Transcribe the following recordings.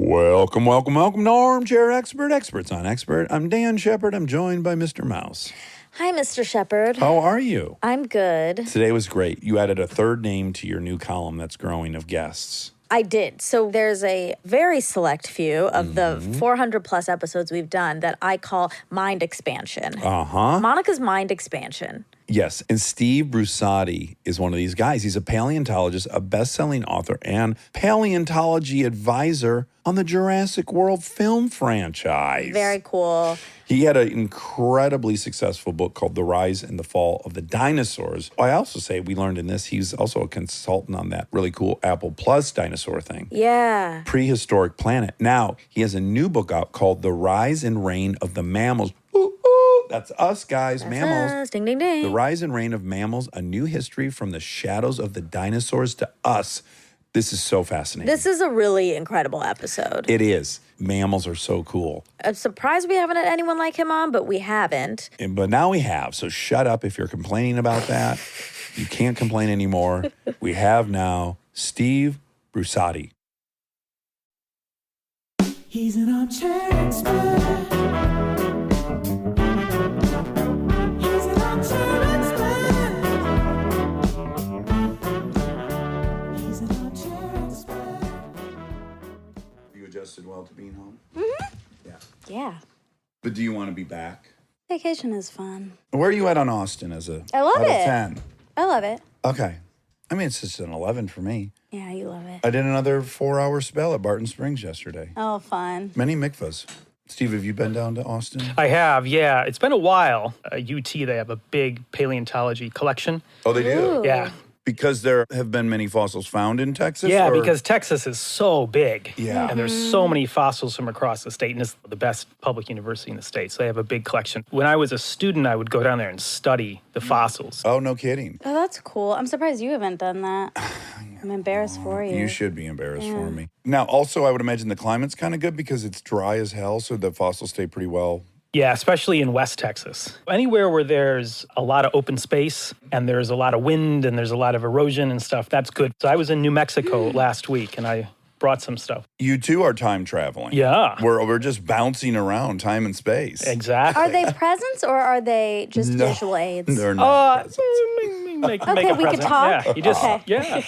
Welcome to Armchair Expert, Experts on Expert. I'm Dan Shepard. I'm joined by Mr. Mouse. Hi, Mr. Shepard. How are you? I'm good. Today was great. You added a third name to your new column that's growing of guests. I did. So there's a very select few of the 400 plus episodes we've done that I call mind expansion. Monica's mind expansion. Yes, and Steve Brusatte is one of these guys. He's a paleontologist, a best-selling author, and paleontology advisor on the Jurassic World film franchise. Very cool. He had an incredibly successful book called The Rise and the Fall of the Dinosaurs. I also say, we learned in this, he's also a consultant on that really cool Apple Plus dinosaur thing. Yeah. Prehistoric Planet. Now, he has a new book out called The Rise and Reign of the Mammals. That's us, guys. That's mammals. us. Ding, ding, ding. The Rise and Reign of Mammals, a new history from the shadows of the dinosaurs to us. This is so fascinating. This is a really incredible episode. It is. Mammals are so cool. I'm surprised we haven't had anyone like him on, but we haven't. But now we have. So shut up if you're complaining about that. You can't complain anymore. We have now Steve Brusatte. He's an armchair expert. Adjusted well to being home? Yeah. But do you want to be back? Vacation is fun. Where are you at on Austin as a I love out of it. 10? I love it. Okay. I mean, it's just an 11 for me. Yeah, you love it. I did another 4-hour spell at Barton Springs yesterday. Oh, fun. Many mikvahs. Steve, have you been down to Austin? I have, yeah. It's been a while. UT, they have a big paleontology collection. Oh, they do? Ooh. Yeah. Because there have been many fossils found in Texas? Yeah, or? because Texas is so big. Yeah. And there's so many fossils from across the state, and it's the best public university in the state, so they have a big collection. When I was a student, I would go down there and study the fossils. Oh, no kidding. Oh, that's cool. I'm surprised you haven't done that. I'm embarrassed for you. You should be embarrassed for me. Now, also, I would imagine the climate's kind of good because it's dry as hell, so the fossils stay pretty well. Yeah, especially in West Texas. Anywhere where there's a lot of open space and there's a lot of wind and there's a lot of erosion and stuff, that's good. So I was in New Mexico last week and I brought some stuff. You too are time traveling. Yeah. We're just bouncing around time and space. Exactly. Are they presents or are they just visual aids? They're not presents. Make Okay, a we could present. talk? Yeah, you just, Okay.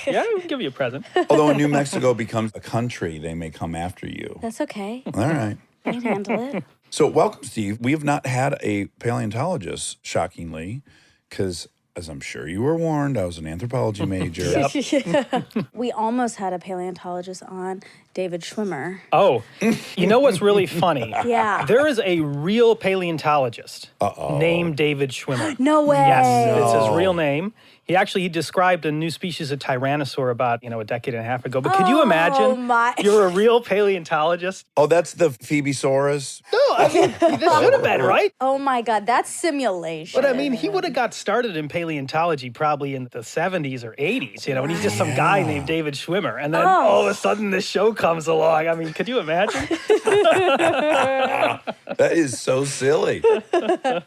yeah, we can give you a present. Although when New Mexico becomes a country, they may come after you. That's okay. All right. I can handle it. So welcome, Steve. We have not had a paleontologist, shockingly, because as I'm sure you were warned, I was an anthropology major. We almost had a paleontologist on, David Schwimmer. Oh, you know what's really funny? Yeah. There is a real paleontologist named David Schwimmer. No way. Yes, it's his real name. He described a new species of tyrannosaur about, a decade and a half ago. But could you imagine you're a real paleontologist? Oh, that's the Phoebesaurus? No, I mean, this should have been, right? Oh my God, that's simulation. But I mean, he would have got started in paleontology probably in the 70s or 80s, and he's just some guy named David Schwimmer. And then all of a sudden this show comes along. I mean, could you imagine? That is so silly.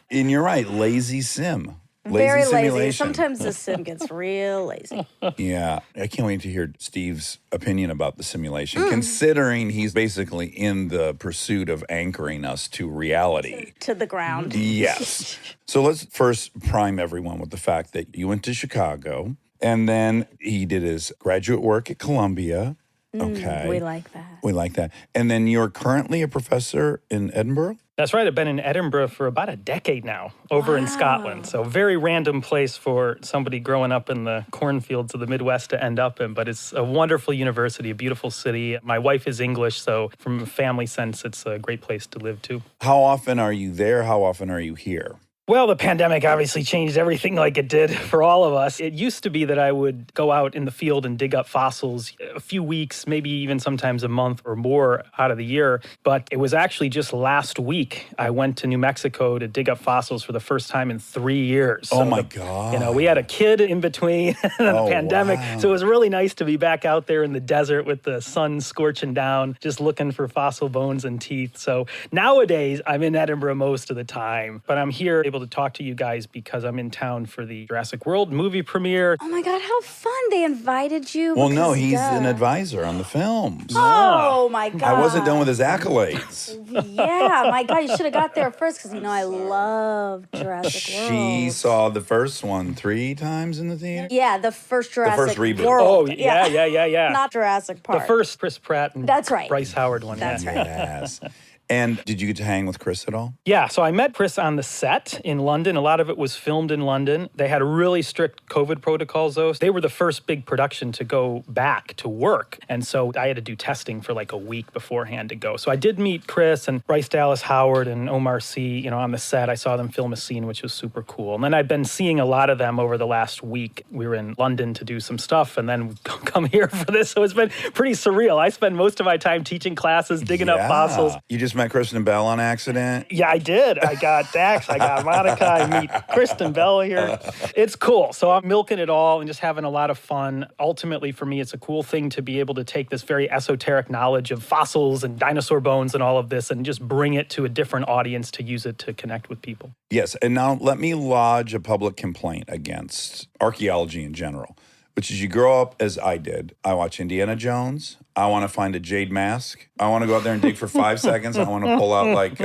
And you're right, lazy sim. Very lazy. Simulation. Sometimes the sim gets real lazy. Yeah, I can't wait to hear Steve's opinion about the simulation, considering he's basically in the pursuit of anchoring us to reality. To the ground. Yes. So let's first prime everyone with the fact that you went to Chicago, and then he did his graduate work at Columbia. Okay. We like that. We like that. And then you're currently a professor in Edinburgh? That's right. I've been in Edinburgh for about a decade now, over in Scotland. So very random place for somebody growing up in the cornfields of the Midwest to end up in. But it's a wonderful university, a beautiful city. My wife is English, so from a family sense, it's a great place to live too. How often are you there? How often are you here? Well, the pandemic obviously changed everything like it did for all of us. It used to be that I would go out in the field and dig up fossils a few weeks, maybe even sometimes a month or more out of the year. But it was actually just last week I went to New Mexico to dig up fossils for the first time in 3 years. Oh, my God. We had a kid in between and the pandemic. Wow. So it was really nice to be back out there in the desert with the sun scorching down, just looking for fossil bones and teeth. So nowadays I'm in Edinburgh most of the time, but I'm here able able to talk to you guys because I'm in town for the Jurassic World movie premiere. Oh my God, how fun. They invited you. Well, no, because, he's an advisor on the films. Oh my God. I wasn't done with his accolades. Yeah, my God, you should have got there first because, I love Jurassic World. She saw the first one 3 times in the theater? Yeah, the first Jurassic first reboot. World. Oh, yeah. Not Jurassic Park. The first Chris Pratt and That's right. Bryce Howard one. That's right. Yes. And did you get to hang with Chris at all? Yeah, so I met Chris on the set in London. A lot of it was filmed in London. They had really strict COVID protocols, though. They were the first big production to go back to work. And so I had to do testing for like a week beforehand to go. So I did meet Chris and Bryce Dallas Howard and Omar Sy, on the set. I saw them film a scene, which was super cool. And then I've been seeing a lot of them over the last week. We were in London to do some stuff and then come here for this. So it's been pretty surreal. I spend most of my time teaching classes, digging up fossils. You just met Kristen Bell on accident? Yeah, I did. I got Dax, I got Monica, I meet Kristen Bell here. It's cool. So I'm milking it all and just having a lot of fun. Ultimately, for me, it's a cool thing to be able to take this very esoteric knowledge of fossils and dinosaur bones and all of this and just bring it to a different audience to use it to connect with people. Yes, and now let me lodge a public complaint against archaeology in general, which is you grow up as I did. I watch Indiana Jones. I want to find a jade mask. I want to go out there and dig for 5 seconds. I want to pull out like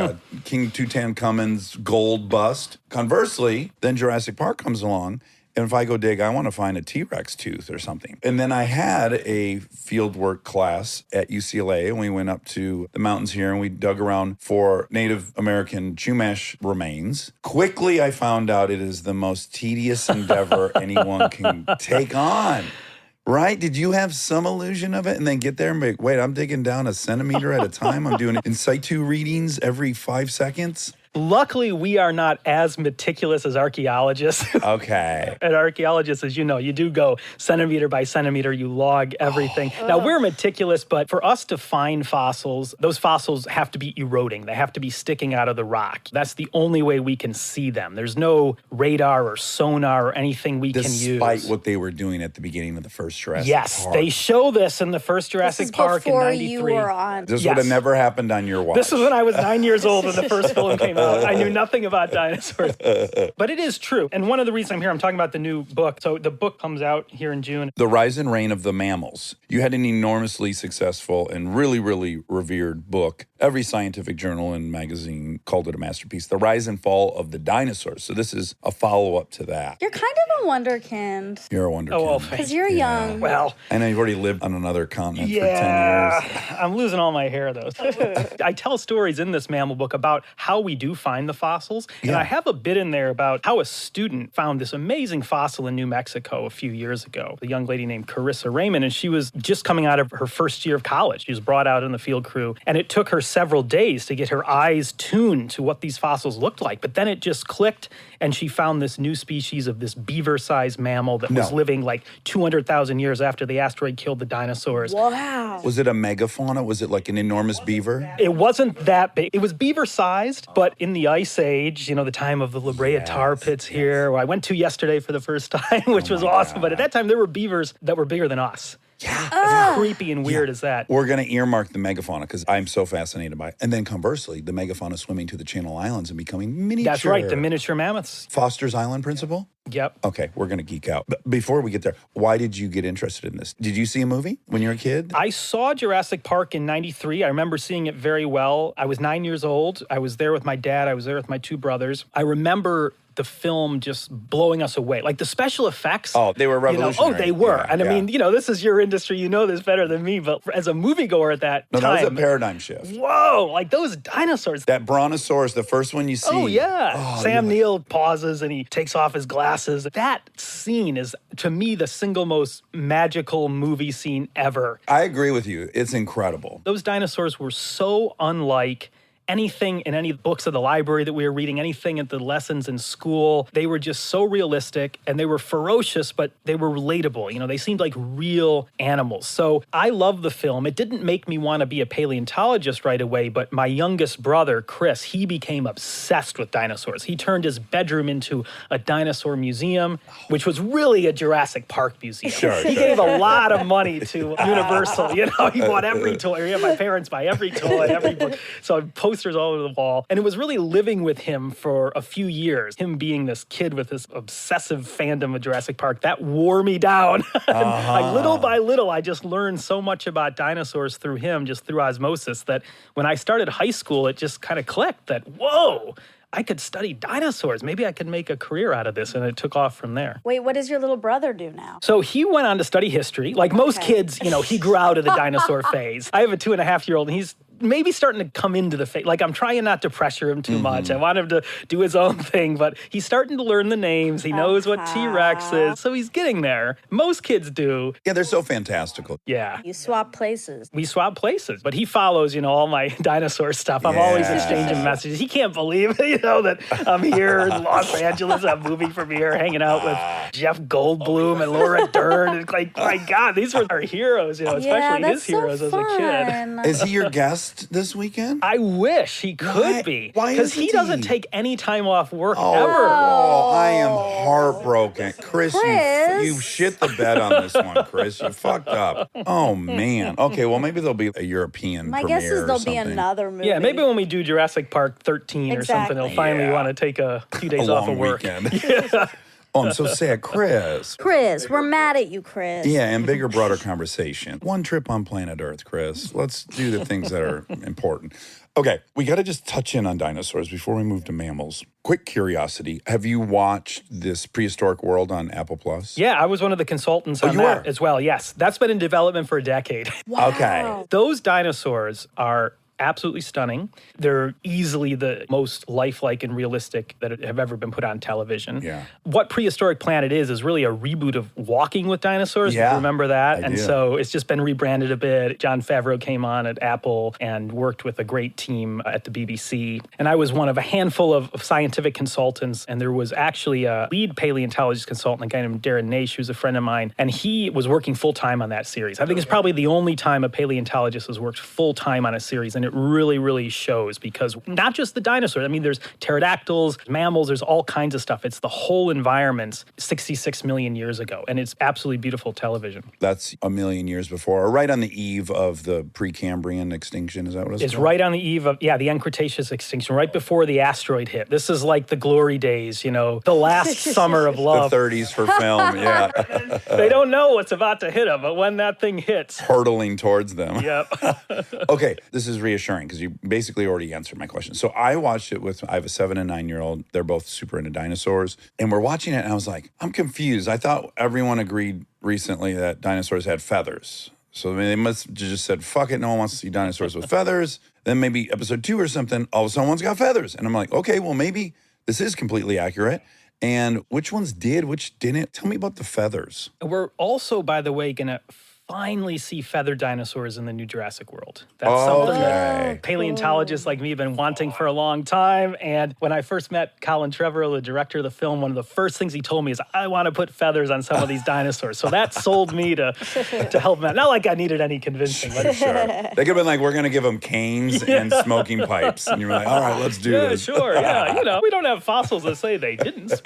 King Tutankhamun's gold bust. Conversely, then Jurassic Park comes along. And if I go dig, I want to find a T-Rex tooth or something. And then I had a fieldwork class at UCLA, and we went up to the mountains here, and we dug around for Native American Chumash remains. Quickly, I found out it is the most tedious endeavor anyone can take on. Right? Did you have some illusion of it and then get there and be like, wait, I'm digging down a centimeter at a time? I'm doing in situ readings every 5 seconds? Luckily, we are not as meticulous as archaeologists. Okay. And archaeologists, as you know, you do go centimeter by centimeter, you log everything. Now, we're meticulous, but for us to find fossils, those fossils have to be eroding. They have to be sticking out of the rock. That's the only way we can see them. There's no radar or sonar or anything we can use. Despite what they were doing at the beginning of the first Jurassic Park. They show this in the first Jurassic Park in 93. You were on. This would have never happened on your watch. This was when I was 9 years old when the first film came out. I knew nothing about dinosaurs. But it is true. And one of the reasons I'm here, I'm talking about the new book. So the book comes out here in June. The Rise and Reign of the Mammals. You had an enormously successful and really, really revered book. Every scientific journal and magazine called it a masterpiece. The Rise and Fall of the Dinosaurs. So this is a follow-up to that. You're kind of a wonderkind. You're a wonderkind. Because you're young. Well, I know you've already lived on another continent for 10 years. I'm losing all my hair, though. I tell stories in this mammal book about how we do find the fossils. And I have a bit in there about how a student found this amazing fossil in New Mexico a few years ago. A young lady named Carissa Raymond, and she was just coming out of her first year of college. She was brought out in the field crew, and it took her several days to get her eyes tuned to what these fossils looked like. But then it just clicked, and she found this new species of this beaver-sized mammal that was living like 200,000 years after the asteroid killed the dinosaurs. Wow. Was it a megafauna? Was it like an enormous beaver? It wasn't that big. It was beaver-sized, but in the Ice Age, the time of the La Brea tar pits here, where I went to yesterday for the first time, which was awesome. God. But at that time, there were beavers that were bigger than us. Yeah. As creepy and weird as that. We're going to earmark the megafauna because I'm so fascinated by it. And then conversely, the megafauna swimming to the Channel Islands and becoming miniature. That's right, the miniature mammoths. Foster's Island principle? Yep. Okay, we're going to geek out. But before we get there, why did you get interested in this? Did you see a movie when you were a kid? I saw Jurassic Park in 93. I remember seeing it very well. I was 9 years old. I was there with my dad. I was there with my 2 brothers. I remember the film just blowing us away. Like the special effects. Oh, they were revolutionary. They were. Yeah, and I mean, this is your industry. You know this better than me. But as a moviegoer at that time. That was a paradigm shift. Whoa, like those dinosaurs. That brontosaurus, the first one you see. Oh, yeah. Sam Neill pauses and he takes off his glasses. That scene is, to me, the single most magical movie scene ever. I agree with you. It's incredible. Those dinosaurs were so unlike anything in any books of the library that we were reading, anything at the lessons in school. They were just so realistic and they were ferocious, but they were relatable. They seemed like real animals. So I love the film. It didn't make me want to be a paleontologist right away, but my youngest brother, Chris, he became obsessed with dinosaurs. He turned his bedroom into a dinosaur museum, which was really a Jurassic Park museum. He gave a lot of money to Universal. He bought every toy. My parents buy every toy, every book. So I posted posters all over the wall. And it was really living with him for a few years. Him being this kid with this obsessive fandom of Jurassic Park, that wore me down. And little by little, I just learned so much about dinosaurs through him, just through osmosis, that when I started high school, it just kind of clicked that, whoa, I could study dinosaurs. Maybe I could make a career out of this. And it took off from there. Wait, what does your little brother do now? So he went on to study history. Like most kids, he grew out of the dinosaur phase. I have a 2.5-year-old, and he's maybe starting to come into the phase. Like, I'm trying not to pressure him too much. I want him to do his own thing, but he's starting to learn the names. He knows what T-Rex is. So he's getting there. Most kids do. Yeah, they're so fantastical. Yeah. You swap places. We swap places, but he follows, all my dinosaur stuff. I'm always exchanging messages. He can't believe, that I'm here in Los Angeles, a movie premiere, hanging out with Jeff Goldblum and Laura Dern. It's like, my God, these were our heroes, especially his heroes as a kid. Is he your guest this weekend? I wish he could be. Why? Because he doesn't take any time off work ever. Oh, I am heartbroken. Chris. You shit the bed on this one, Chris. You fucked up. Oh, man. Okay, well, maybe there'll be a European My premiere guess is there'll be another movie. Yeah, maybe when we do Jurassic Park 13 or something, he'll finally want to take a few days off of work. Yeah. Oh, I'm so sad. Chris, we're mad at you, Chris. Yeah, and bigger, broader conversation. One trip on planet Earth, Chris. Let's do the things that are important. Okay, we got to just touch in on dinosaurs before we move to mammals. Quick curiosity. Have you watched this Prehistoric World on Apple Plus? Yeah, I was one of the consultants on that as well. Yes, that's been in development for a decade. Wow. Okay. Those dinosaurs are absolutely stunning. They're easily the most lifelike and realistic that have ever been put on television. Yeah. What Prehistoric Planet is really a reboot of Walking with Dinosaurs. Yeah, remember that? I do. So it's just been rebranded a bit. Jon Favreau came on at Apple and worked with a great team at the BBC. And I was one of a handful of scientific consultants. And there was actually a lead paleontologist consultant, a guy named Darren Naish, who's a friend of mine. And he was working full-time on that series. I think it's probably the only time a paleontologist has worked full-time on a series. And it really, really shows, because not just the dinosaurs. I mean, there's pterodactyls, mammals, there's all kinds of stuff. It's the whole environment 66 million years ago. And it's absolutely beautiful television. That's a million years before, or right on the eve of the Precambrian extinction. Is that what it's right on the eve of, the end Cretaceous extinction, right before the asteroid hit. This is like the glory days, the last summer of love. The 30s for film, yeah. They don't know what's about to hit them, but when that thing hits. Hurtling towards them. Yep. Okay, this is reassuring because you basically already answered my question. So I watched it I have a 7 and 9-year-old. They're both super into dinosaurs. And we're watching it and I was like, I'm confused. I thought everyone agreed recently that dinosaurs had feathers. So they must have just said, fuck it, no one wants to see dinosaurs with feathers. Then maybe episode 2 or something, all of a sudden one's got feathers. And I'm like, okay, well maybe this is completely accurate. And which ones did, which didn't? Tell me about the feathers. We're also, by the way, going to finally see feathered dinosaurs in the new Jurassic World. That's something that paleontologists like me have been wanting for a long time. And when I first met Colin Trevorrow, the director of the film, one of the first things he told me is, I want to put feathers on some of these dinosaurs. So that sold me to help him out. Not like I needed any convincing. But Sure. They could have been like, we're going to give them canes and smoking pipes. And you're like, all right, let's do this. Sure. Yeah. We don't have fossils that say they didn't.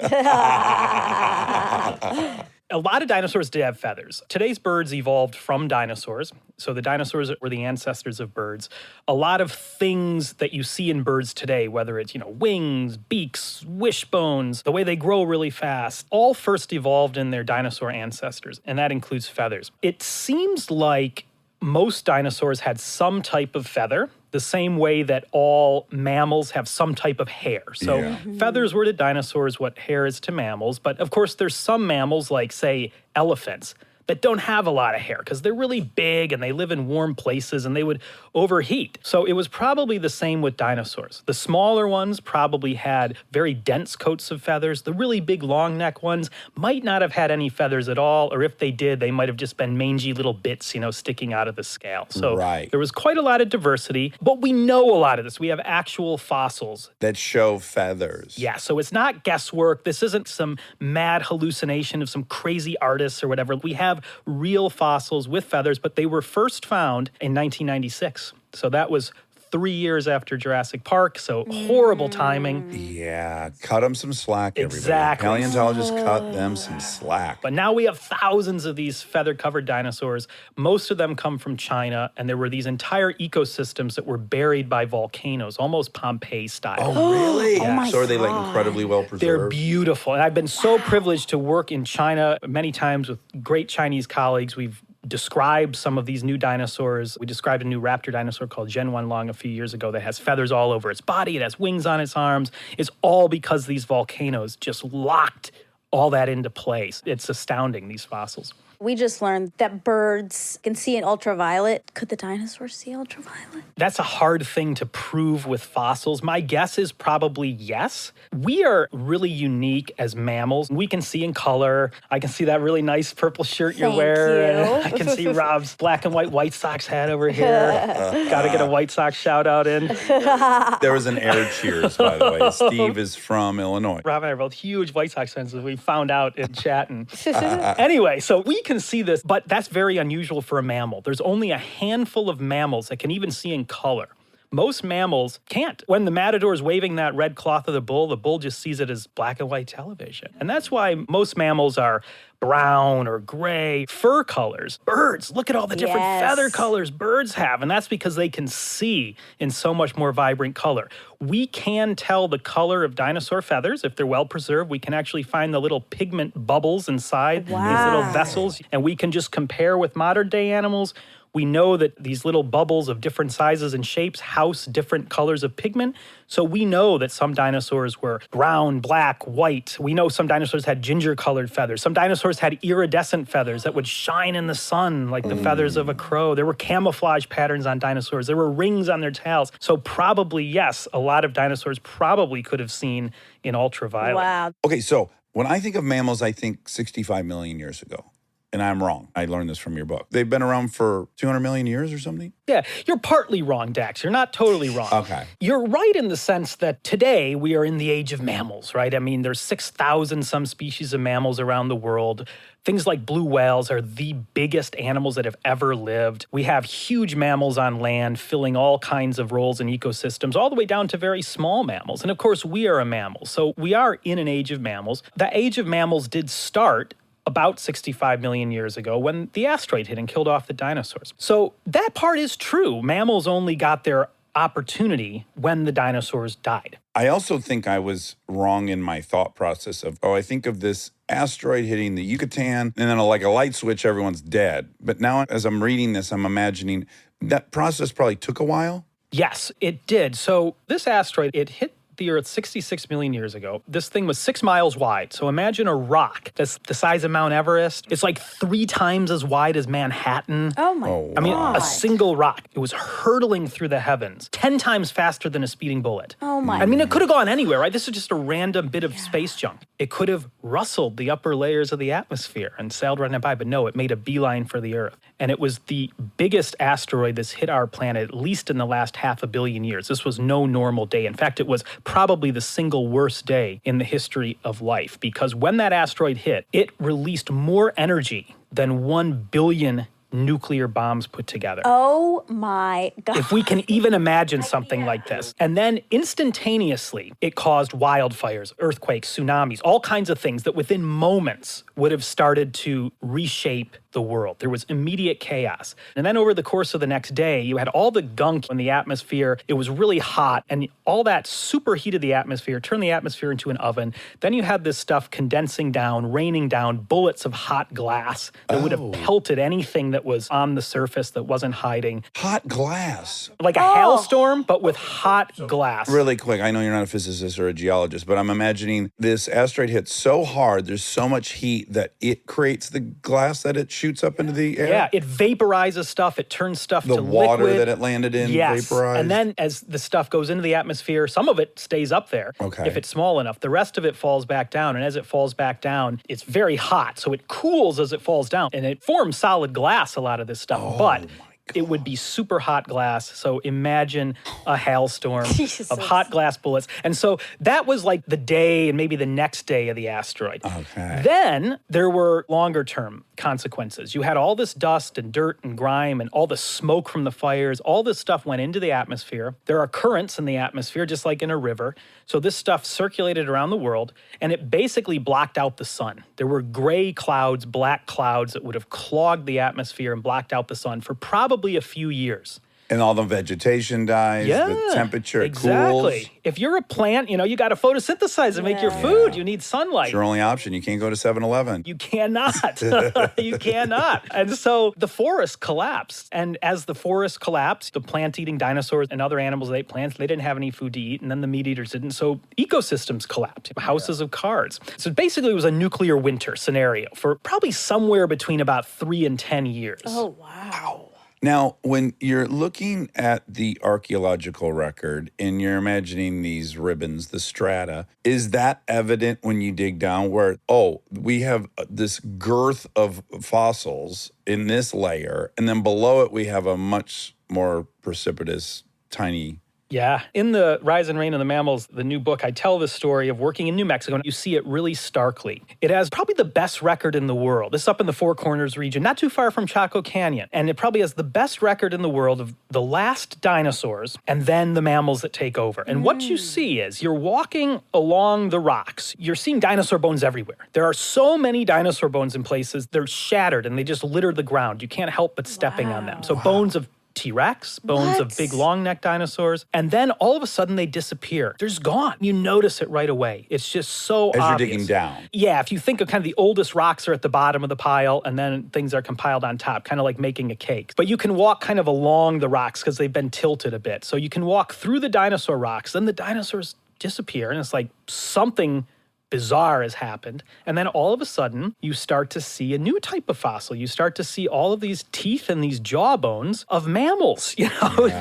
A lot of dinosaurs did have feathers. Today's birds evolved from dinosaurs. So the dinosaurs were the ancestors of birds. A lot of things that you see in birds today, whether it's, wings, beaks, wishbones, the way they grow really fast, all first evolved in their dinosaur ancestors, and that includes feathers. It seems like most dinosaurs had some type of feather, the same way that all mammals have some type of hair. So feathers were to dinosaurs what hair is to mammals. But of course, there's some mammals like, say, elephants that don't have a lot of hair because they're really big and they live in warm places and they would overheat. So it was probably the same with dinosaurs. The smaller ones probably had very dense coats of feathers. The really big long neck ones might not have had any feathers at all, or if they did, they might have just been mangy little bits, sticking out of the scale. So there was quite a lot of diversity, but we know a lot of this. We have actual fossils that show feathers. Yeah, so it's not guesswork. This isn't some mad hallucination of some crazy artists or whatever. We have real fossils with feathers, but they were first found in 1996. So that was 3 years after Jurassic Park, so horrible timing. Yeah, cut them some slack, everybody. Exactly. Paleontologists cut them some slack. But now we have thousands of these feather-covered dinosaurs. Most of them come from China, and there were these entire ecosystems that were buried by volcanoes, almost Pompeii style. Oh, really? Oh my So are they like God. incredibly well preserved? They're beautiful. And I've been so privileged to work in China many times with great Chinese colleagues. We've described some of these new dinosaurs. We described a new raptor dinosaur called Zhenwanlong a few years ago that has feathers all over its body. It has wings on its arms. It's all because these volcanoes just locked all that into place. It's astounding, these fossils. We just learned that birds can see in ultraviolet. Could the dinosaurs see ultraviolet? That's a hard thing to prove with fossils. My guess is probably yes. We are really unique as mammals. We can see in color. I can see that really nice purple shirt you're Thank wearing. you. I can see Rob's black and white White Sox hat over here. Got to get a White Sox shout out in. There was an air cheers, by the way. Steve is from Illinois. Rob and I are both huge White Sox fans, as we found out in chatting. Anyway, so we can see this, but that's very unusual for a mammal. There's only a handful of mammals that can even see in color. Most mammals can't. When the matador is waving that red cloth of the bull just sees it as black and white television. And that's why most mammals are brown or gray. Fur colors. Birds, look at all the different feather colors birds have. And that's because they can see in so much more vibrant color. We can tell the color of dinosaur feathers. If they're well preserved, we can actually find the little pigment bubbles inside these little vessels. And we can just compare with modern day animals. We know that these little bubbles of different sizes and shapes house different colors of pigment. So we know that some dinosaurs were brown, black, white. We know some dinosaurs had ginger-colored feathers. Some dinosaurs had iridescent feathers that would shine in the sun like the feathers of a crow. There were camouflage patterns on dinosaurs. There were rings on their tails. So probably, yes, a lot of dinosaurs probably could have seen in ultraviolet. Wow. Okay, so when I think of mammals, I think 65 million years ago. And I'm wrong. I learned this from your book. They've been around for 200 million years or something? Yeah, you're partly wrong, Dax. You're not totally wrong. Okay. You're right in the sense that today we are in the age of mammals, right? I mean, there's 6,000 some species of mammals around the world. Things like blue whales are the biggest animals that have ever lived. We have huge mammals on land filling all kinds of roles in ecosystems, all the way down to very small mammals. And of course, we are a mammal. So we are in an age of mammals. The age of mammals did start about 65 million years ago when the asteroid hit and killed off the dinosaurs. So that part is true. Mammals only got their opportunity when the dinosaurs died. I also think I was wrong in my thought process of, I think of this asteroid hitting the Yucatan, and then like a light switch, everyone's dead. But now as I'm reading this, I'm imagining that process probably took a while. Yes, it did. So this asteroid, it hit the Earth 66 million years ago. This thing was 6 miles wide. So imagine a rock that's the size of Mount Everest. It's like 3 times as wide as Manhattan. Oh my God. I mean, a single rock. It was hurtling through the heavens 10 times faster than a speeding bullet. Oh my. I mean, it could have gone anywhere, right? This is just a random bit of space junk. It could have rustled the upper layers of the atmosphere and sailed right by, but no, it made a beeline for the Earth. And it was the biggest asteroid that's hit our planet, at least in the last 500 million years. This was no normal day. In fact, it was probably the single worst day in the history of life, because when that asteroid hit, it released more energy than 1 billion nuclear bombs put together. Oh my God. If we can even imagine something like this. And then instantaneously, it caused wildfires, earthquakes, tsunamis, all kinds of things that within moments would have started to reshape the world. There was immediate chaos. And then over the course of the next day, you had all the gunk in the atmosphere. It was really hot, and all that superheated the atmosphere, turned the atmosphere into an oven. Then you had this stuff condensing down, raining down, bullets of hot glass that would have pelted anything that was on the surface that wasn't hiding. Hot glass. Like a hailstorm, but with hot glass. Really quick, I know you're not a physicist or a geologist, but I'm imagining this asteroid hits so hard, there's so much heat that it creates the glass that it shoots up into the air? Yeah, it vaporizes stuff. It turns stuff to liquid. The water that it landed in vaporized? And then as the stuff goes into the atmosphere, some of it stays up there if it's small enough. The rest of it falls back down. And as it falls back down, it's very hot. So it cools as it falls down. And it forms solid glass, a lot of this stuff. But it would be super hot glass. So imagine a hailstorm of hot glass bullets. And so that was like the day and maybe the next day of the asteroid. Okay. Then there were longer term consequences. You had all this dust and dirt and grime and all the smoke from the fires. All this stuff went into the atmosphere. There are currents in the atmosphere, just like in a river. So this stuff circulated around the world, and it basically blocked out the sun. There were gray clouds, black clouds that would have clogged the atmosphere and blocked out the sun for probably a few years. And all the vegetation dies, the temperature exactly. cools. If you're a plant, you got to photosynthesize and make your food. You need sunlight. It's your only option. You can't go to 7-Eleven. You cannot. You cannot. And so the forest collapsed. And as the forest collapsed, the plant-eating dinosaurs and other animals that ate plants, they didn't have any food to eat, and then the meat eaters didn't. So ecosystems collapsed, houses of cards. So basically it was a nuclear winter scenario for probably somewhere between about 3 and 10 years. Oh, wow. Now, when you're looking at the archaeological record and you're imagining these ribbons, the strata, is that evident when you dig down where, we have this girth of fossils in this layer, and then below it we have a much more precipitous, tiny... Yeah. In the Rise and Reign of the Mammals, the new book, I tell the story of working in New Mexico, and you see it really starkly. It has probably the best record in the world. This is up in the Four Corners region, not too far from Chaco Canyon. And it probably has the best record in the world of the last dinosaurs and then the mammals that take over. And what you see is you're walking along the rocks. You're seeing dinosaur bones everywhere. There are so many dinosaur bones in places, they're shattered and they just litter the ground. You can't help but stepping on them. So bones of T-Rex, bones of big long-necked dinosaurs, and then all of a sudden they disappear. They're just gone. You notice it right away. It's just so obvious. As you're digging down. Yeah, if you think of kind of the oldest rocks are at the bottom of the pile, and then things are compiled on top, kind of like making a cake. But you can walk kind of along the rocks because they've been tilted a bit. So you can walk through the dinosaur rocks, then the dinosaurs disappear, and it's like something bizarre has happened. And then all of a sudden, you start to see a new type of fossil. You start to see all of these teeth and these jaw bones of mammals,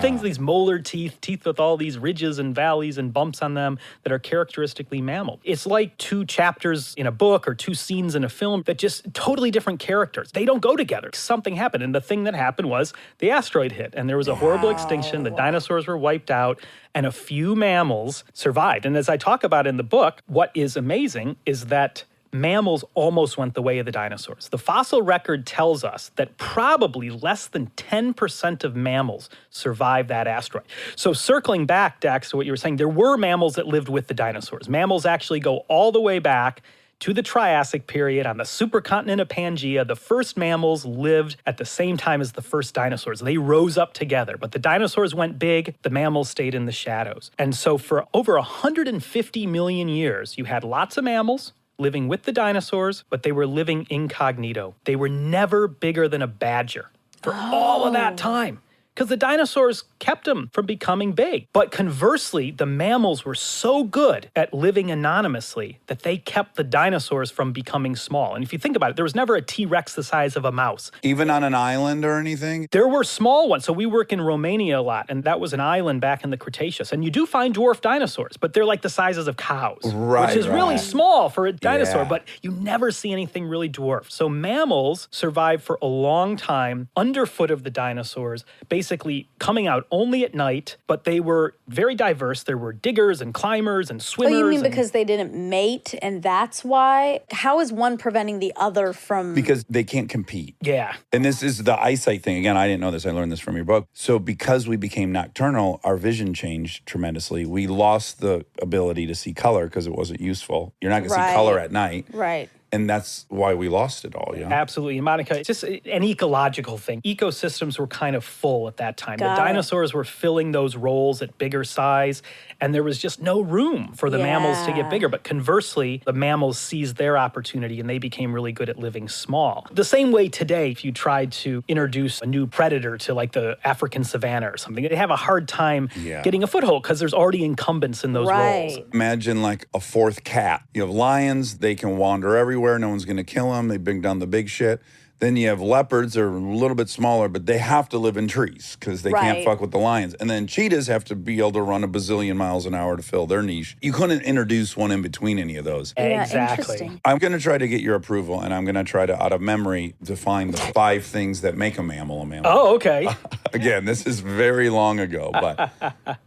things, these molar teeth with all these ridges and valleys and bumps on them that are characteristically mammal. It's like 2 chapters in a book or 2 scenes in a film that just totally different characters. They don't go together. Something happened. And the thing that happened was the asteroid hit and there was a horrible extinction. The dinosaurs were wiped out and a few mammals survived. And as I talk about in the book, what is amazing is that mammals almost went the way of the dinosaurs. The fossil record tells us that probably less than 10% of mammals survived that asteroid. So circling back, Dax, to what you were saying, there were mammals that lived with the dinosaurs. Mammals actually go all the way back to the Triassic period on the supercontinent of Pangaea. The first mammals lived at the same time as the first dinosaurs. They rose up together, but the dinosaurs went big, the mammals stayed in the shadows. And so for over 150 million years, you had lots of mammals living with the dinosaurs, but they were living incognito. They were never bigger than a badger for all of that time, because the dinosaurs kept them from becoming big. But conversely, the mammals were so good at living anonymously that they kept the dinosaurs from becoming small. And if you think about it, there was never a T-Rex the size of a mouse. Even on an island or anything? There were small ones. So we work in Romania a lot, and that was an island back in the Cretaceous. And you do find dwarf dinosaurs, but they're like the sizes of cows, which is really small for a dinosaur, but you never see anything really dwarf. So mammals survived for a long time underfoot of the dinosaurs, basically coming out only at night, but they were very diverse. There were diggers and climbers and swimmers. Oh, you mean because they didn't mate and that's why? How is one preventing the other from... Because they can't compete. Yeah. And this is the eyesight thing. Again, I didn't know this. I learned this from your book. So because we became nocturnal, our vision changed tremendously. We lost the ability to see color because it wasn't useful. You're not going to see color at night. Right. And that's why we lost it all, Absolutely. And Monica, it's just an ecological thing. Ecosystems were kind of full at that time. The dinosaurs were filling those roles at bigger size, and there was just no room for the mammals to get bigger. But conversely, the mammals seized their opportunity, and they became really good at living small. The same way today, if you tried to introduce a new predator to like the African savanna or something, they have a hard time getting a foothold because there's already incumbents in those roles. Imagine like a fourth cat. You have lions, they can wander everywhere. No one's going to kill them. They bring down the big shit. Then you have leopards, they're a little bit smaller, but they have to live in trees because they can't fuck with the lions. And then cheetahs have to be able to run a bazillion miles an hour to fill their niche. You couldn't introduce one in between any of those. Exactly. I'm going to try to get your approval, and I'm going to try to, out of memory, define the 5 things that make a mammal a mammal. Oh, okay. Again, this is very long ago, but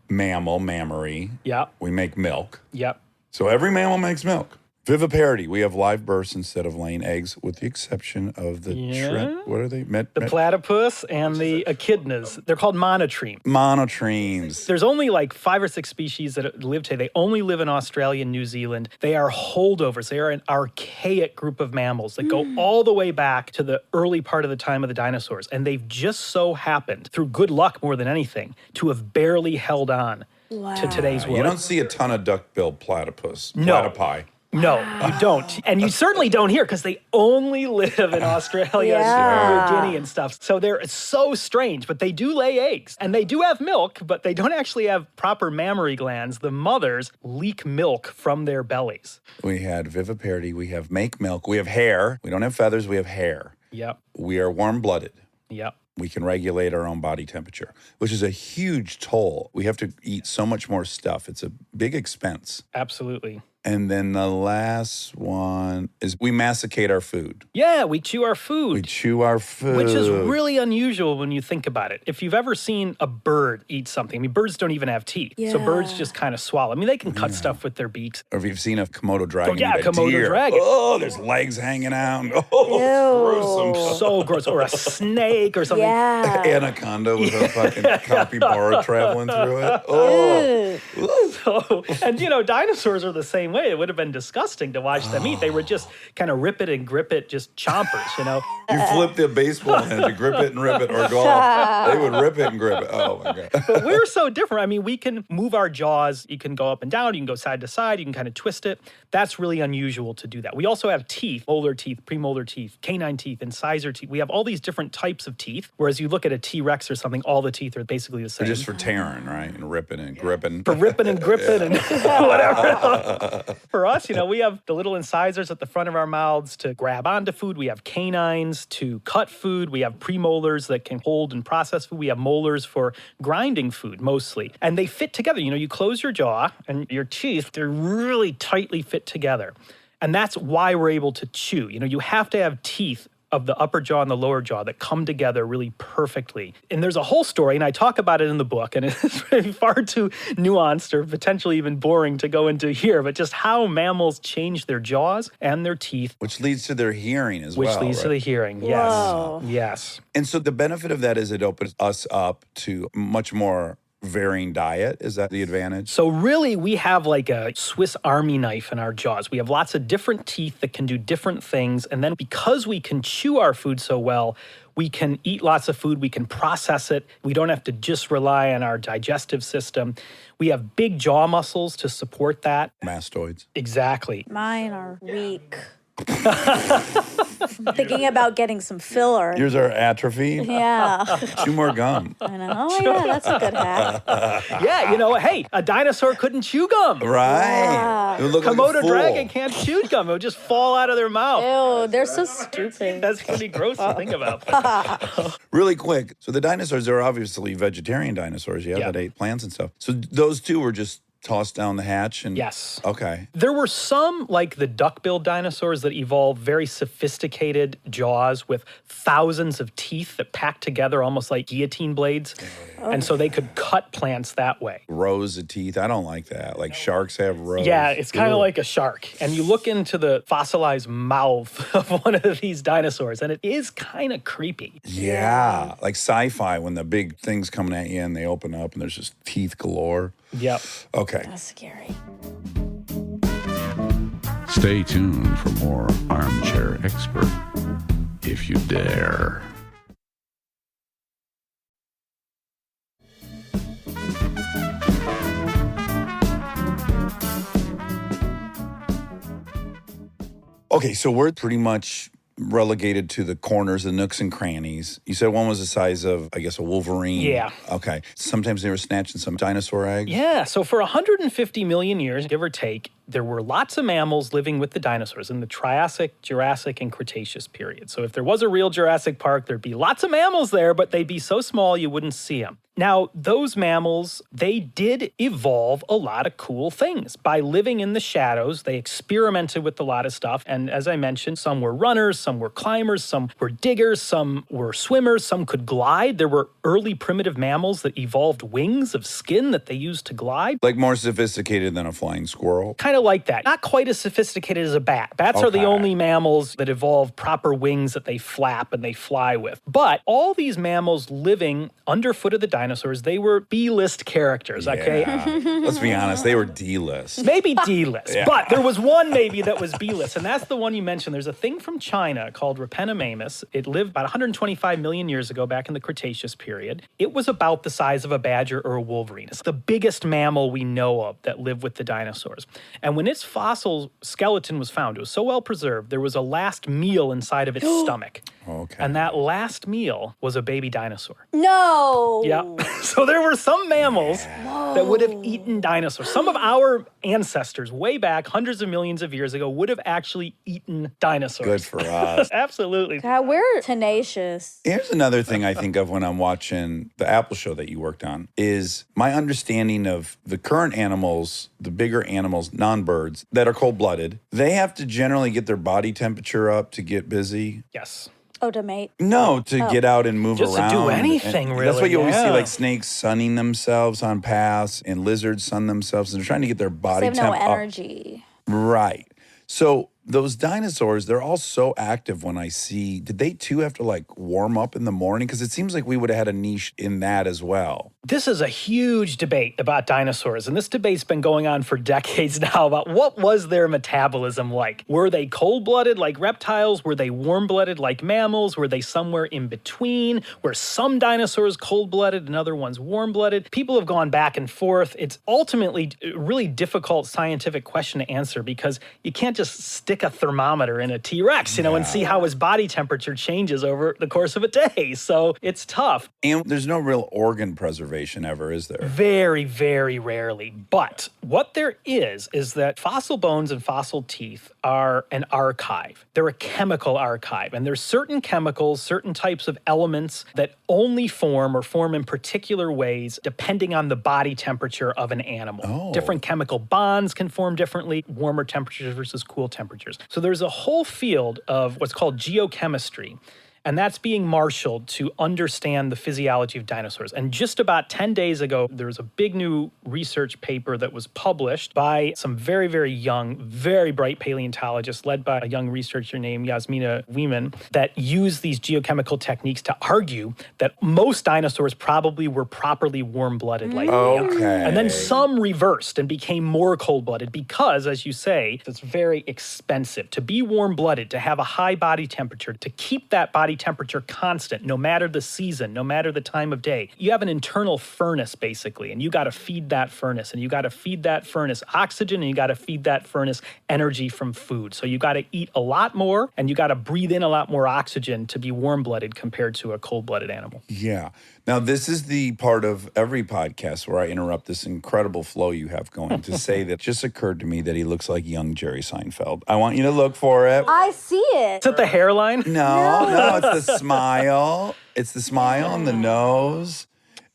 mammal, mammary. Yep. We make milk. Yep. So every mammal makes milk. Viviparity. We have live births instead of laying eggs, with the exception of the what are they? The platypus and the echidnas. They're called monotremes. Monotremes. There's only like 5 or 6 species that live today. They only live in Australia and New Zealand. They are holdovers. They are an archaic group of mammals that go all the way back to the early part of the time of the dinosaurs. And they've just so happened, through good luck more than anything, to have barely held on to today's world. You don't see a ton of duck-billed platypus. No. Platypi. No, you don't. And you certainly don't here because they only live in Australia and New Guinea and stuff. So they're so strange, but they do lay eggs. And they do have milk, but they don't actually have proper mammary glands. The mothers leak milk from their bellies. We had viviparity. We have make milk. We have hair. We don't have feathers. We have hair. Yep. We are warm-blooded. Yep. We can regulate our own body temperature, which is a huge toll. We have to eat so much more stuff. It's a big expense. Absolutely. And then the last one is we masticate our food. Yeah, we chew our food. We chew our food. Which is really unusual when you think about it. If you've ever seen a bird eat something, I mean, birds don't even have teeth. Yeah. So birds just kind of swallow. I mean, they can cut stuff with their beaks. Or if you've seen a Komodo dragon. Oh, yeah, eat a Komodo deer. dragon. Oh, there's legs hanging out. Oh, gruesome. So gross. Or a snake or something. Yeah. Anaconda with a fucking capybara traveling through it. Oh. So, and you know, dinosaurs are the same way. It would have been disgusting to watch them eat. They were just kind of rip it and grip it, just chompers, you know. You flip the baseball hand to grip it and rip it, or golf. They would rip it and grip it. Oh, my God. But we're so different. I mean, we can move our jaws. You can go up and down. You can go side to side. You can kind of twist it. That's really unusual to do that. We also have teeth, molar teeth, premolar teeth, canine teeth, incisor teeth. We have all these different types of teeth, whereas you look at a T-Rex or something, all the teeth are basically the same. They're just for tearing, right? And ripping and gripping. For ripping and gripping and whatever. For us, you know, we have the little incisors at the front of our mouths to grab onto food. We have canines to cut food. We have premolars that can hold and process food. We have molars for grinding food, mostly. And they fit together. You know, you close your jaw and your teeth, they're really tightly fit together. And that's why we're able to chew. You know, you have to have teeth of the upper jaw and the lower jaw that come together really perfectly. And there's a whole story, and I talk about it in the book, and it's far too nuanced or potentially even boring to go into here, but just how mammals change their jaws and their teeth. Which leads to their hearing as well, well, Which leads to the hearing, yes. Whoa. Yes. And so the benefit of that is it opens us up to much more varying diet. Is that the advantage? So really, we have like a Swiss Army knife in our jaws. We have lots of different teeth that can do different things. And then because we can chew our food so well, we can eat lots of food. We can process it. We don't have to just rely on our digestive system. We have big jaw muscles to support that. Mastoids. Exactly. Mine are weak. I'm thinking about getting some filler. Yours are atrophy. Yeah. Chew more gum. I know. Oh, yeah, that's a good hack. Yeah, you know, hey, a dinosaur couldn't chew gum. Right. It would look like a Komodo fool. dragon can't chew gum. It would just fall out of their mouth. Ew, they're so stupid. That's pretty gross to think about. Really quick. So the dinosaurs are obviously vegetarian dinosaurs, Yeah. that ate plants and stuff. So those two were just tossed down the hatch and Yes. Okay. There were some, like the duck-billed dinosaurs, that evolved very sophisticated jaws with thousands of teeth that packed together almost like guillotine blades. And so they could cut plants that way. Rows of teeth. I don't like that. Like sharks have rows. Yeah, it's kind of Ew. like a shark. And you look into the fossilized mouth of one of these dinosaurs, and it is kind of creepy. Yeah. Like sci-fi when the big thing's coming at you and they open up and there's just teeth galore. Yep. Okay. That's scary. Stay tuned for more Armchair Expert, if you dare. Okay, so we're pretty much relegated to the corners, the nooks and crannies. You said one was the size of, I guess, a wolverine. Yeah. Okay. Sometimes they were snatching some dinosaur eggs. Yeah, so for 150 million years, give or take, there were lots of mammals living with the dinosaurs in the Triassic, Jurassic, and Cretaceous period. So if there was a real Jurassic Park, there'd be lots of mammals there, but they'd be so small you wouldn't see them. Now, those mammals, they did evolve a lot of cool things. By living in the shadows, they experimented with a lot of stuff. And as I mentioned, some were runners, some were climbers, some were diggers, some were swimmers, some could glide. There were early primitive mammals that evolved wings of skin that they used to glide. Like more sophisticated than a flying squirrel. Kind kind of like that. Not quite as sophisticated as a bat. Bats are the only mammals that evolve proper wings that they flap and they fly with. But all these mammals living underfoot of the dinosaurs, they were B-list characters, okay? Let's be honest, they were D-list. Maybe D-list, but there was one maybe that was B-list, and that's the one you mentioned. There's a thing from China called Mammoth. It lived about 125 million years ago, back in the Cretaceous period. It was about the size of a badger or a wolverine. It's the biggest mammal we know of that lived with the dinosaurs. And when its fossil skeleton was found, it was so well preserved, there was a last meal inside of its stomach. And that last meal was a baby dinosaur. No. Yeah. So there were some mammals that would have eaten dinosaurs. Some of our ancestors way back hundreds of millions of years ago would have actually eaten dinosaurs. Good for us. Absolutely. God, we're tenacious. Here's another thing I think of when I'm watching the Apple show that you worked on is my understanding of the current animals, the bigger animals, non-birds, that are cold-blooded. They have to generally get their body temperature up to get busy. Yes. Oh, to mate? No, to get out and move Just around. to do anything, really. That's why you always see like snakes sunning themselves on paths and lizards sun themselves. And they're trying to get their body They have no temp up. energy. Right. So those dinosaurs, they're all so active when I see, did they too have to like warm up in the morning? Because it seems like we would have had a niche in that as well. This is a huge debate about dinosaurs, and this debate's been going on for decades now about what was their metabolism like. Were they cold-blooded like reptiles? Were they warm-blooded like mammals? Were they somewhere in between? Were some dinosaurs cold-blooded and other ones warm-blooded? People have gone back and forth. It's ultimately a really difficult scientific question to answer because you can't just stick a thermometer in a T-Rex, and see how his body temperature changes over the course of a day. So it's tough. And there's no real organ preservation ever, is there? Very, very rarely. But what there is that fossil bones and fossil teeth are an archive. They're a chemical archive. And there's certain chemicals, certain types of elements that only form or form in particular ways depending on the body temperature of an animal. Different chemical bonds can form differently, warmer temperatures versus cool temperatures. So there's a whole field of what's called geochemistry. And that's being marshaled to understand the physiology of dinosaurs. And just about 10 days ago, there was a big new research paper that was published by some very, very young, very bright paleontologists led by a young researcher named Yasmina Weeman that used these geochemical techniques to argue that most dinosaurs probably were properly warm-blooded like we are. And then some reversed and became more cold-blooded because, as you say, it's very expensive to be warm-blooded, to have a high body temperature, to keep that body temperature constant, no matter the season, no matter the time of day. You have an internal furnace, basically, and you got to feed that furnace, and you got to feed that furnace oxygen, and you got to feed that furnace energy from food. So you got to eat a lot more, and you got to breathe in a lot more oxygen to be warm-blooded compared to a cold-blooded animal. Yeah. Now, this is the part of every podcast where I interrupt this incredible flow you have going to say that just occurred to me that he looks like young Jerry Seinfeld. I want you to look for it. I see it. Is it the hairline? No, it's the smile. It's the smile and the nose.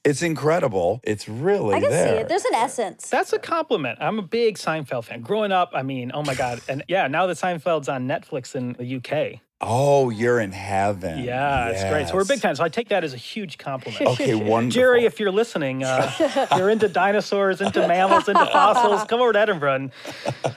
It's incredible. It's really I can there. see it. There's an essence. That's a compliment. I'm a big Seinfeld fan. Growing up, I mean, oh my God. And yeah, now that Seinfeld's on Netflix in the UK. Oh, you're in heaven. Yeah, it's great. So we're big fans. So I take that as a huge compliment. Okay, wonderful. Jerry, if you're listening, you're into dinosaurs, into mammals, into fossils, come over to Edinburgh.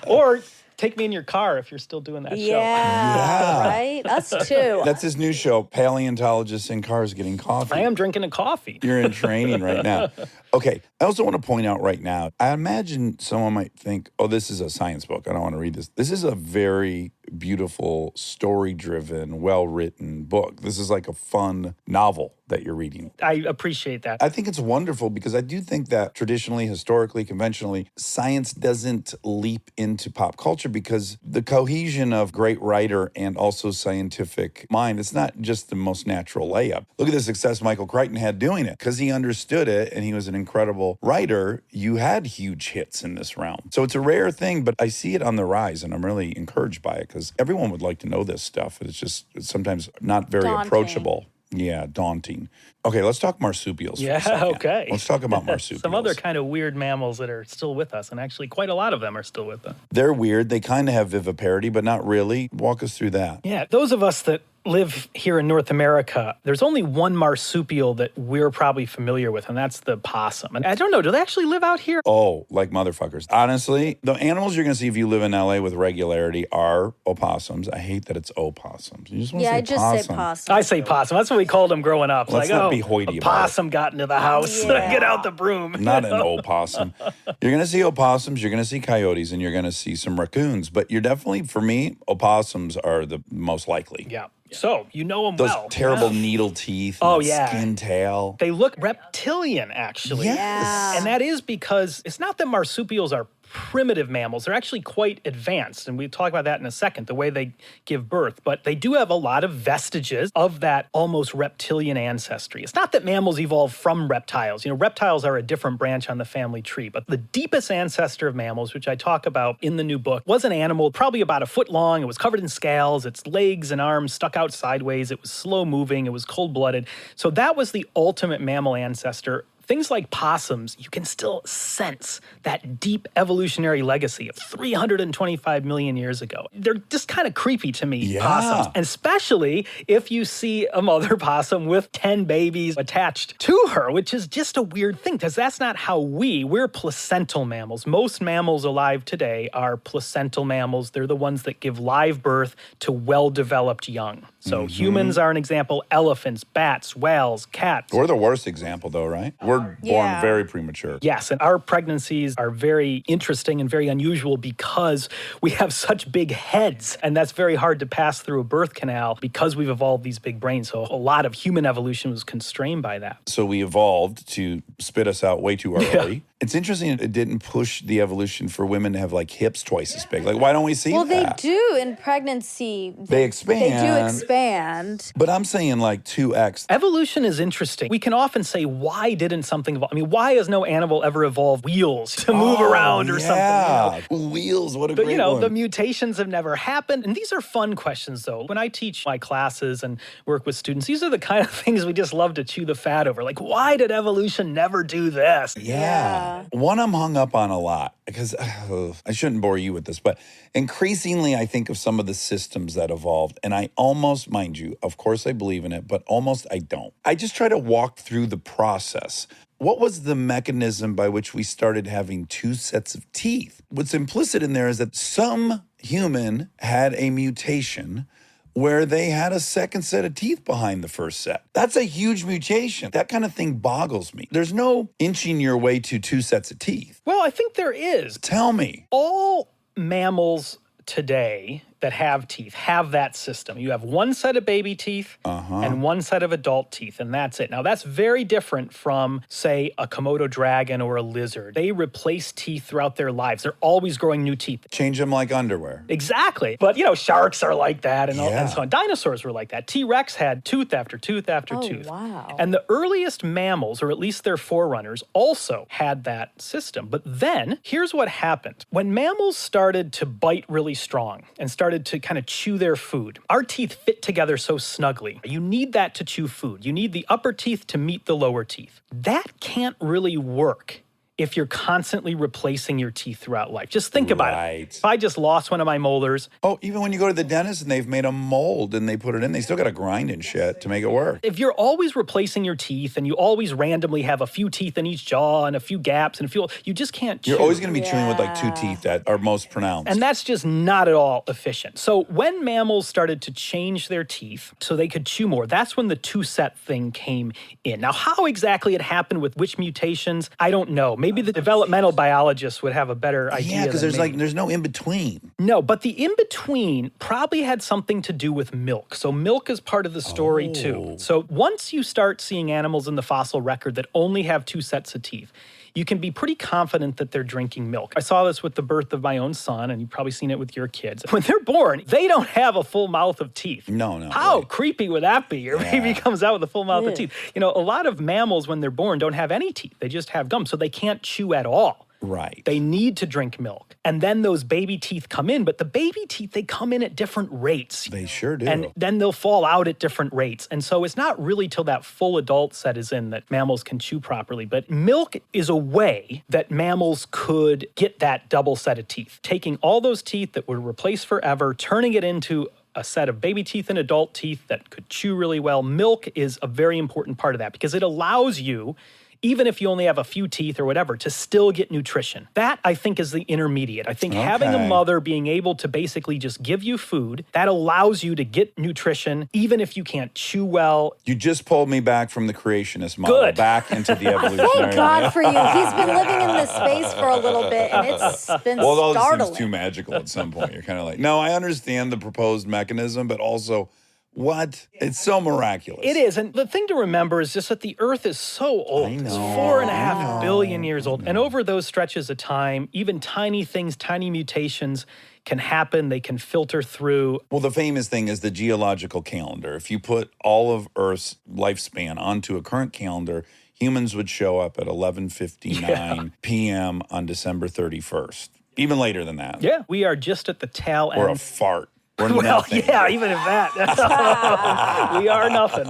Or take me in your car if you're still doing that show. Yeah, right? Us too. That's his new show, Paleontologists in Cars Getting Coffee. I am drinking a coffee. You're in training right now. Okay, I also want to point out right now, I imagine someone might think, oh, this is a science book. I don't want to read this. This is a very beautiful, story-driven, well-written book. This is like a fun novel that you're reading. I appreciate that. I think it's wonderful because I do think that traditionally, historically, conventionally, science doesn't leap into pop culture because the cohesion of great writer and also scientific mind, it's not just the most natural layup. Look at the success Michael Crichton had doing it because he understood it and he was an incredible writer. You had huge hits in this realm. So it's a rare thing, but I see it on the rise and I'm really encouraged by it because everyone would like to know this stuff. It's sometimes not very approachable. Yeah, daunting. Okay, let's talk marsupials. Yeah, okay. Let's talk about marsupials. Some other kind of weird mammals that are still with us, and actually quite a lot of them are still with us. They're weird. They kind of have viviparity, but not really. Walk us through that. Yeah, those of us that live here in North America, there's only one marsupial that we're probably familiar with, and that's the possum. And I don't know, do they actually live out here? Oh, like motherfuckers. Honestly, the animals you're going to see if you live in LA with regularity are opossums. I hate that it's opossums. You just want to say I just possum. say possum. I say possum. That's what we called them growing up. Let's not be hoity a about it. possum got into the house. Yeah. Get out the broom. Not an opossum. You're going to see opossums, you're going to see coyotes, and you're going to see some raccoons. But you're definitely, for me, opossums are the most likely. Yeah. So, you know them Those well. terrible needle teeth Oh, and yeah. skin tail. They look reptilian, actually. Yes. And that is because it's not that marsupials are primitive mammals. They're actually quite advanced, and we'll talk about that in a second, the way they give birth. But they do have a lot of vestiges of that almost reptilian ancestry. It's not that mammals evolved from reptiles. You know, reptiles are a different branch on the family tree. But the deepest ancestor of mammals, which I talk about in the new book, was an animal probably about a foot long. It was covered in scales. Its legs and arms stuck out sideways. It was slow moving. It was cold-blooded. So that was the ultimate mammal ancestor. Things like possums, you can still sense that deep evolutionary legacy of 325 million years ago. They're just kind of creepy to me, possums. And especially if you see a mother possum with 10 babies attached to her, which is just a weird thing, because that's not how we're placental mammals. Most mammals alive today are placental mammals. They're the ones that give live birth to well-developed young. So humans are an example, elephants, bats, whales, cats. We're the worst example, though, right? We're born very premature. Yes, and our pregnancies are very interesting and very unusual because we have such big heads, and that's very hard to pass through a birth canal because we've evolved these big brains. So a lot of human evolution was constrained by that. So we evolved to spit us out way too early. It's interesting it didn't push the evolution for women to have like hips twice as big. Like, why don't we see that? Well, they do in pregnancy. They expand. They do expand. But I'm saying like 2x. Evolution is interesting. We can often say, why didn't something evolve? I mean, why has no animal ever evolved wheels to move around or something? You know? Wheels, what a great one. The mutations have never happened. And these are fun questions, though. When I teach my classes and work with students, these are the kind of things we just love to chew the fat over. Like, why did evolution never do this? Yeah. One I'm hung up on a lot because I shouldn't bore you with this, but increasingly I think of some of the systems that evolved, and I almost, mind you, of course I believe in it, but almost I don't. I just try to walk through the process. What was the mechanism by which we started having two sets of teeth? What's implicit in there is that some human had a mutation where they had a second set of teeth behind the first set. That's a huge mutation. That kind of thing boggles me. There's no inching your way to two sets of teeth. Well, I think there is. Tell me. All mammals today that have teeth have that system. You have one set of baby teeth and one set of adult teeth, and that's it. Now, that's very different from, say, a Komodo dragon or a lizard. They replace teeth throughout their lives. They're always growing new teeth. Change them like underwear. Exactly. But, sharks are like that and so on. Dinosaurs were like that. T-Rex had tooth after tooth after tooth. Wow. And the earliest mammals, or at least their forerunners, also had that system. But then, here's what happened. When mammals started to bite really strong and started to kind of chew their food, our teeth fit together so snugly. You need that to chew food. You need the upper teeth to meet the lower teeth. That can't really work if you're constantly replacing your teeth throughout life. Just think about it. If I just lost one of my molars. Oh, even when you go to the dentist and they've made a mold and they put it in, they still got to grind and shit to make it work. If you're always replacing your teeth and you always randomly have a few teeth in each jaw and a few gaps and you just can't chew. You're always going to be chewing with like two teeth that are most pronounced. And that's just not at all efficient. So when mammals started to change their teeth so they could chew more, that's when the two-set thing came in. Now, how exactly it happened with which mutations, I don't know. Maybe the developmental biologists would have a better idea. Yeah, because there's no in-between. No, but the in-between probably had something to do with milk. So milk is part of the story too. So once you start seeing animals in the fossil record that only have two sets of teeth, you can be pretty confident that they're drinking milk. I saw this with the birth of my own son, and you've probably seen it with your kids. When they're born, they don't have a full mouth of teeth. No. How creepy would that be? Your baby comes out with a full mouth of teeth. A lot of mammals, when they're born, don't have any teeth. They just have gums, so they can't chew at all. Right. They need to drink milk. And then those baby teeth come in, but the baby teeth, they come in at different rates. They sure do. And then they'll fall out at different rates. And so it's not really till that full adult set is in that mammals can chew properly. But milk is a way that mammals could get that double set of teeth, taking all those teeth that were replaced forever, turning it into a set of baby teeth and adult teeth that could chew really well. Milk is a very important part of that because it allows you, even if you only have a few teeth or whatever, to still get nutrition. That, I think, is the intermediate. I think having a mother being able to basically just give you food, that allows you to get nutrition, even if you can't chew well. You just pulled me back from the creationist model back into the evolutionary. Thank God for you. He's been living in this space for a little bit, and it's been well, it all startling. seems too magical at some point. You're kind of like, no, I understand the proposed mechanism, but also, what? It's so miraculous. It is. And the thing to remember is just that the Earth is so old. It's 4.5 billion years old. And over those stretches of time, even tiny things, tiny mutations can happen. They can filter through. Well, the famous thing is the geological calendar. If you put all of Earth's lifespan onto a current calendar, humans would show up at 11:59 p.m. on December 31st. Even later than that. Yeah, we are just at the tail end. Or a fart. Or well, nothing. yeah, even if that. We are nothing.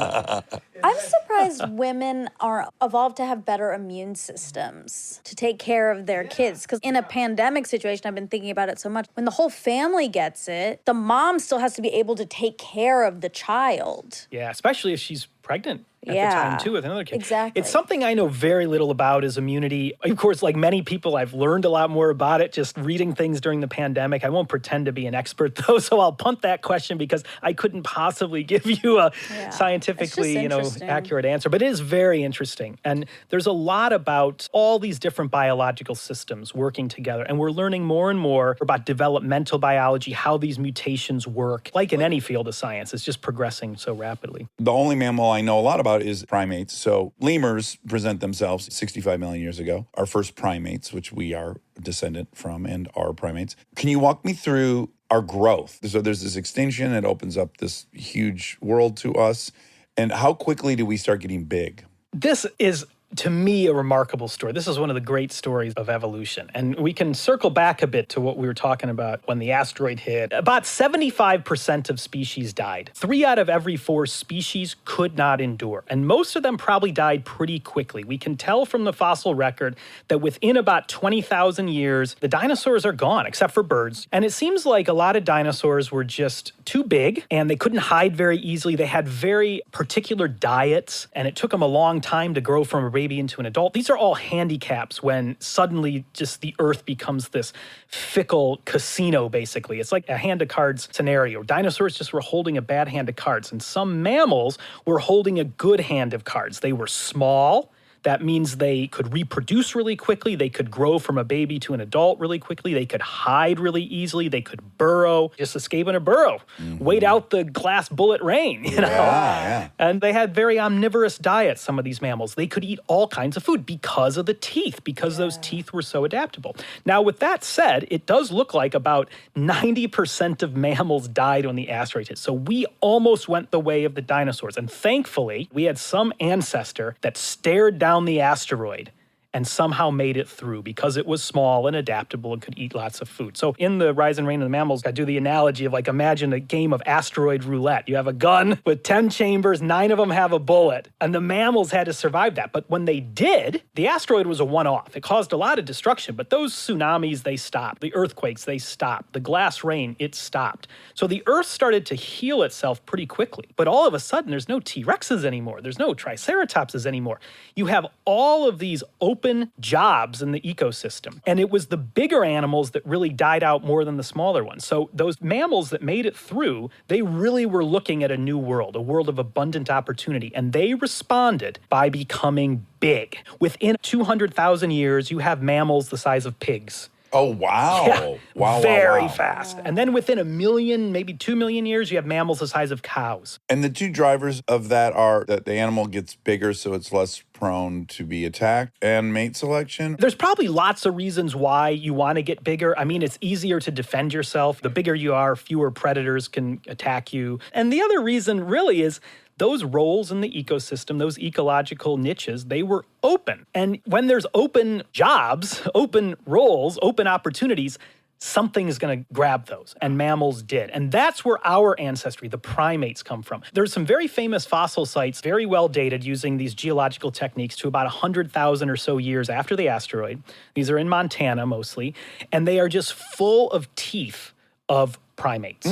I'm surprised women are evolved to have better immune systems to take care of their kids. Because in a pandemic situation, I've been thinking about it so much. When the whole family gets it, the mom still has to be able to take care of the child. Yeah, especially if she's pregnant at the time, too, with another kid. Exactly. It's something I know very little about is immunity. Of course, like many people, I've learned a lot more about it just reading things during the pandemic. I won't pretend to be an expert, though, so I'll punt that question because I couldn't possibly give you a scientifically, accurate answer. But it is very interesting. And there's a lot about all these different biological systems working together. And we're learning more and more about developmental biology, how these mutations work. Like in any field of science, it's just progressing so rapidly. The only mammal I know a lot about is primates. So lemurs present themselves 65 million years ago, our first primates, which we are descendant from and are primates. Can you walk me through our growth? So there's this extinction, it opens up this huge world to us. And how quickly do we start getting big? This is, to me, a remarkable story. This is one of the great stories of evolution. And we can circle back a bit to what we were talking about when the asteroid hit. About 75% of species died. 3 out of every 4 species could not endure. And most of them probably died pretty quickly. We can tell from the fossil record that within about 20,000 years, the dinosaurs are gone, except for birds. And it seems like a lot of dinosaurs were just too big, and they couldn't hide very easily. They had very particular diets, and it took them a long time to grow from a baby into an adult. These are all handicaps when suddenly just the Earth becomes this fickle casino, basically. It's like a hand of cards scenario. Dinosaurs just were holding a bad hand of cards, and some mammals were holding a good hand of cards. They were small. That means they could reproduce really quickly. They could grow from a baby to an adult really quickly. They could hide really easily. They could burrow, just escape in a burrow, wait out the glass bullet rain, you know? Yeah. And they had very omnivorous diets, some of these mammals. They could eat all kinds of food because of the teeth, because those teeth were so adaptable. Now, with that said, it does look like about 90% of mammals died when the asteroid hit. So we almost went the way of the dinosaurs. And thankfully, we had some ancestor that stared down the asteroid and somehow made it through because it was small and adaptable and could eat lots of food. So in the Rise and Reign of the Mammals, I do the analogy of like, imagine a game of asteroid roulette. You have a gun with 10 chambers, 9 of them have a bullet, and the mammals had to survive that. But when they did, the asteroid was a one-off. It caused a lot of destruction, but those tsunamis, they stopped. The earthquakes, they stopped. The glass rain, it stopped. So the Earth started to heal itself pretty quickly. But all of a sudden, there's no T-Rexes anymore. There's no Triceratopses anymore. You have all of these open jobs in the ecosystem. And it was the bigger animals that really died out more than the smaller ones. So those mammals that made it through, they really were looking at a new world, a world of abundant opportunity. And they responded by becoming big. Within 200,000 years, you have mammals the size of pigs. Oh, wow. Yeah, Wow. Very fast. And then within 1 million, maybe 2 million years, you have mammals the size of cows. And the two drivers of that are that the animal gets bigger so it's less prone to be attacked and mate selection. There's probably lots of reasons why you want to get bigger. I mean, it's easier to defend yourself. The bigger you are, fewer predators can attack you. And the other reason really is those roles in the ecosystem, those ecological niches, they were open. And when there's open jobs, open roles, open opportunities, something is going to grab those, and mammals did. And that's where our ancestry, the primates, come from. There's some very famous fossil sites, very well dated using these geological techniques to about 100,000 or so years after the asteroid. These are in Montana mostly, and they are just full of teeth of primates.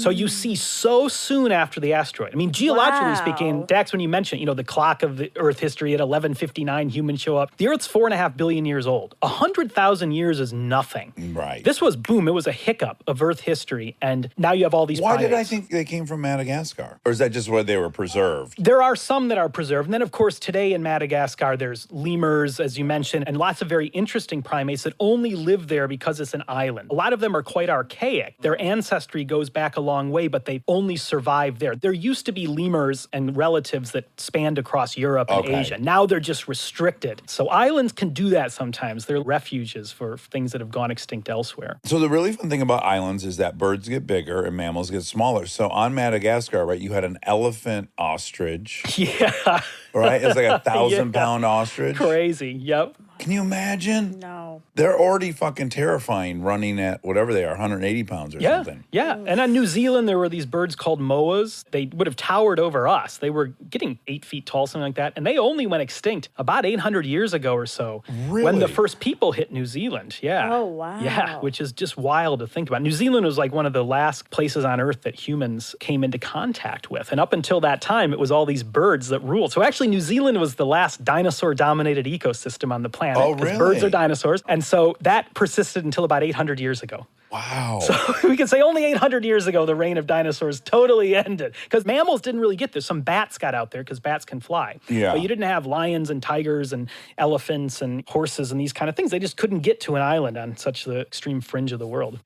So you see so soon after the asteroid. I mean, geologically speaking, Dax, when you mentioned, the clock of the Earth history at 11:59, humans show up. The Earth's 4.5 billion years old. 100,000 years is nothing. Right. This was, boom, it was a hiccup of Earth history, and now you have all these Why primates. did I think they came from Madagascar? Or is that just where they were preserved? There are some that are preserved. And then, of course, today in Madagascar, there's lemurs, as you mentioned, and lots of very interesting primates that only live there because it's an island. A lot of them are quite archaic. Their ancestry goes back a long way, but they only survive there. There used to be lemurs and relatives that spanned across Europe and Asia. Now they're just restricted. So islands can do that sometimes. They're refuges for things that have gone extinct elsewhere. So the really fun thing about islands is that birds get bigger and mammals get smaller. So on Madagascar, right, you had an elephant ostrich. Yeah. Right? It's like 1,000-pound ostrich. Crazy. Yep. Can you imagine? No. They're already fucking terrifying running at whatever they are, 180 pounds or something. Yeah. And on New Zealand, there were these birds called moas. They would have towered over us. They were getting 8 feet tall, something like that. And they only went extinct about 800 years ago or so. Really? When the first people hit New Zealand. Yeah. Oh, wow. Yeah, which is just wild to think about. New Zealand was like one of the last places on Earth that humans came into contact with. And up until that time, it was all these birds that ruled. So actually, New Zealand was the last dinosaur-dominated ecosystem on the planet. Oh, really? Birds are dinosaurs. And so that persisted until about 800 years ago. Wow. So we can say only 800 years ago, the reign of dinosaurs totally ended. Because mammals didn't really get there. Some bats got out there because bats can fly. Yeah. But you didn't have lions and tigers and elephants and horses and these kind of things. They just couldn't get to an island on such the extreme fringe of the world.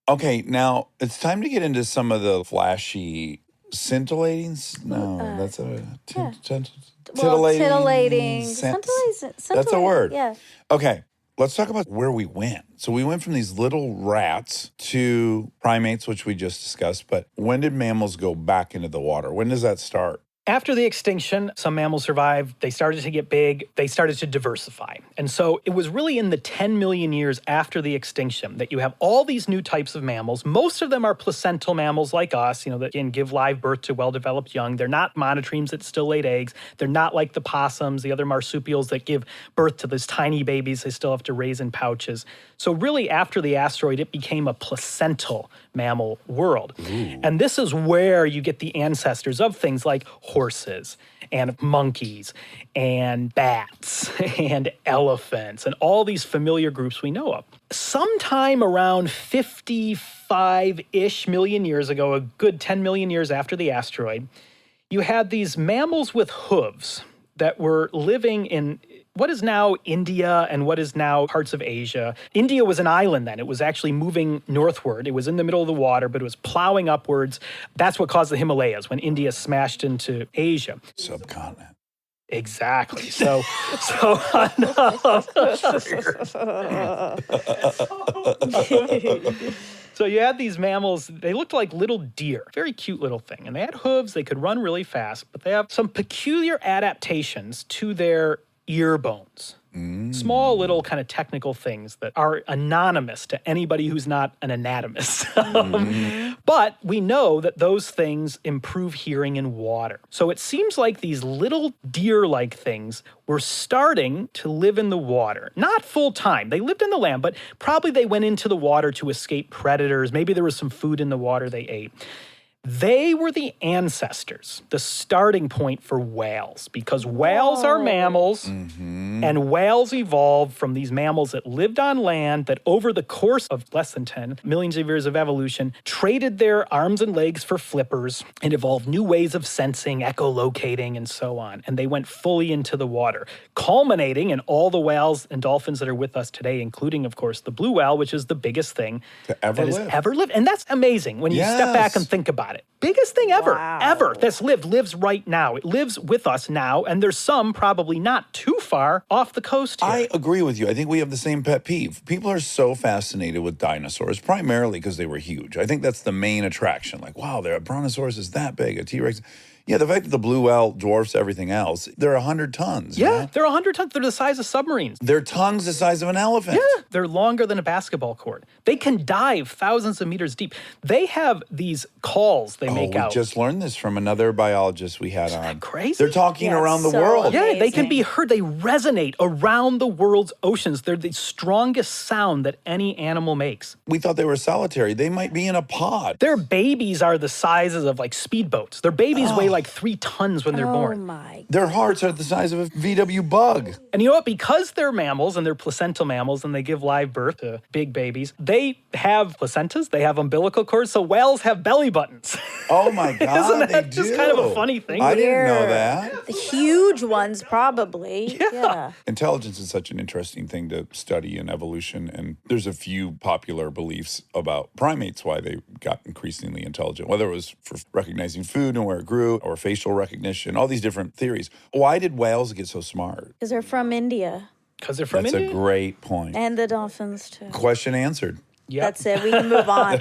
Okay, now it's time to get into some of the flashy scintillating. No, that's a Titillating. That's a word. Yeah. Okay, let's talk about where we went. So we went from these little rats to primates, which we just discussed. But when did mammals go back into the water? When does that start? After the extinction, some mammals survived. They started to get big. They started to diversify. And so it was really in the 10 million years after the extinction that you have all these new types of mammals. Most of them are placental mammals like us, that can give live birth to well-developed young. They're not monotremes that still laid eggs. They're not like the possums, the other marsupials that give birth to these tiny babies they still have to raise in pouches. So really, after the asteroid, it became a placental mammal world. Ooh. And this is where you get the ancestors of things like horses and monkeys and bats and elephants and all these familiar groups we know of. Sometime around 55-ish million years ago, a good 10 million years after the asteroid, you had these mammals with hooves that were living in what is now India and what is now parts of Asia. India was an island then. It was actually moving northward. It was in the middle of the water, but it was plowing upwards. That's what caused the Himalayas when India smashed into Asia. Subcontinent. Exactly. So you had these mammals, they looked like little deer, very cute little thing. And they had hooves, they could run really fast, but they have some peculiar adaptations to their ear bones. Small little kind of technical things that are anonymous to anybody who's not an anatomist. But we know that those things improve hearing in water. So it seems like these little deer-like things were starting to live in the water. Not full time. They lived in the land, but probably they went into the water to escape predators. Maybe there was some food in the water they ate. They were the ancestors, the starting point for whales, because whales are mammals, and whales evolved from these mammals that lived on land that over the course of less than 10 millions of years of evolution traded their arms and legs for flippers and evolved new ways of sensing, echolocating, and so on. And they went fully into the water, culminating in all the whales and dolphins that are with us today, including, of course, the blue whale, which is the biggest thing that has ever lived. And that's amazing when you step back and think about it. Biggest thing ever that's lives right now. It lives with us now, and there's some probably not too far off the coast here. I agree with you. I think we have the same pet peeve. People are so fascinated with dinosaurs, primarily because they were huge. I think that's the main attraction. Like, wow, a brontosaurus is that big, a T-Rex. Yeah, the fact that the blue whale dwarfs everything else, they're 100 tons. Yeah, you know? they're 100 tons. They're the size of submarines. Their tongue's the size of an elephant. Yeah, they're longer than a basketball court. They can dive thousands of meters deep. They have these calls they make out. We just learned this from another biologist we had on. Crazy? They're talking Yeah, around the so world. amazing. Yeah, they can be heard. They resonate around the world's oceans. They're the strongest sound that any animal makes. We thought they were solitary. They might be in a pod. Their babies are the sizes of like speedboats. Their babies weigh like 3 tons when they're Oh born. my. Their hearts are the size of a VW bug. And you know what? Because they're mammals and they're placental mammals and they give live birth to big babies, they have placentas, they have umbilical cords, so whales have belly buttons. Oh my God, Isn't that they just do. kind of a funny thing? I didn't know Weird. that. The huge ones, probably. Yeah. Intelligence is such an interesting thing to study in evolution, and there's a few popular beliefs about primates, why they got increasingly intelligent, whether it was for recognizing food and where it grew, or facial recognition, all these different theories. Why did whales get so smart? Because they're from India. Because they're from That's India. a great point. And the dolphins, too. Question answered. Yep. That's it. We can move on.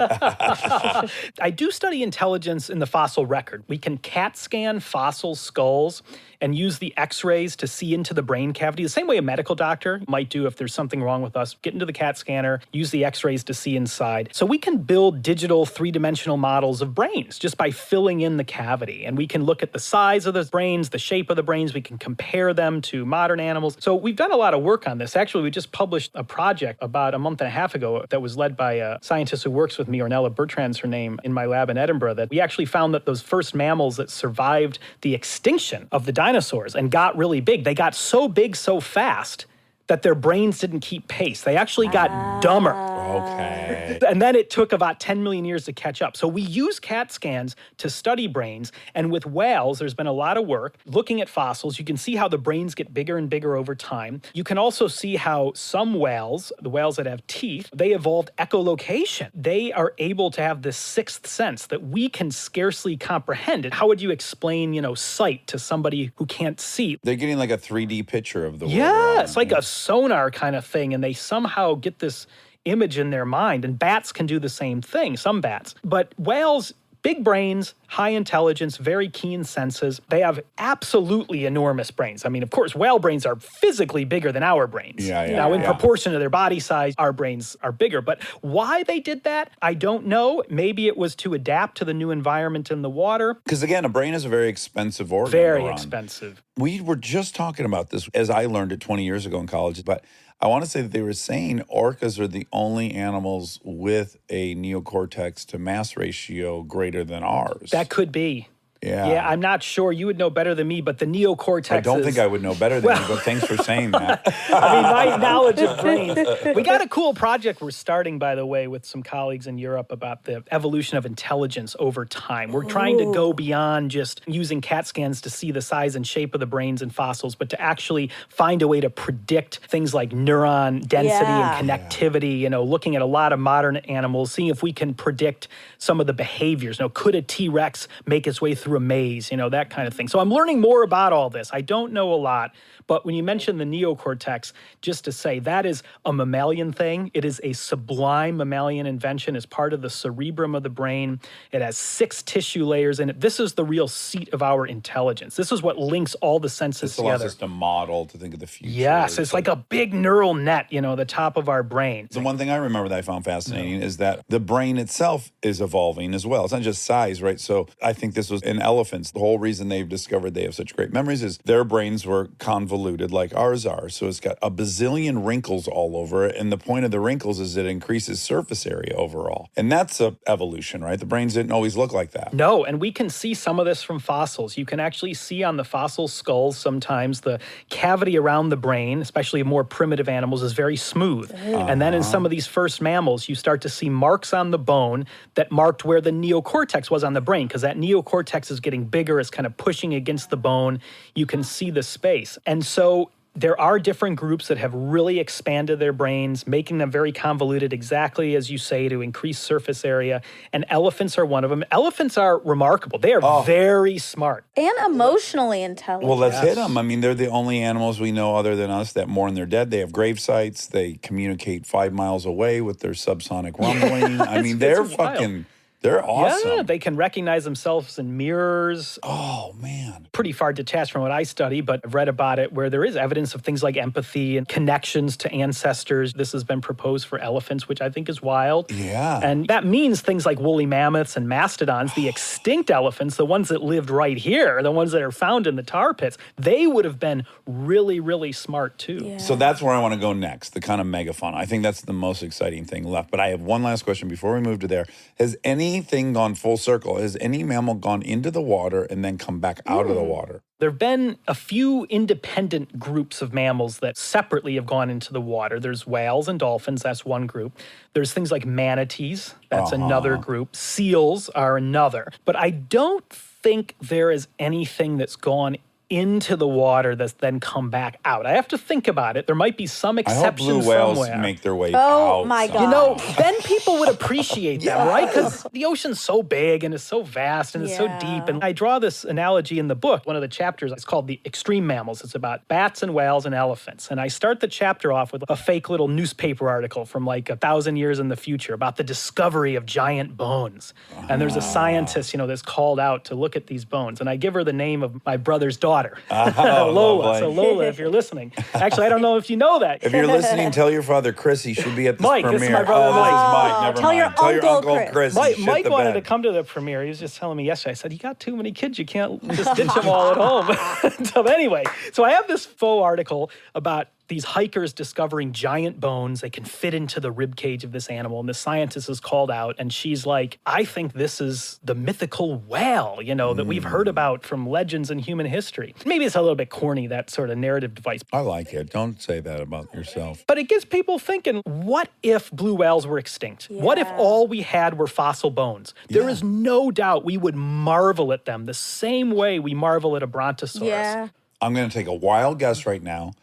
I do study intelligence in the fossil record. We can CAT scan fossil skulls and use the x-rays to see into the brain cavity, the same way a medical doctor might do if there's something wrong with us. Get into the CAT scanner, use the x-rays to see inside. So we can build digital 3-dimensional models of brains just by filling in the cavity. And we can look at the size of the brains, the shape of the brains. We can compare them to modern animals. So we've done a lot of work on this. Actually, we just published a project about a month and a half ago that was led by a scientist who works with me, Ornella Bertrand's her name, in my lab in Edinburgh, that we actually found that those first mammals that survived the extinction of the dinosaurs and got really big, they got so big so fast that their brains didn't keep pace. They actually got dumber. Okay. And then it took about 10 million years to catch up. So we use CAT scans to study brains. And with whales, there's been a lot of work looking at fossils. You can see how the brains get bigger and bigger over time. You can also see how some whales, the whales that have teeth, they evolved echolocation. They are able to have this sixth sense that we can scarcely comprehend. How would you explain, sight to somebody who can't see? They're getting like a 3D picture of the world. Yeah, around it's them. like a sonar kind of thing, and they somehow get this image in their mind. And bats can do the same thing, some bats. But whales, big brains, high intelligence, very keen senses. They have absolutely enormous brains. I mean, of course, whale brains are physically bigger than our brains. Yeah. Now, in Yeah. proportion to their body size, our brains are bigger. But why they did that, I don't know. Maybe it was to adapt to the new environment in the water. Because again, a brain is a very expensive organ. Very to run. expensive. We were just talking about this as I learned it 20 years ago in college, but I want to say that they were saying orcas are the only animals with a neocortex to mass ratio greater than ours. That could be. Yeah. Yeah, I'm not sure. You would know better than me, but the neocortex I don't is- think I would know better than you, but thanks for saying that. I mean, my knowledge of brains. We got a cool project we're starting, by the way, with some colleagues in Europe about the evolution of intelligence over time. We're trying to go beyond just using CAT scans to see the size and shape of the brains and fossils, but to actually find a way to predict things like neuron density and connectivity, looking at a lot of modern animals, seeing if we can predict some of the behaviors. Could a T-Rex make its way through a maze, that kind of thing. So I'm learning more about all this. I don't know a lot, but when you mention the neocortex, just to say that is a mammalian thing. It is a sublime mammalian invention as part of the cerebrum of the brain. It has 6 tissue layers in it. This is the real seat of our intelligence. This is what links all the senses This allows together. us to model, to think of the future. Yes, it's like a big neural net, the top of our brain. The one thing I remember that I found fascinating is that the brain itself is evolving as well. It's not just size, right? So I think this was in elephants. The whole reason they've discovered they have such great memories is their brains were convoluted like ours are. So it's got a bazillion wrinkles all over it. And the point of the wrinkles is it increases surface area overall. And that's a evolution, right? The brains didn't always look like that. No, and we can see some of this from fossils. You can actually see on the fossil skulls sometimes the cavity around the brain, especially more primitive animals, is very smooth. And then in some of these first mammals, you start to see marks on the bone that marked where the neocortex was on the brain, because that neocortex is getting bigger, it's kind of pushing against the bone. You can see the space. And so there are different groups that have really expanded their brains, making them very convoluted, exactly as you say, to increase surface area. And elephants are one of them. Elephants are remarkable. They are very smart. And emotionally intelligent. Well, let's hit them. I mean, they're the only animals we know other than us that mourn their dead. They have grave sites. They communicate 5 miles away with their subsonic rumbling. I mean, they're wild. They're awesome. Yeah, they can recognize themselves in mirrors. Oh, man. Pretty far detached from what I study, but I've read about it where there is evidence of things like empathy and connections to ancestors. This has been proposed for elephants, which I think is wild. Yeah. And that means things like woolly mammoths and mastodons, the extinct elephants, the ones that lived right here, the ones that are found in the tar pits, they would have been really, really smart too. Yeah. So that's where I want to go next, the kind of megafauna. I think that's the most exciting thing left. But I have one last question before we move to there. Has anything gone full circle? Has any mammal gone into the water and then come back out of the water? There have been a few independent groups of mammals that separately have gone into the water. There's whales and dolphins, that's one group. There's things like manatees, that's another group. Seals are another. But I don't think there is anything that's gone into the water that's then come back out. I have to think about it. There might be some I exception hope blue whales somewhere. make their way Oh, out. my somehow. God. You know, then people would appreciate them, right? Because the ocean's so big and it's so vast and it's so Yeah. deep. And I draw this analogy in the book. One of the chapters is called The Extreme Mammals. It's about bats and whales and elephants. And I start the chapter off with a fake little newspaper article from like 1,000 years in the future about the discovery of giant bones. And there's a scientist, that's called out to look at these bones. And I give her the name of my brother's daughter. Lola. lovely. So Lola, if you're listening. Actually, I don't know if you know that. If you're listening, tell your father Chris he should be at this Mike, premiere. this is my brother This Mike. is Mike. Never Tell your mind. Tell your Uncle Uncle Chris. Mike, he shit Mike the wanted bed. to come to the premiere. He was just telling me yesterday. I said, you got too many kids. You can't just ditch them all at home. So anyway, I have this faux article about these hikers discovering giant bones. They can fit into the rib cage of this animal. And the scientist is called out. And she's like, I think this is the mythical whale, that we've heard about from legends in human history. Maybe it's a little bit corny, that sort of narrative device. I like it. Don't say that about yourself. But it gets people thinking, what if blue whales were extinct? What if all we had were fossil bones? There is no doubt we would marvel at them the same way we marvel at a brontosaurus. Yeah. I'm going to take a wild guess right now.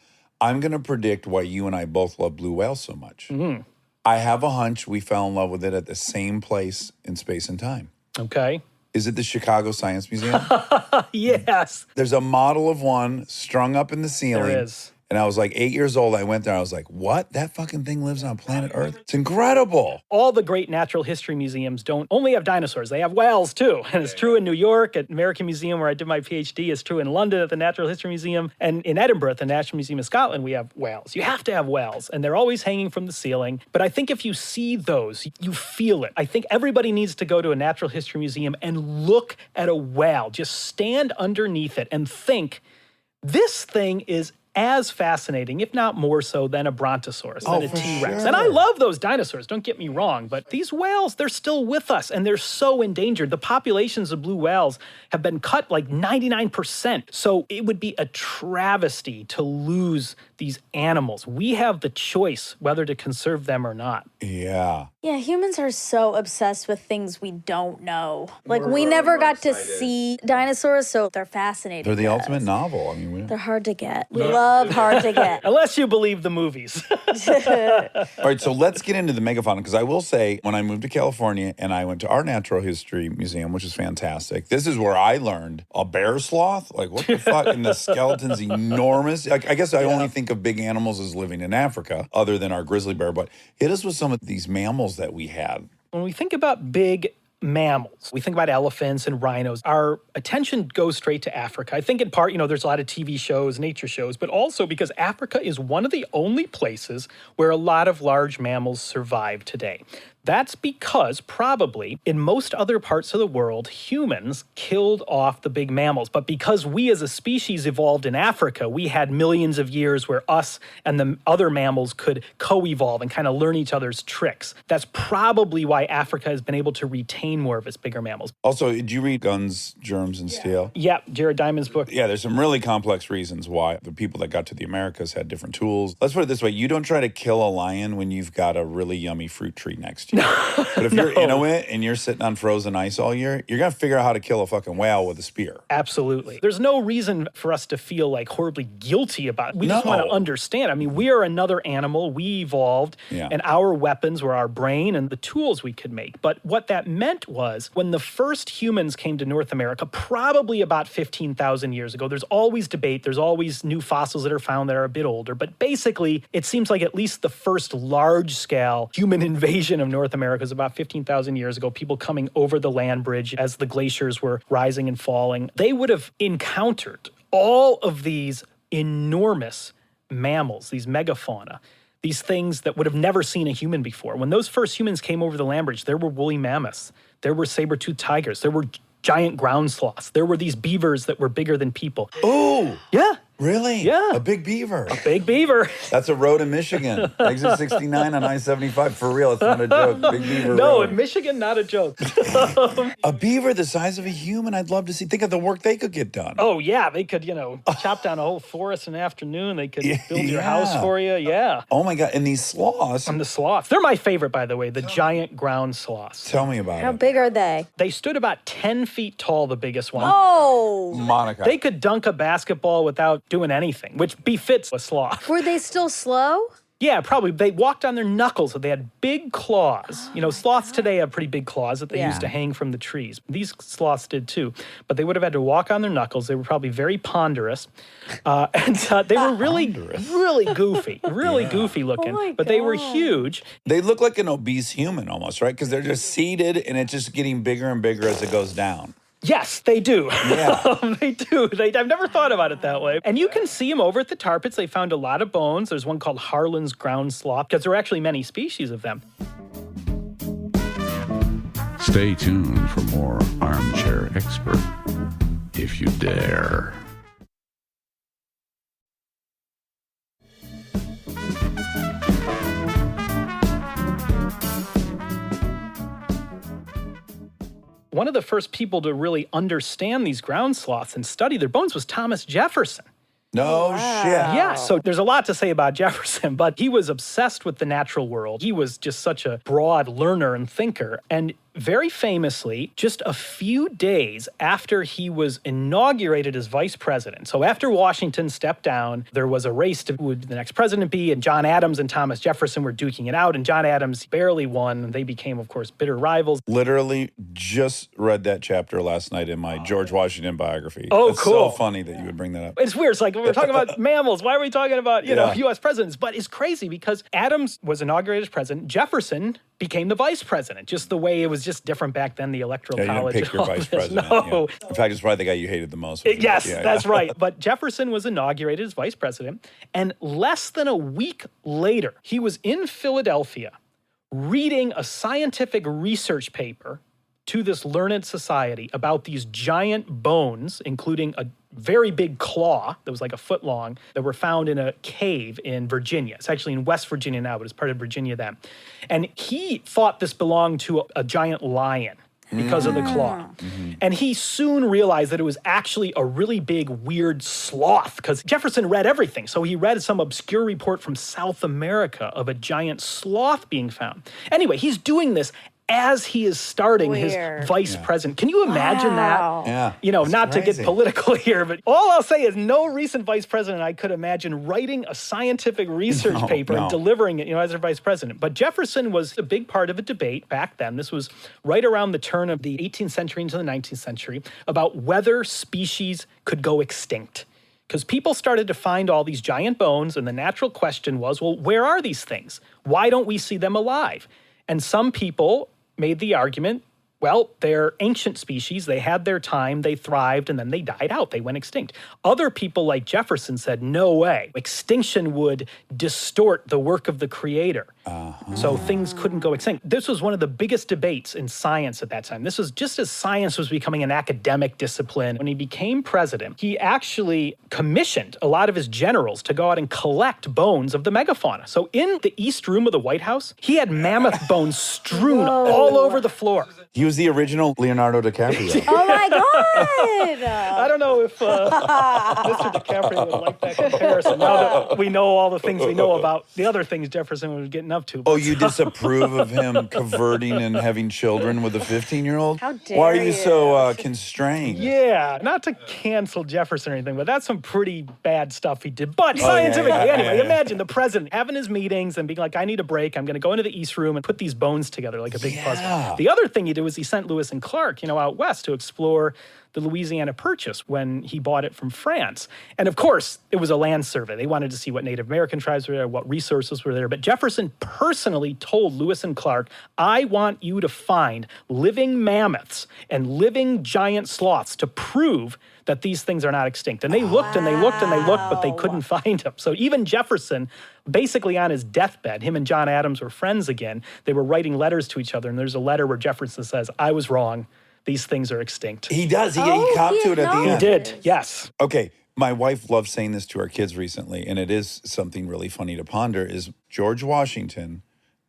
I'm going to predict why you and I both love blue whales so much. I have a hunch we fell in love with it at the same place in space and time. Okay. Is it the Chicago Science Museum? Yes. There's a model of one strung up in the ceiling. There is. And I was like 8 years old. I went there. I was like, what? That fucking thing lives on planet Earth? It's incredible. All the great natural history museums don't only have dinosaurs, they have whales too. And it's true in New York at American Museum where I did my PhD. It's true in London at the Natural History Museum. And in Edinburgh at the National Museum of Scotland, we have whales. You have to have whales. And they're always hanging from the ceiling. But I think if you see those, you feel it. I think everybody needs to go to a natural history museum and look at a whale. Just stand underneath it and think, this thing is as fascinating, if not more so, than a brontosaurus, than a for T-Rex. sure. And I love those dinosaurs, don't get me wrong, but these whales, they're still with us, and they're so endangered. The populations of blue whales have been cut like 99%. So it would be a travesty to lose these animals. We have the choice whether to conserve them or not. Yeah. Yeah, humans are so obsessed with things we don't know. Like, we never got to see dinosaurs, so they're fascinating. They're the to ultimate us. novel. I mean, They're hard to get. We love hard to get. Unless you believe the movies. all right, so let's get into the megafauna, because I will say, when I moved to California and I went to our Natural History Museum, which is fantastic, this is where I learned a bear sloth. Like, what the fuck? And the skeleton's enormous. Like, I guess I only think of big animals as living in Africa, other than our grizzly bear, but hit us with some of these mammals that we had. When we think about big mammals, we think about elephants and rhinos, our attention goes straight to Africa. I think in part, there's a lot of TV shows, nature shows, but also because Africa is one of the only places where a lot of large mammals survive today. That's because probably in most other parts of the world, humans killed off the big mammals. But because we as a species evolved in Africa, we had millions of years where us and the other mammals could co-evolve and kind of learn each other's tricks. That's probably why Africa has been able to retain more of its bigger mammals. Also, did you read Guns, Germs, and Steel? Yeah, Jared Diamond's book. Yeah, there's some really complex reasons why the people that got to the Americas had different tools. Let's put it this way. You don't try to kill a lion when you've got a really yummy fruit tree next to you. But if you're Inuit and you're sitting on frozen ice all year, you're going to figure out how to kill a fucking whale with a spear. Absolutely. There's no reason for us to feel like horribly guilty about it. We just want to understand. I mean, we are another animal. We evolved, and our weapons were our brain and the tools we could make. But what that meant was when the first humans came to North America, probably about 15,000 years ago, there's always debate. There's always new fossils that are found that are a bit older. But basically, it seems like at least the first large-scale human invasion of North North America was about 15,000 years ago, people coming over the land bridge as the glaciers were rising and falling. They would have encountered all of these enormous mammals, these megafauna, these things that would have never seen a human before. When those first humans came over the land bridge, there were woolly mammoths, there were saber-toothed tigers, there were giant ground sloths, there were these beavers that were bigger than people. Oh, Yeah. really? Yeah. A big beaver. Big beaver. That's a road in Michigan. Exit 69 on I-75. For real, it's not a joke. Big Beaver No, Road. in Michigan, not a joke. A beaver the size of a human, I'd love to see. Think of the work they could get done. Oh, yeah, they could, chop down a whole forest in an afternoon. They could build your house Yeah. for you. Yeah. Oh my God. And these sloths, And the sloths. They're my favorite, by the way, the giant ground sloths. tell me about How it. big are they? They stood about 10 feet tall, the biggest one. Oh, Monica. They could dunk a basketball without doing anything, which befits a sloth. were they still slow? Yeah, probably. They walked on their knuckles, so they had big claws. Sloths today have pretty big claws that they Yeah. used to hang from the trees. These sloths did too, but they would have had to walk on their knuckles. They were probably very ponderous, and they were really goofy, goofy looking. my But they were God. huge. They look like an obese human almost, right? Because they're just seated and it's just getting bigger and bigger as it goes down. Yes, they do. Yeah. They do. I've never thought about it that way. And you can see them over at the tar pits. They found a lot of bones. There's one called Harlan's ground sloth, because there are actually many species of them. Stay tuned for more Armchair Expert, if you dare. One of the first people to really understand these ground sloths and study their bones was Thomas Jefferson. No shit. Yeah, so there's a lot to say about Jefferson, but he was obsessed with the natural world. He was just such a broad learner and thinker. And very famously, just a few days after he was inaugurated as vice president, so after Washington stepped down, there was a race to who would the next president be, and John Adams and Thomas Jefferson were duking it out, and John Adams barely won, and they became, of course, bitter rivals. Literally just read that chapter last night in my George Washington biography. Oh, it's cool. so funny that you would bring that up. It's weird. It's like, we're talking about mammals. Why are we talking about, Yeah. U.S. presidents? But it's crazy because Adams was inaugurated as president. Jefferson became the vice president, just the way it was just different back then, the electoral Yeah, you college. didn't pick your and all vice this. president. No. Yeah. In fact, it's probably the guy you hated the most. Yes, Yeah, that's yeah. right. But Jefferson was inaugurated as vice president, and less than a week later, he was in Philadelphia reading a scientific research paper to this learned society about these giant bones, including a very big claw that was like a foot long that were found in a cave in Virginia. It's actually in West Virginia now, but it's part of Virginia then. And he thought this belonged to a giant lion because of the claw. And he soon realized that it was actually a really big, weird sloth, because Jefferson read everything. So he read some obscure report from South America of a giant sloth being found. Anyway, he's doing this as he is starting his Weird. vice president. Can you imagine Wow. Yeah. that? It's Not to crazy. get political here, but all I'll say is no recent vice president I could imagine writing a scientific research No, paper and no. delivering it, as their vice president. But Jefferson was a big part of a debate back then. This was right around the turn of the 18th century into the 19th century about whether species could go extinct. Because people started to find all these giant bones, and the natural question was, well, where are these things? Why don't we see them alive? And some people made the argument, well, they're ancient species. They had their time, they thrived, and then they died out. They went extinct. Other people like Jefferson said, no way. Extinction would distort the work of the creator. So things couldn't go extinct. This was one of the biggest debates in science at that time. This was just as science was becoming an academic discipline. When he became president, he actually commissioned a lot of his generals to go out and collect bones of the megafauna. So in the East Room of the White House, he had mammoth bones strewn all over the floor. He was the original Leonardo DiCaprio. Oh my God. I don't know if Mr. DiCaprio would like that comparison now that we know all the things we know about the other things Jefferson was getting up to. Oh, you disapprove of him converting and having children with a 15-year-old? How dare Why are you you. so constrained? Yeah, not to cancel Jefferson or anything, but that's some pretty bad stuff he did. But yeah, scientifically, yeah, anyway, yeah. imagine the president having his meetings and being like, I need a break. I'm going to go into the East Room and put these bones together like a big Yeah. puzzle. The other thing he did was he sent Lewis and Clark, out west to explore the Louisiana Purchase when he bought it from France. And of course, it was a land survey. They wanted to see what Native American tribes were there, what resources were there. But Jefferson personally told Lewis and Clark, I want you to find living mammoths and living giant sloths to prove that these things are not extinct. And they looked and they looked and they looked, but they couldn't find them. So even Jefferson, basically on his deathbed, him and John Adams were friends again. They were writing letters to each other. And there's a letter where Jefferson says, I was wrong. These things are extinct. He does. He copped to it at the end. He did, yes. Okay. My wife loved saying this to our kids recently, and it is something really funny to ponder, is George Washington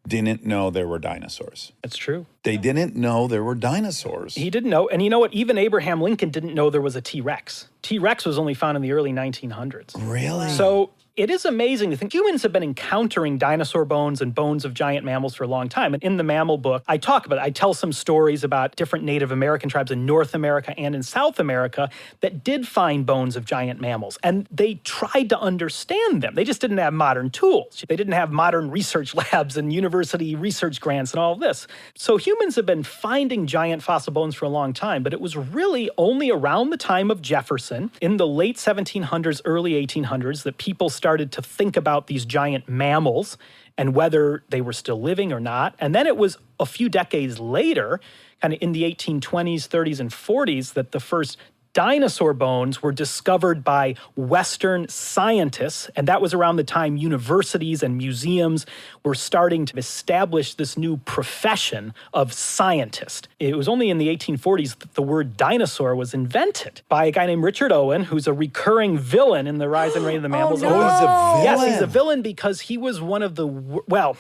didn't know there were dinosaurs. That's true. They didn't know there were dinosaurs. He didn't know. And you know what? Even Abraham Lincoln didn't know there was a T-Rex. T-Rex was only found in the early 1900s. Really? So it is amazing to think humans have been encountering dinosaur bones and bones of giant mammals for a long time. And in the mammal book, I talk about it. I tell some stories about different Native American tribes in North America and in South America that did find bones of giant mammals. And they tried to understand them. They just didn't have modern tools. They didn't have modern research labs and university research grants and all of this. So humans have been finding giant fossil bones for a long time, but it was really only around the time of Jefferson in the late 1700s, early 1800s that people started to think about these giant mammals and whether they were still living or not. And then it was a few decades later, kind of in the 1820s, 30s, and 40s, that the first dinosaur bones were discovered by Western scientists. And that was around the time universities and museums were starting to establish this new profession of scientist. It was only in the 1840s that the word dinosaur was invented by a guy named Richard Owen, who's a recurring villain in The Rise and Reign of the Mammals. Oh, he's a villain? Yes, he's a villain because he was one of the, well,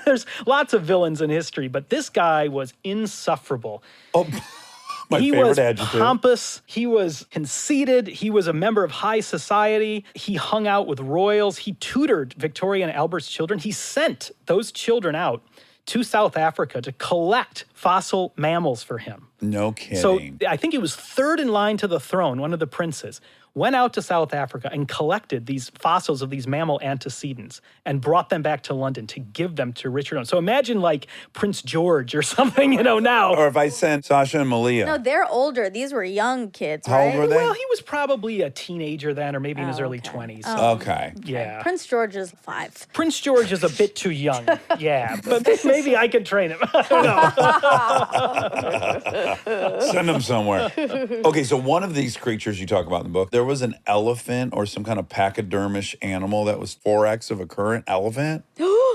there's lots of villains in history, but this guy was insufferable. Oh, my he favorite was adjective. Pompous. He was conceited. He was a member of high society. He hung out with royals. He tutored Victoria and Albert's children. He sent those children out to South Africa to collect fossil mammals for him. No kidding. So I think he was third in line to the throne, one of the princes, went out to South Africa and collected these fossils of these mammal antecedents and brought them back to London to give them to Richard Owen. So imagine like Prince George or something, now. Or if I sent Sasha and Malia. No, they're older. These were young kids, How old right? were they? Well, he was probably a teenager then or maybe in his early 20s. Okay. Yeah. Prince George is 5. Prince George is a bit too young. Yeah. But maybe I could train him. I don't know. Send them somewhere. Okay, so one of these creatures you talk about in the book, there was an elephant or some kind of pachydermish animal that was 4x of a current elephant.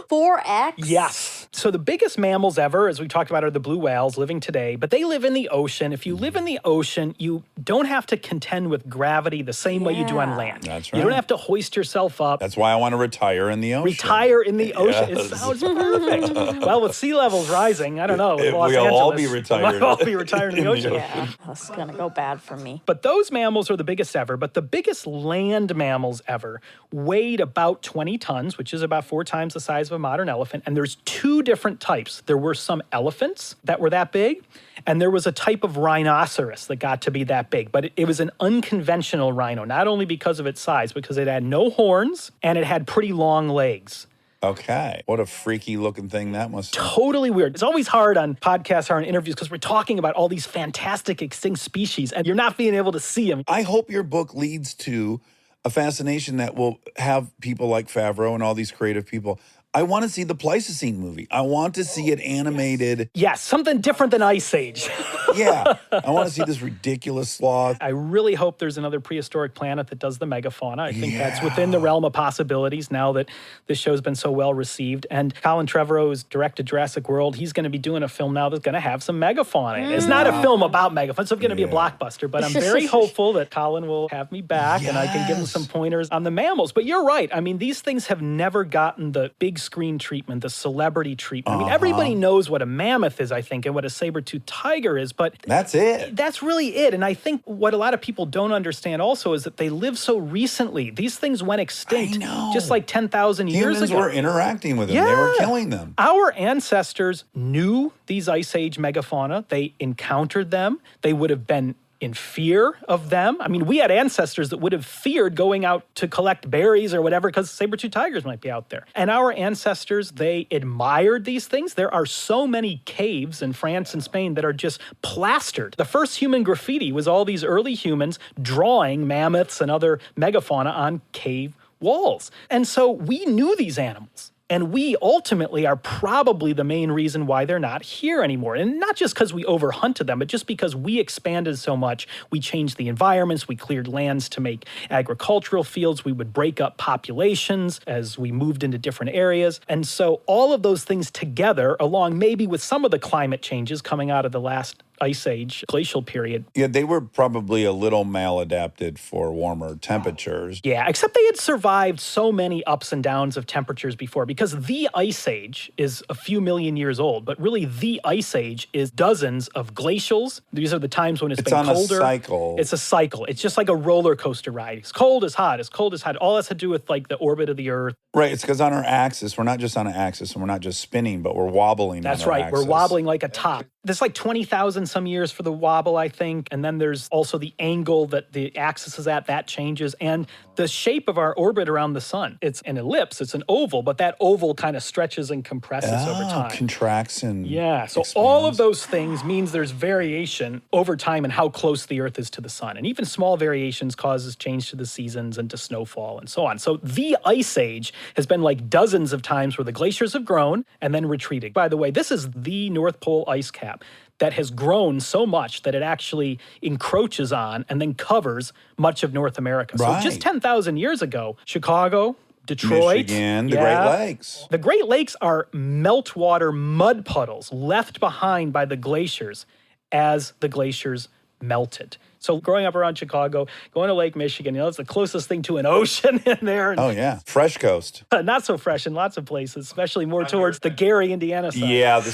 4X? Yes. So the biggest mammals ever, as we talked about, are the blue whales living today, but they live in the ocean. If you live in the ocean, you don't have to contend with gravity the same way you do on land. That's You don't right. have to hoist yourself up. That's why I want to retire in the ocean. Retire in the ocean. It Yes. sounds perfect. Well, with sea levels rising, I don't know. in Los We'll all be Angeles, retired. We'll all be retired in the ocean. Yeah, that's going to go bad for me. But those mammals are the biggest ever. But the biggest land mammals ever weighed about 20 tons, which is about 4 times the size of a modern elephant. And there's 2 different types. There were some elephants that were that big, and there was a type of rhinoceros that got to be that big. But it was an unconventional rhino, not only because of its size, because it had no horns and it had pretty long legs. Okay. What a freaky looking thing that must be. Totally weird. It's always hard on podcasts or on interviews because we're talking about all these fantastic extinct species and you're not being able to see them. I hope your book leads to a fascination that will have people like Favreau and all these creative people. I want to see the Pleistocene movie. I want to see it animated. Yes, something different than Ice Age. Yeah. I want to see this ridiculous sloth. I really hope there's another prehistoric planet that does the megafauna. I think that's within the realm of possibilities now that this show's been so well received. And Colin Trevorrow, who's directed Jurassic World, he's going to be doing a film now that's going to have some megafauna in it. It's not a film about megafauna. It's going to be a blockbuster, but I'm very hopeful that Colin will have me back and I can give him some pointers on the mammals. But you're right. I mean, these things have never gotten the big screen treatment, the celebrity treatment. I mean, everybody knows what a mammoth is, I think, and what a saber-toothed tiger is, but That's it. that's really it. And I think what a lot of people don't understand also is that they live so recently. These things went extinct I know. just like 10,000 years Humans ago. were interacting with them. They were killing them. Our ancestors knew these Ice Age megafauna. They encountered them. They would have been in fear of them. I mean, we had ancestors that would have feared going out to collect berries or whatever because saber-tooth tigers might be out there. And our ancestors, they admired these things. There are so many caves in France and Spain that are just plastered. The first human graffiti was all these early humans drawing mammoths and other megafauna on cave walls. And so we knew these animals. And we ultimately are probably the main reason why they're not here anymore. And not just because we overhunted them, but just because we expanded so much. We changed the environments. We cleared lands to make agricultural fields. We would break up populations as we moved into different areas. And so all of those things together, along maybe with some of the climate changes coming out of the last Ice Age, glacial period. Yeah, they were probably a little maladapted for warmer temperatures. Yeah, except they had survived so many ups and downs of temperatures before, because the Ice Age is a few million years old, but really the Ice Age is dozens of glacials. These are the times when it's been colder. It's on a cycle. It's a cycle. It's just like a roller coaster ride. It's cold, it's hot, it's cold, it's hot. All has to do with like the orbit of the Earth. Right, it's because on our axis, we're not just on an axis and we're not just spinning, but we're wobbling. That's on our right, axis. we're wobbling like a top. There's like 20,000 some years for the wobble, I think. And then there's also the angle that the axis is at, that changes. And the shape of our orbit around the sun, it's an ellipse, it's an oval, but that oval kind of stretches and compresses over time. Contracts and so expands. all of those things means there's variation over time in how close the Earth is to the sun. And even small variations causes change to the seasons and to snowfall and so on. So the Ice Age has been like dozens of times where the glaciers have grown and then retreated. By the way, this is the North Pole ice cap that has grown so much that it actually encroaches on and then covers much of North America. Right. So just 10,000 years ago, Chicago, Detroit, Michigan, the Great Lakes. The Great Lakes are meltwater mud puddles left behind by the glaciers as the glaciers melted. So growing up around Chicago, going to Lake Michigan, it's the closest thing to an ocean in there. Oh, yeah. Fresh coast. Not so fresh in lots of places, especially more towards the Gary, Indiana side. Yeah, the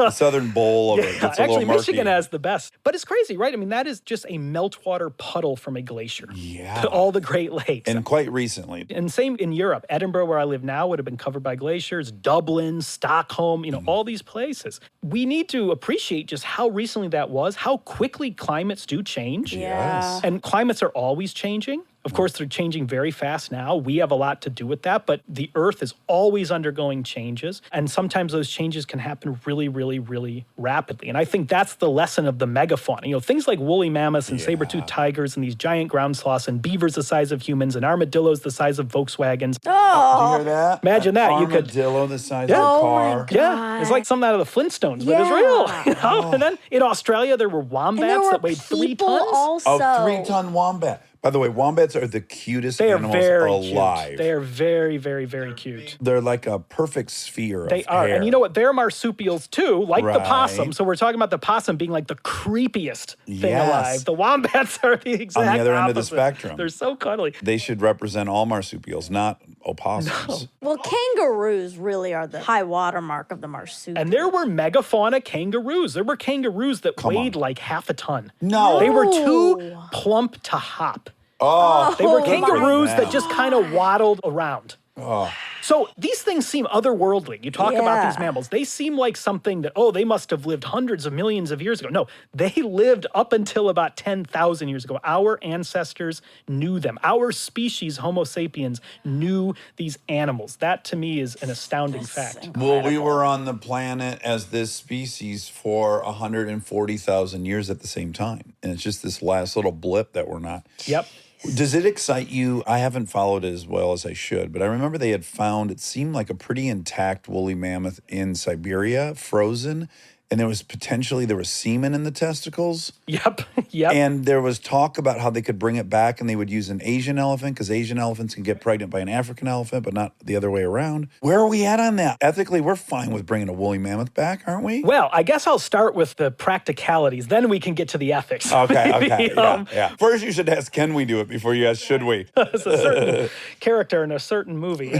southern bowl of it. It's a actually, little murky. Michigan has the best. But it's crazy, right? I mean, that is just a meltwater puddle from a glacier. Yeah. To all the Great Lakes. And quite recently. And same in Europe. Edinburgh, where I live now, would have been covered by glaciers. Dublin, Stockholm, all these places. We need to appreciate just how recently that was, how quickly climates do change. Yeah. And climates are always changing. Of course, they're changing very fast now. We have a lot to do with that, but the Earth is always undergoing changes. And sometimes those changes can happen really, really, really rapidly. And I think that's the lesson of the megafauna. Things like woolly mammoths and saber-toothed tigers and these giant ground sloths and beavers the size of humans and armadillos the size of Volkswagens. Oh, Did you hear that? Imagine that. You could armadillo the size Yeah. of a Oh car. my God. Yeah, it's like something out of the Flintstones, but it's real. And then in Australia, there were and wombats there were that weighed 3 people tons. also. A 3-ton wombat. By the way, wombats are the cutest They are animals very alive. cute. They are very, very, very cute. They're like a perfect sphere They of are. hair. And you know what? They're marsupials too, like the Right. possum. So we're talking about the possum being like the creepiest thing Yes. alive. The wombats are the exact On the other end of the opposite. spectrum. They're so cuddly. They should represent all marsupials, not opossums. Well, kangaroos really are the high watermark of the marsupial. And there were megafauna kangaroos. There were kangaroos that Come weighed on. like half a ton. No. They were too plump to hop. Oh, They were Oh, kangaroos my that just kind of waddled around. oh. So these things seem otherworldly. You talk about these Yeah. mammals. They seem like something that, they must have lived hundreds of millions of years ago. No, they lived up until about 10,000 years ago. Our ancestors knew them. Our species, Homo sapiens, knew these animals. That to me is an astounding fact. Well, we were on the planet as this species for 140,000 years at the same time. And it's just this last little blip that we're not. Yep. Does it excite you? I haven't followed it as well as I should, but I remember they had found, it seemed like a pretty intact woolly mammoth in Siberia, frozen, and there was semen in the testicles. Yep. And there was talk about how they could bring it back and they would use an Asian elephant because Asian elephants can get pregnant by an African elephant, but not the other way around. Where are we at on that? Ethically, we're fine with bringing a woolly mammoth back, aren't we? Well, I guess I'll start with the practicalities. Then we can get to the ethics. Okay. Maybe, Yeah. First, you should ask, can we do it before you ask, should we? There's a certain character in a certain movie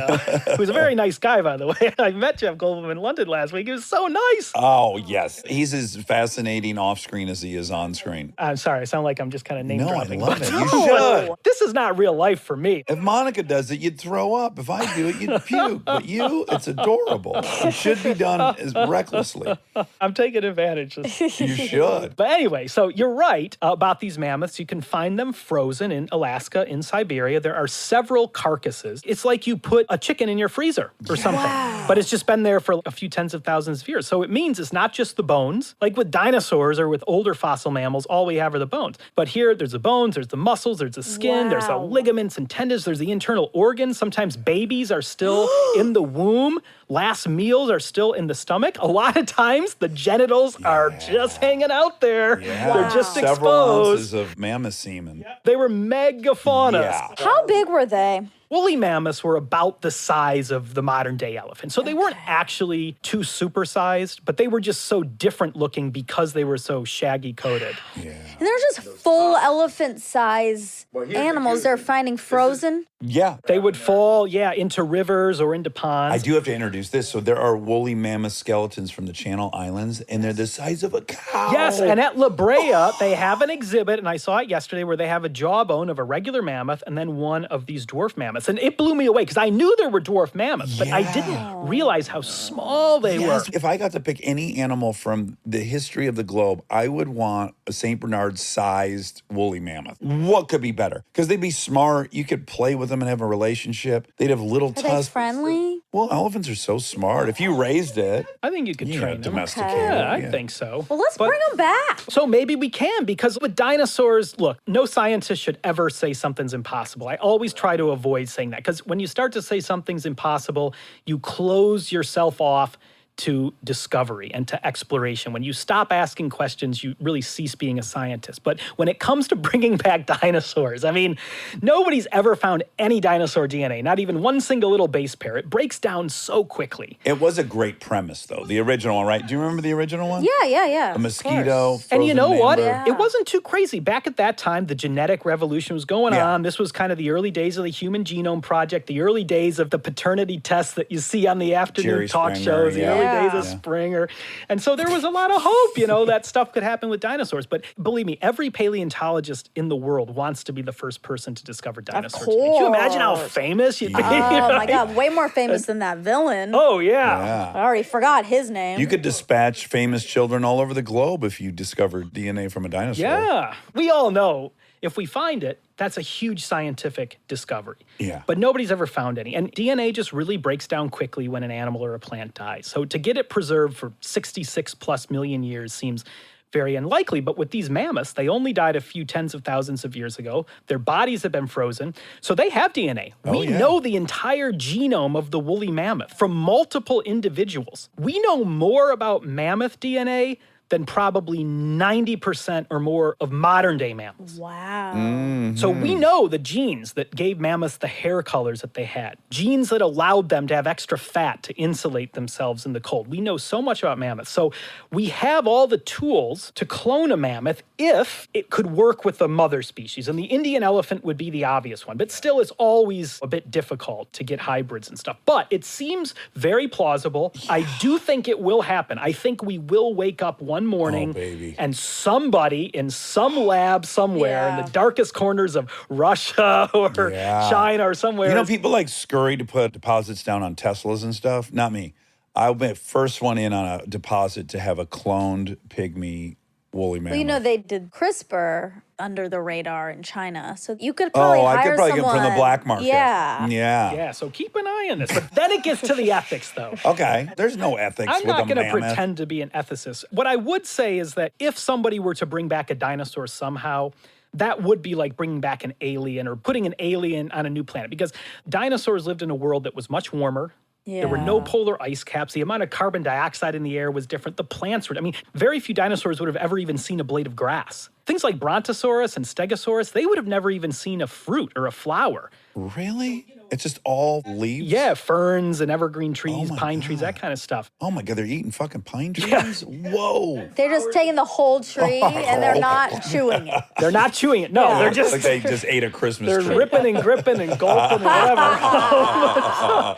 who's a very nice guy, by the way. I met Jeff Goldblum in London last week. He was so nice. Oh, yeah. Yes, he's as fascinating off-screen as he is on-screen. I'm sorry, I sound like I'm just kind of name No, I dropping. love but it. You should. This is not real life for me. If Monica does it, you'd throw up. If I do it, you'd puke. But you, it's adorable. It should be done as recklessly. I'm taking advantage. You should. But anyway, so you're right about these mammoths. You can find them frozen in Alaska, in Siberia. There are several carcasses. It's like you put a chicken in your freezer or something. Wow. But it's just been there for a few tens of thousands of years. So it means it's not just the bones. Like with dinosaurs or with older fossil mammals, all we have are the bones. But here, there's the bones, there's the muscles, there's the skin, there's the Wow. ligaments and tendons, there's the internal organs. Sometimes babies are still in the womb. Last meals are still in the stomach. A lot of times, the genitals are just hanging out there. Yeah. They're just Several exposed. ounces of mammoth semen. They were megafaunas. Yeah. How big were they? Woolly mammoths were about the size of the modern day elephant. So they weren't actually too supersized, but they were just so different looking because they were so shaggy coated. Yeah. And they're just full elephant size animals they're finding frozen. Yeah. They would fall, into rivers or into ponds. I do have to introduce this. So there are woolly mammoth skeletons from the Channel Islands, and they're the size of a cow. Yes, and at La Brea, they have an exhibit, and I saw it yesterday, where they have a jawbone of a regular mammoth and then one of these dwarf mammoths. And it blew me away because I knew there were dwarf mammoths, but I didn't realize how small they were. If I got to pick any animal from the history of the globe, I would want a St. Bernard-sized woolly mammoth. What could be better? Because they'd be smart. You could play with them and have a relationship. They'd have little Are they tusks. friendly? Well, elephants are so smart. If you raised it, I think you could train them. domesticate Yeah, it. I think so. Well, let's But- bring them back. So maybe we can, because with dinosaurs, look, no scientist should ever say something's impossible. I always try to avoid saying that, because when you start to say something's impossible, you close yourself off to discovery and to exploration. When you stop asking questions, you really cease being a scientist. But when it comes to bringing back dinosaurs, I mean, nobody's ever found any dinosaur DNA, not even one single little base pair. It breaks down so quickly. It was a great premise, though. The original one, right? Do you remember the original one? Yeah. A mosquito. And you know frozen what? amber. It wasn't too crazy. Back at that time, the genetic revolution was going Yeah. on. This was kind of the early days of the Human Genome Project, the early days of the paternity tests that you see on the afternoon Jerry talk Springer, shows, the early days of Yeah. Springer. And so there was a lot of hope, that stuff could happen with dinosaurs. But believe me, every paleontologist in the world wants to be the first person to discover dinosaurs. Can you imagine how famous you'd be? Oh my God, way more famous than that villain. Oh, yeah. Yeah. I already forgot his name. You could dispatch famous children all over the globe if you discovered DNA from a dinosaur. Yeah. We all know if we find it, that's a huge scientific discovery. Yeah. But nobody's ever found any. And DNA just really breaks down quickly when an animal or a plant dies. So to get it preserved for 66 plus million years seems very unlikely. But with these mammoths, they only died a few tens of thousands of years ago. Their bodies have been frozen. So they have DNA. We know the entire genome of the woolly mammoth from multiple individuals. We know more about mammoth DNA than probably 90% or more of modern day mammals. Wow. So we know the genes that gave mammoths the hair colors that they had, genes that allowed them to have extra fat to insulate themselves in the cold. We know so much about mammoths. So we have all the tools to clone a mammoth if it could work with the mother species. And the Indian elephant would be the obvious one, but still it's always a bit difficult to get hybrids and stuff. But it seems very plausible. I do think it will happen. I think we will wake up one morning and somebody in some lab somewhere in the darkest corners of Russia or China or somewhere. You know, people like scurry to put deposits down on Teslas and stuff. Not me. I'll be the first one in on a deposit to have a cloned pygmy woolly mammoth. Well, you know, they did CRISPR under the radar in China. So you could probably hire I could probably someone. get from the black market. Yeah. Yeah, so keep an eye on this. But then it gets to the ethics, though. Okay, there's no ethics I'm with not a going to mammoth. pretend to be an ethicist. What I would say is that if somebody were to bring back a dinosaur somehow, that would be like bringing back an alien or putting an alien on a new planet, because dinosaurs lived in a world that was much warmer. There were no polar ice caps. The amount of carbon dioxide in the air was different. The plants were, very few dinosaurs would have ever even seen a blade of grass. Things like Brontosaurus and Stegosaurus, they would have never even seen a fruit or a flower. Really? It's just all leaves? Yeah, ferns and evergreen trees, my pine trees, that God. kind of stuff. Oh my God, they're eating fucking pine trees? Whoa. They're just taking the whole tree and they're not chewing it. They're not chewing it. No, Yeah. they're just Like they just ate a Christmas they're tree. ripping and gripping and gulping and whatever.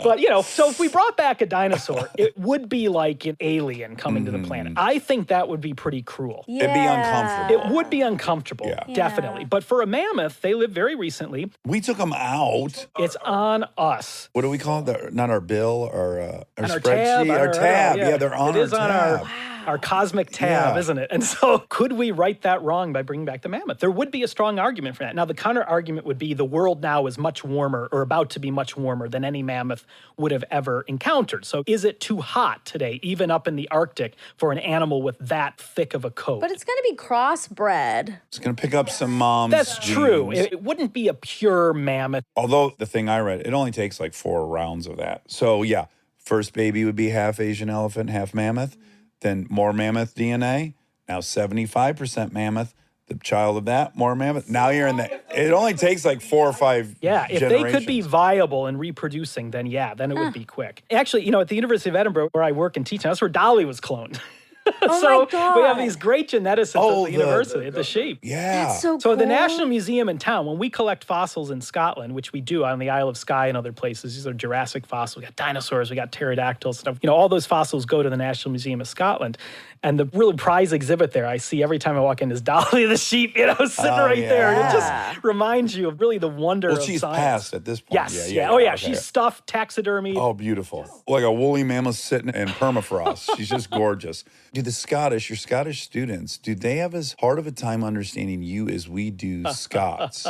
But, you know, so if we brought back a dinosaur, it would be like an alien coming to the planet. I think that would be pretty cruel. Yeah. It'd be uncomfortable. It would be uncomfortable, Yeah. definitely. But for a mammoth, they lived very recently. We took them out. It's on us. What do we call it? Not our bill, our On our spreadsheet, tab. our tab. Yeah, they're on It our is on tab. our cosmic tab, Yeah. isn't it? And so could we right that wrong by bringing back the mammoth? There would be a strong argument for that. Now, the counter argument would be the world now is much warmer or about to be much warmer than any mammoth would have ever encountered. So is it too hot today, even up in the Arctic, for an animal with that thick of a coat? But it's going to be crossbred. It's going to pick up some mom's That's true. genes. It wouldn't be a pure mammoth. Although the thing I read, it only takes like 4 rounds of that. So yeah, first baby would be half Asian elephant, half mammoth. Then more mammoth DNA. Now 75% mammoth. The child of that, more mammoth. Now you're in the. It only takes like 4 or 5. Yeah, if they could be generations. viable and reproducing, then then it would be quick. Actually, you know, at the University of Edinburgh, where I work and teach, that's where Dolly was cloned. Oh So my God. we have these great geneticists Oh, at the university, at the sheep. Yeah. That's so cool. So the National Museum in town, when we collect fossils in Scotland, which we do on the Isle of Skye and other places, these are Jurassic fossils. We got dinosaurs, we got pterodactyls, stuff. You know, all those fossils go to the National Museum of Scotland. And the really prize exhibit there I see every time I walk in is Dolly the sheep, you know, sitting right there. And it yeah. just reminds you of really the wonder Well, of she's science. passed at this point. Yes, yeah. Oh, yeah. okay. She's stuffed, taxidermied. Oh, beautiful. Like a woolly mammoth sitting in permafrost. She's just gorgeous. Do the Scottish, your Scottish students, do they have as hard of a time understanding you as we do Scots?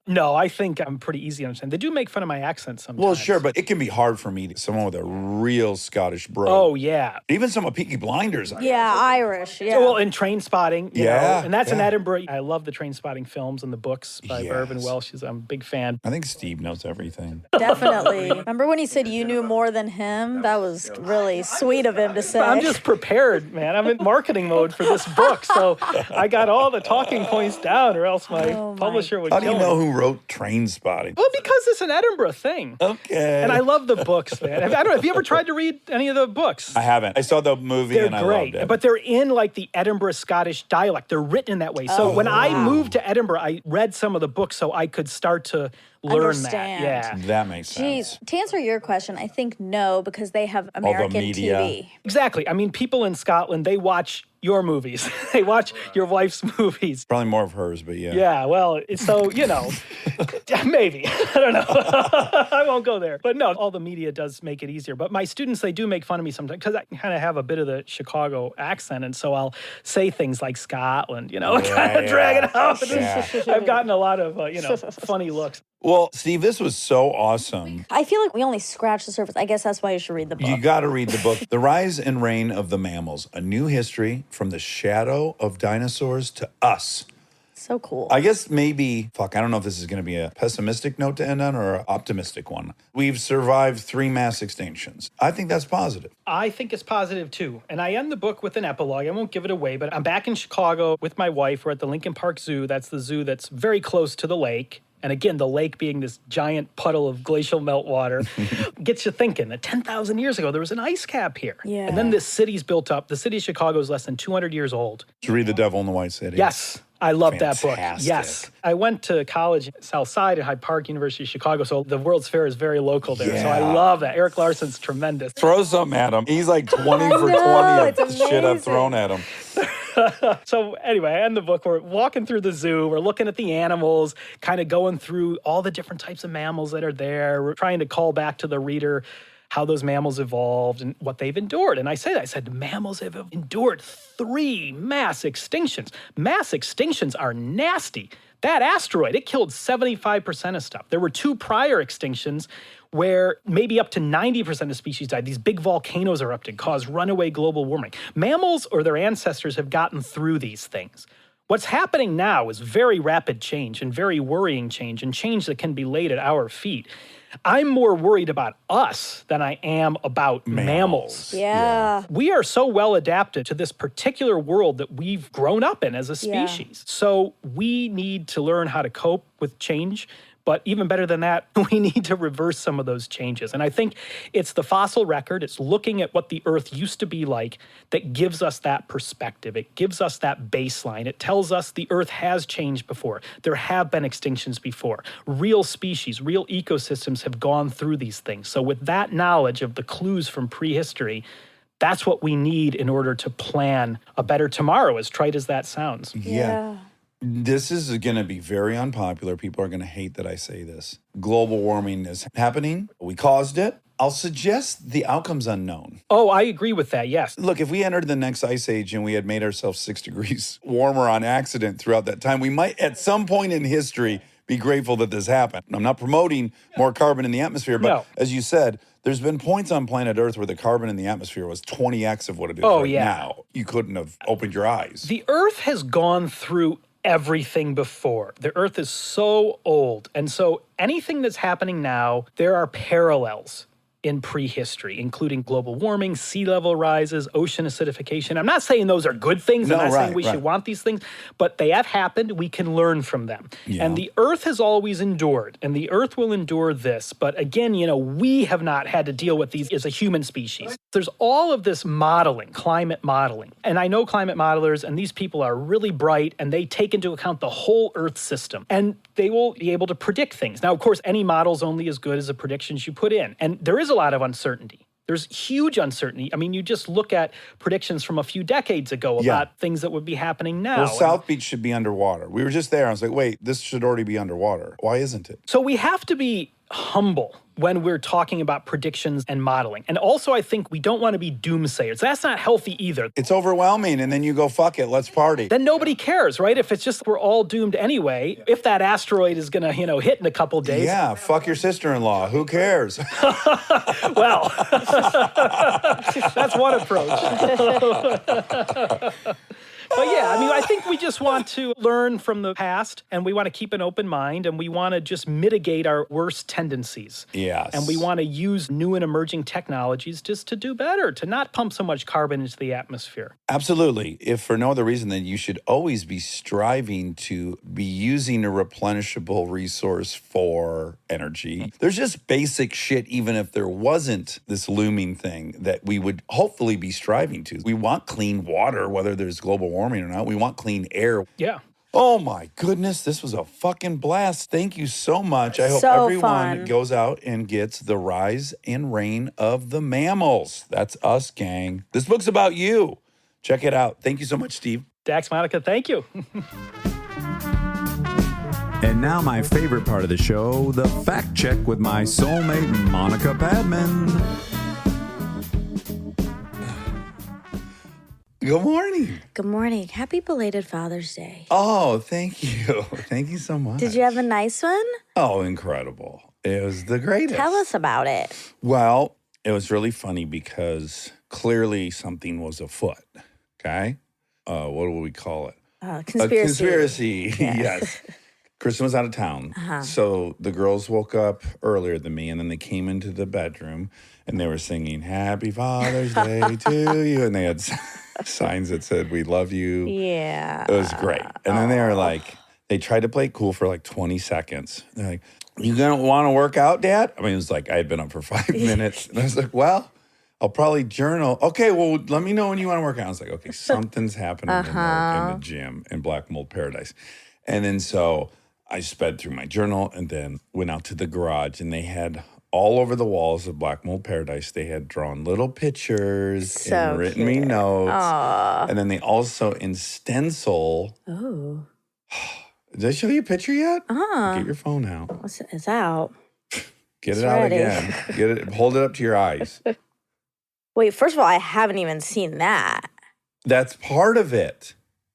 No, I think I'm pretty easy to understand. They do make fun of my accent sometimes. Well, sure, but it can be hard for me, someone with a real Scottish brogue. Oh, yeah. Even some of Peaky Blinders. Yeah, Irish. Yeah. Well, in Train Spotting, you Yeah, know, and that's in yeah. Edinburgh. I love the Train Spotting films and the books by Irvin Yes. Welsh. I'm a big fan. I think Steve knows everything. Definitely. Remember when he said you knew more than him? That was really sweet of him to say. I'm just prepared, man. I'm in marketing mode for this book, so I got all the talking points down, or else my publisher would How do kill you know me. who wrote Train Spotting? Well, because it's an Edinburgh thing. Okay. And I love the books, man. I don't know. Have you ever tried to read any of the books? I haven't. I saw the movie They're and I great, loved it. but they're in like the Edinburgh Scottish dialect. They're written in that way. So when I moved to Edinburgh, I read some of the books so I could start to learn Understand. that. Yeah. That makes sense. Jeez. To answer your question, I think no, because they have American media. TV. Exactly. I mean, people in Scotland, they watch your movies. They watch your wife's movies. Probably more of hers, but yeah. Yeah, well, so, you know, maybe. I don't know. I won't go there. But no, all the media does make it easier. But my students, they do make fun of me sometimes because I kind of have a bit of the Chicago accent. And so I'll say things like Scotland, you know, kind of drag it out. Yeah. I've gotten a lot of, funny looks. Well, Steve, this was so awesome. I feel like we only scratched the surface. I guess that's why you should read the book. You got to read the book, The Rise and Reign of the Mammals, A New History from the Shadow of Dinosaurs to Us. So cool. I guess maybe, I don't know if this is going to be a pessimistic note to end on or an optimistic one. We've survived 3 mass extinctions. I think that's positive. I think it's positive too. And I end the book with an epilogue. I won't give it away, but I'm back in Chicago with my wife. We're at the Lincoln Park Zoo. That's the zoo that's very close to the lake. And again, the lake being this giant puddle of glacial meltwater gets you thinking that 10,000 years ago, there was an ice cap here. Yeah. And then this city's built up. The city of Chicago is less than 200 years old. Did you read The Devil in the White City? Yes. I love that book. Fantastic. Yes. I went to college South Side at Hyde Park, University of Chicago, so the World's Fair is very local there. So I Yeah. love that. Eric Larson's tremendous. Throw something at him. He's like 20 for 20 it's of the shit I've amazing. thrown at him. So anyway, I end the book. We're walking through the zoo. We're looking at the animals, kind of going through all the different types of mammals that are there. We're trying to call back to the reader how those mammals evolved and what they've endured. And I said, mammals have endured 3 mass extinctions. Mass extinctions are nasty. That asteroid, it killed 75% of stuff. There were 2 prior extinctions where maybe up to 90% of species died. These big volcanoes erupted, caused runaway global warming. Mammals or their ancestors have gotten through these things. What's happening now is very rapid change and very worrying change and change that can be laid at our feet. I'm more worried about us than I am about mammals. yeah. We are so well adapted to this particular world that we've grown up in as a Yeah. species. So we need to learn how to cope with change But even better than that, we need to reverse some of those changes. And I think it's the fossil record, it's looking at what the Earth used to be like that gives us that perspective. It gives us that baseline. It tells us the Earth has changed before. There have been extinctions before. Real species, real ecosystems have gone through these things. So with that knowledge of the clues from prehistory, that's what we need in order to plan a better tomorrow, as trite as that sounds. Yeah. This is going to be very unpopular. People are going to hate that I say this. Global warming is happening. We caused it. I'll suggest the outcome's unknown. Oh, I agree with that, yes. Look, if we entered the next ice age and we had made ourselves 6 degrees warmer on accident throughout that time, we might at some point in history be grateful that this happened. I'm not promoting more carbon in the atmosphere, but as you said, there's been points on planet Earth where the carbon in the atmosphere was 20x of what it is now. You couldn't have opened your eyes. The Earth has gone through everything before. The Earth is so old. And so anything that's happening now, there are parallels in prehistory, including global warming, sea level rises, ocean acidification. I'm not saying those are good things. I'm not saying we should want these things, but they have happened. We can learn from them. And the Earth has always endured, and the Earth will endure this. But again, we have not had to deal with these as a human species. There's all of this modeling, climate modeling. And I know climate modelers, and these people are really bright, and they take into account the whole Earth system. And they will be able to predict things. Now, of course, any model's only as good as the predictions you put in. And there is a lot of uncertainty. There's huge uncertainty. I mean, you just look at predictions from a few decades ago about things that would be happening now. Well, South Beach should be underwater. We were just there. I was like, wait, this should already be underwater. Why isn't it? So we have to be humble when we're talking about predictions and modeling. And also, I think we don't want to be doomsayers. That's not healthy either. It's overwhelming, and then you go, fuck it, let's party. Then nobody cares, right? If it's just we're all doomed anyway, if that asteroid is going to, hit in a couple days. Yeah, fuck your sister-in-law. Who cares? Well, that's one approach. But yeah, I think we just want to learn from the past, and we want to keep an open mind, and we want to just mitigate our worst tendencies. Yes. And we want to use new and emerging technologies just to do better, to not pump so much carbon into the atmosphere. Absolutely. If for no other reason than you should always be striving to be using a replenishable resource for energy. There's just basic shit, even if there wasn't this looming thing that we would hopefully be striving to. We want clean water, whether there's global warming or not. We want clean air. Yeah. Oh my goodness, this was a fucking blast. Thank you so much. I hope So everyone fun. goes out and gets The Rise and Reign of the Mammals. That's us, gang. This book's about you. Check it out. Thank you so much, Steve. Dax, Monica, thank you. And now my favorite part of the show, the fact check with my soulmate, Monica Padman. Good morning. Good morning. Happy belated Father's Day. Oh, thank you. Thank you so much. Did you have a nice one? Oh, incredible. It was the greatest. Tell us about it. Well, it was really funny because clearly something was afoot. Okay? What do we call it? Conspiracy. A conspiracy. Yes. Kristen was out of town. So the girls woke up earlier than me, and then they came into the bedroom, and they were singing, Happy Father's Day to you. And they had signs that said, we love you. Yeah. It was great. And then they were like, they tried to play it cool for like 20 seconds. They're like, you gonna want to work out, Dad? I mean, it was like I had been up for 5 minutes. And I was like, well, I'll probably journal. Okay, well, let me know when you want to work out. I was like, okay, something's happening in the gym in Black Mold Paradise. And then so I sped through my journal and then went out to the garage, and they had all over the walls of Black Mold Paradise, they had drawn little pictures and written me notes. Aww. And then they also in stencil. Oh. Did I show you a picture yet? Get your phone out. It's out. Get It's it out ready. again. Get it. Hold it up to your eyes. Wait, first of all, I haven't even seen that. That's part of it.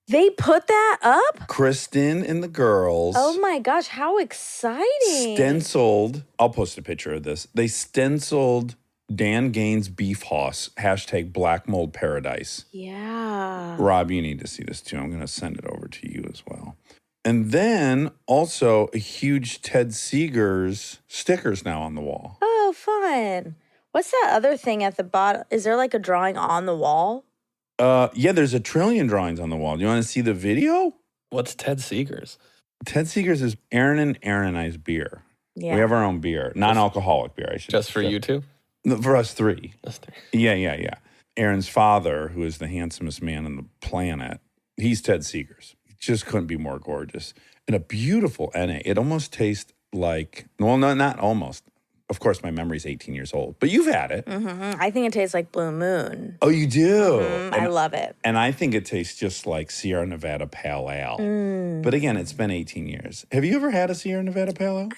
They put that up? Kristen and the girls. Oh my gosh, how exciting. Stenciled. I'll post a picture of this. They stenciled Dan Gaines Beef Hoss, hashtag Black Mold Paradise. Yeah. Rob, you need to see this too. I'm going to send it over to you as well. And then also a huge Ted Seegers stickers now on the wall. Oh, fun. What's that other thing at the bottom? Is there like a drawing on the wall? Yeah, there's a trillion drawings on the wall. Do you want to see the video? What's Ted Seegers? Ted Seeger's is Aaron and I's beer. Yeah. We have our own beer, non-alcoholic beer, I should Just for you two? No, for us three. Just three. Yeah. Aaron's father, who is the handsomest man on the planet, he's Ted Seeger's. He just couldn't be more gorgeous. And a beautiful NA. It almost tastes like, well, no, not almost. Of course, my memory's 18 years old, but you've had it. I think it tastes like Blue Moon. Oh, you do? I love it. And I think it tastes just like Sierra Nevada Pale Ale. But again, it's been 18 years. Have you ever had a Sierra Nevada Pale Ale?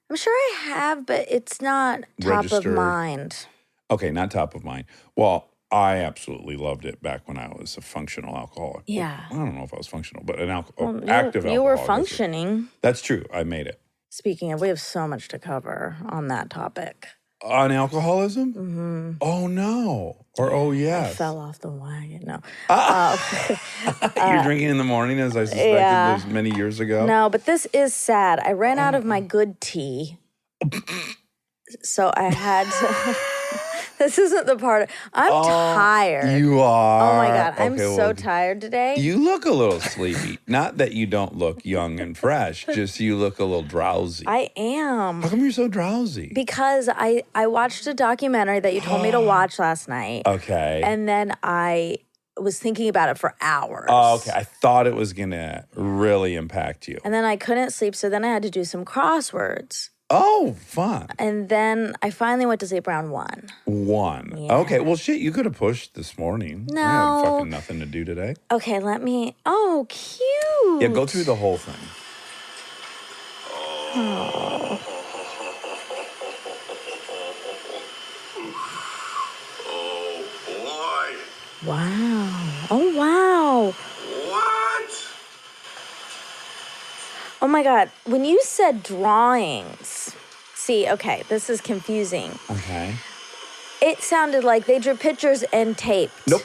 I'm sure I have, but it's not top of Registered. mind. Okay, not top of mind. Well, I absolutely loved it back when I was a functional alcoholic. Yeah. I don't know if I was functional, but an active You alcoholic. were functioning. That's true. I made it. Speaking of, we have so much to cover on that topic. On alcoholism? Mm-hmm. Oh, no. Or oh, yes. Fell off the wagon. No. You're drinking in the morning, as I suspected those many years ago? No, but this is sad. I ran out of my good tea. So I had to. This isn't the part. I'm tired. You are. Oh my God. I'm Okay, so well, tired today. You look a little sleepy. Not that you don't look young and fresh, just you look a little drowsy. I am. How come you're so drowsy? Because I watched a documentary that you told me to watch last night. Okay. And then I was thinking about it for hours. Oh, okay. I thought it was going to really impact you. And then I couldn't sleep, so then I had to do some crosswords. Oh, fun. And then I finally went to sleep around 1. 1. Yeah. Okay. Well, shit, you could have pushed this morning. I No. had fucking nothing to do today. Okay, let me. Oh, cute. Yeah, go through the whole thing. Oh, boy. Wow. Oh, wow. What? Oh my God. When you said drawings, see, okay, this is confusing. Okay. It sounded like they drew pictures and taped. Nope.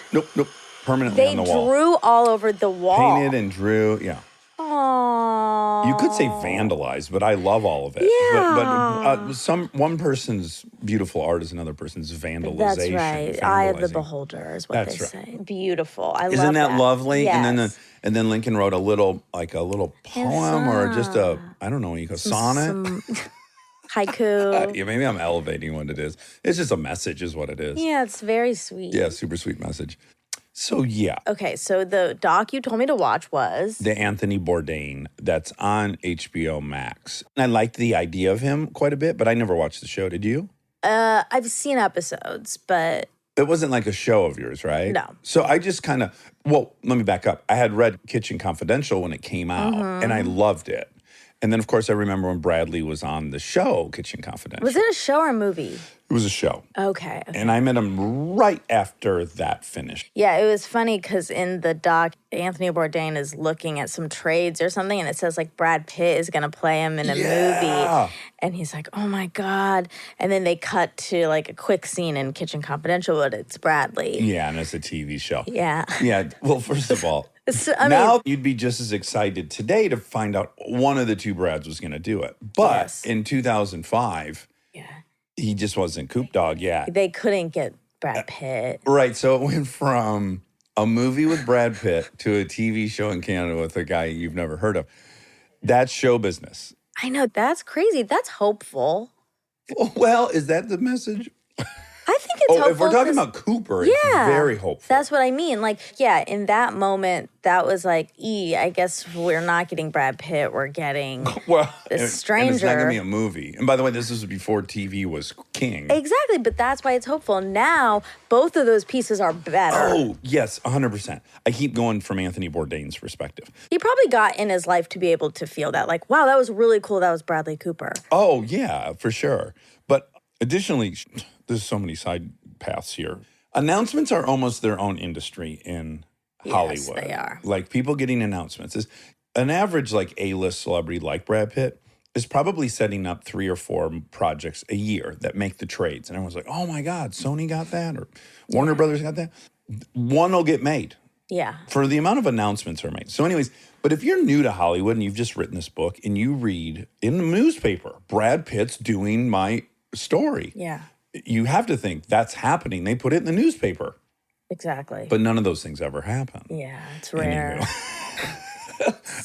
Permanently They on the wall. drew all over the wall. Painted and drew. Yeah. Aww. You could say vandalized, but I love all of it. Yeah. But one person's beautiful art is another person's vandalization. That's right. Eye of the vandalizing. beholder is what That's they right. say. Beautiful. I love Isn't that lovely? Yes. And then Lincoln wrote a little poem or just a, I don't know what you call sonnet. Some haiku. Yeah, maybe I'm elevating what it is. It's just a message is what it is. Yeah, it's very sweet. Yeah, super sweet message. So yeah, Okay, so the doc you told me to watch was the Anthony Bourdain that's on HBO Max. And I liked the idea of him quite a bit, but I never watched the show. Did you? I've seen episodes, but It wasn't like a show of yours, right? No. So I just kind of, well, let me back up. I had read Kitchen Confidential when it came out, and I loved it. And then, of course, I remember when Bradley was on the show, Kitchen Confidential. was it a show or a movie? It was a show. Okay. And I met him right after that finished. Yeah, it was funny because in the doc, Anthony Bourdain is looking at some trades or something, and it says like Brad Pitt is going to play him in a movie. And he's like, oh my God. And then they cut to like a quick scene in Kitchen Confidential, but it's Bradley. Yeah, and it's a TV show. Yeah. Yeah, well, first of all, I now mean, you'd be just as excited today to find out one of the two Brads was going to do it. But Yes. in 2005, yeah, he just wasn't Coop Dog yet. they couldn't get Brad Pitt. Right, so it went from a movie with Brad Pitt to a TV show in Canada with a guy you've never heard of. That's show business. I know, that's crazy. That's hopeful. Well, is that the message? I think it's hopeful. If we're talking 'cause- about Cooper, it's yeah, very hopeful. That's what I mean. Like, yeah, in that moment, that was like, I guess we're not getting Brad Pitt. We're getting well, this and it's not stranger. going to be a movie. And by the way, this was before TV was king. Exactly, but that's why it's hopeful. Now, both of those pieces are better. Oh, yes, 100%. I keep going from Anthony Bourdain's perspective. He probably got in his life to be able to feel that, like, wow, that was really cool. That was Bradley Cooper. Oh, yeah, for sure. But additionally, there's so many side paths here. Announcements are almost their own industry in Hollywood. Yes, they are. Like people getting announcements. Is an average like A-list celebrity like Brad Pitt is probably setting up 3 or 4 projects a year that make the trades. And everyone's like, oh my God, Sony got that or Warner Brothers got that. One will get made. Yeah. For the amount of announcements are made. So anyways, but if you're new to Hollywood and you've just written this book and you read in the newspaper, Brad Pitt's doing my story. Yeah. You have to think that's happening. They put it in the newspaper. Exactly. But none of those things ever happen. yeah, it's rare.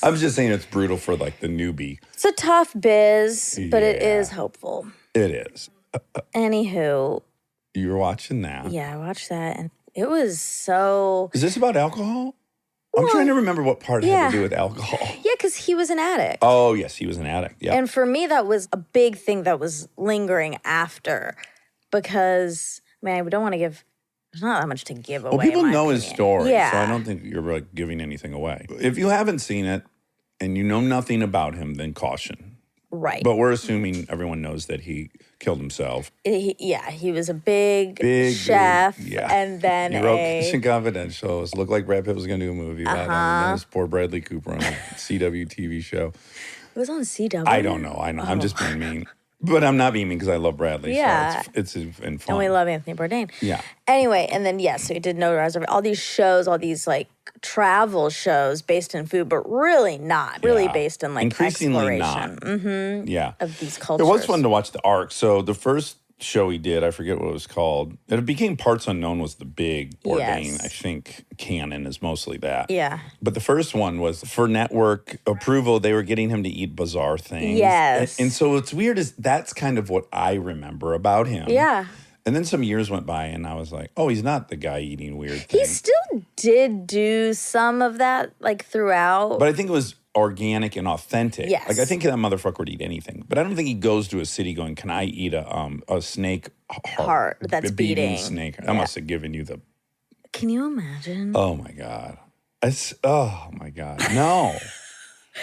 I'm just saying it's brutal for like the newbie. It's a tough biz, but it Yeah. is hopeful. It is. Anywho, You're watching that. yeah, I watched that and it was so... Is this about alcohol? I'm trying to remember what part had yeah. to do with alcohol. Yeah, because he was an addict. Oh, yes, he was an addict. Yeah. And for me, that was a big thing that was lingering after because, I don't want to give... There's not that much to give away. Well, people in my know his opinion. story, Yeah. so I don't think you're like giving anything away. If you haven't seen it and you know nothing about him, then caution. Right. But we're assuming everyone knows that he killed himself. He was a big big, chef, yeah. and then He wrote Mission Confidential. It looked like Brad Pitt was going to do a movie about him. And then this poor Bradley Cooper on a CW TV show. It was on CW. I don't know. I'm just being mean. But I'm not being mean because I love Bradley. Yeah. So it's fun. And we love Anthony Bourdain. Yeah. Anyway, and then, so he did notarize all these shows, all these like travel shows based in food, but really not. Really based in like increasingly exploration. not. Mm-hmm. Yeah. Of these cultures. It was fun to watch the arc. So the first show he did, I forget what it was called. It became Parts Unknown was the big Bourdain. Yes. I think canon is mostly that. Yeah. But the first one was for network approval. They were getting him to eat bizarre things. Yes. And so what's weird is that's kind of what I remember about him. Yeah. And then some years went by and I was like, oh, he's not the guy eating weird things. He still did do some of that like throughout. But I think it was organic and authentic. Yes. Like I think that motherfucker would eat anything. But I don't think he goes to a city going, can I eat a snake Heart that's a beating. snake. Yeah. That must have given you the... Can you imagine? Oh, my God. Oh, my God. No.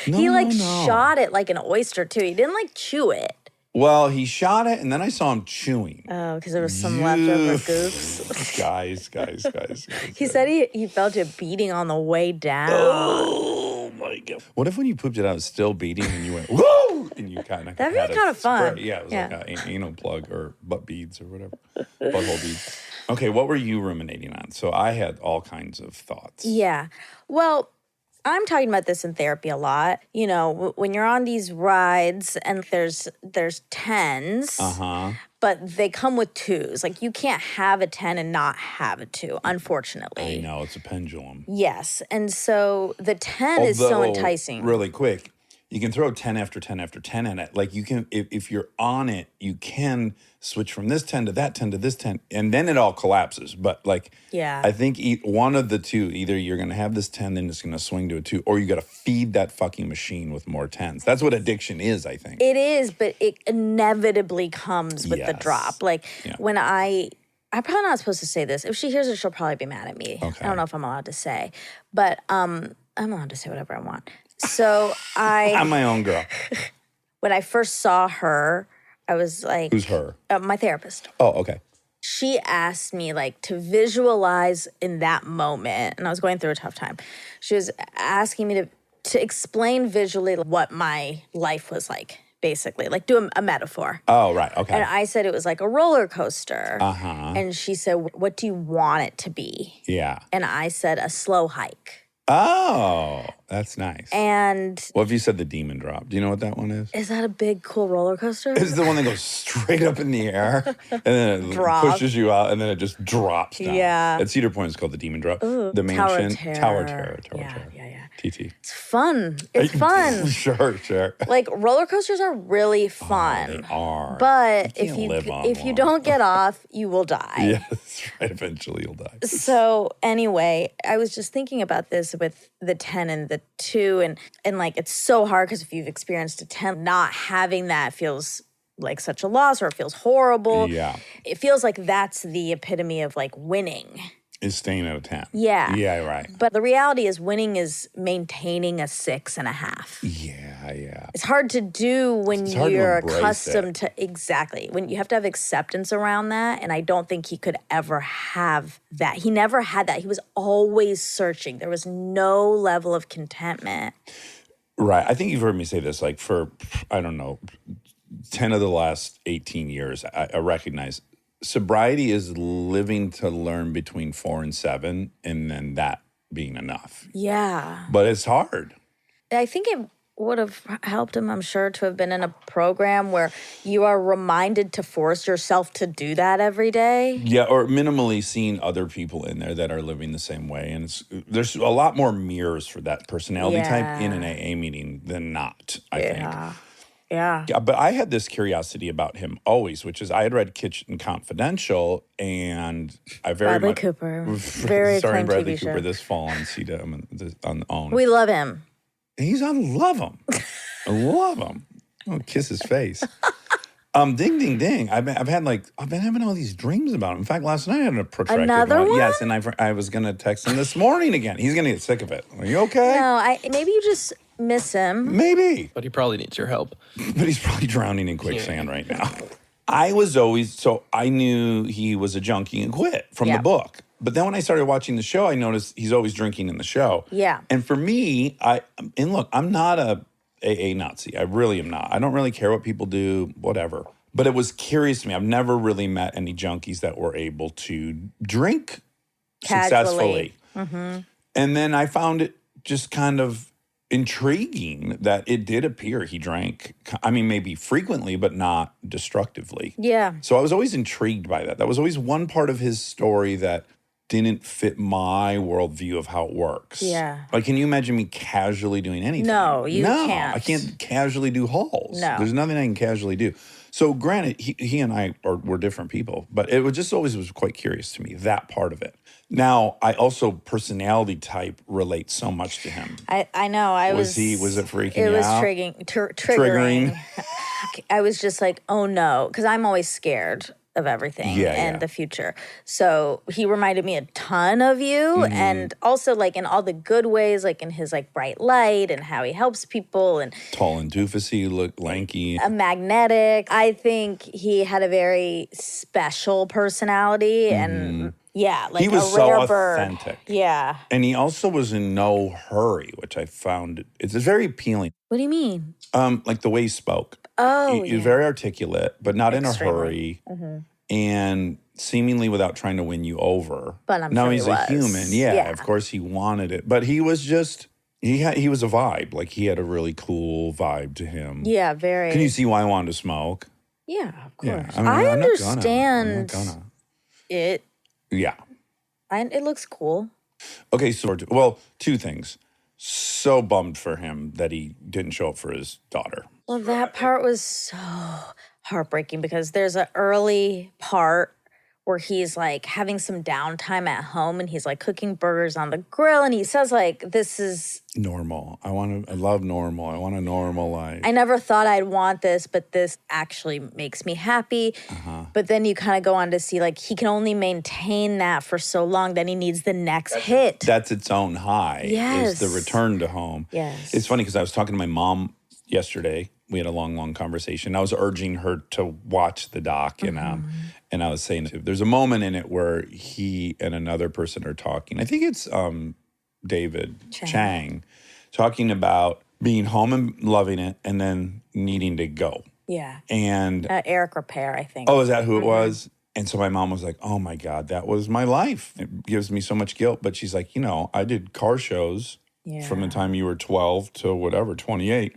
He No. shot it like an oyster too. He didn't like chew it. Well, he shot it, and then I saw him chewing. Oh, because there was some leftover goofs. Guys. He said he felt it beating on the way down. Oh, my God. What if when you pooped it out, it was still beating, and you went, whoa! And you kind of That'd be kind of fun. Yeah, it was like an anal plug or butt beads or whatever. Butthole beads. Okay, what were you ruminating on? So I had all kinds of thoughts. Yeah. Well, I'm talking about this in therapy a lot. You know, when you're on these rides and there's 10s, but they come with 2s. Like you can't have a 10 and not have a 2, unfortunately. I know, it's a pendulum. Yes. And so the 10 is so enticing. Really quick, you can throw 10 after 10 after 10 in it. Like you can, if you're on it, you can switch from this 10 to that 10 to this 10, and then it all collapses. But like, I think one of the two, either you're going to have this 10, then it's going to swing to a 2, or you got to feed that fucking machine with more 10s. That's what addiction is, I think. It is, but it inevitably comes with the drop. Like when I'm probably not supposed to say this. If she hears it, she'll probably be mad at me. Okay. I don't know if I'm allowed to say, but I'm allowed to say whatever I want. So I'm my own girl. When I first saw her, I was like... Who's her? My therapist. Oh, okay. She asked me like to visualize in that moment, and I was going through a tough time. She was asking me to explain visually what my life was like, basically, like do a metaphor. Oh, right, okay. And I said it was like a roller coaster. Uh-huh. And she said, what do you want it to be? Yeah. And I said a slow hike. Oh, that's nice. And what if you said the demon drop? Do you know what that one is? that a big, cool roller coaster? It's the one that goes straight up in the air and then it pushes you out and then it just drops down. Yeah. At Cedar Point, it's called the demon drop. Ooh, the mansion. Tower Terror. Yeah. TT. It's fun. It's fun. Sure. Like roller coasters are really fun. They are. But You if can't you live on if you one. don't get off, you will die. Yeah, that's right. Eventually you'll die. So anyway, I was just thinking about this with the 10 and the 2 and like it's so hard because if you've experienced a 10, not having that feels like such a loss or it feels horrible. Yeah. It feels like that's the epitome of like winning. Is staying at a 10. Yeah. Yeah, right. But the reality is winning is maintaining a 6.5. Yeah. It's hard to do when It's hard to you're embrace accustomed to exactly when you have to have acceptance around that. And I don't think he could ever have that. He never had that. He was always searching. There was no level of contentment. Right. I think you've heard me say this, like for, I don't know, 10 of the last 18 years, I recognize sobriety is living to learn between 4 and 7 and then that being enough. Yeah. But it's hard. I think would have helped him, I'm sure, to have been in a program where you are reminded to force yourself to do that every day. Yeah, or minimally seeing other people in there that are living the same way. And there's a lot more mirrors for that personality type in an AA meeting than not, I think. Yeah. Yeah, but I had this curiosity about him always, which is I had read Kitchen Confidential, and I very Bradley much Cooper, very starring acclaimed Bradley TV Cooper show. this fall on CW on OWN. We love him. He's on Love Him. I love him. I'll kiss his face. Ding, ding, ding. I've been having all these dreams about him. In fact, last night I had a protracted Another one? Yes, and I was going to text him this morning again. He's going to get sick of it. Are you okay? No, maybe you just miss him. Maybe. But he probably needs your help. But he's probably drowning in quicksand right now. I knew he was a junkie and quit from the book. But then when I started watching the show, I noticed he's always drinking in the show. Yeah. And for me, look, I'm not a AA Nazi. I really am not. I don't really care what people do, whatever. But it was curious to me. I've never really met any junkies that were able to drink successfully. Mm-hmm. And then I found it just kind of intriguing that it did appear he drank, I mean, maybe frequently, but not destructively. Yeah. So I was always intrigued by that. That was always one part of his story that didn't fit my worldview of how it works. Yeah. Like, can you imagine me casually doing anything? No, you can't. I can't casually do hauls. No. There's nothing I can casually do. So granted, he and I were different people, but it was just always was quite curious to me, that part of it. Now, I also, personality type relates so much to him. I know. Was it freaking you out? It was triggering. I was just like, oh no, because I'm always scared of everything and the future. So he reminded me a ton of you, and also like in all the good ways, like in his like bright light and how he helps people, and tall and doofusy, look lanky, magnetic. I think he had a very special personality, and like he was a so rare bird. authentic. Yeah, and he also was in no hurry, which I found it's very appealing. What do you mean? Like the way he spoke. Oh, he was very articulate, but not in a hurry, and seemingly without trying to win you over. But I'm now sure he's he a was. human. Yeah, of course he wanted it, but he was just he was a vibe. Like he had a really cool vibe to him. Yeah, very. Can you see why I wanted to smoke? Yeah, of course. Yeah, I mean, I I'm understand not gonna. it. Yeah. It looks cool. Okay, so two things. So bummed for him that he didn't show up for his daughter. Well, that part was so heartbreaking because there's an early part where he's like having some downtime at home and he's like cooking burgers on the grill and he says like, this is normal. I love normal. I want a normal life. I never thought I'd want this, but this actually makes me happy. But then you kind of go on to see like he can only maintain that for so long, then he needs the next hit. That's its own high. Yes. Is the return to home. Yes. It's funny because I was talking to my mom yesterday. We had a long conversation. I was urging her to watch the doc, and I was saying there's a moment in it where he and another person are talking. I think it's David Chang talking about being home and loving it and then needing to go. Yeah. And Eric Repair, I think. Oh, is that who it was? And so my mom was like, oh my God, that was my life. It gives me so much guilt. But she's like, I did car shows from the time you were 12 to whatever, 28.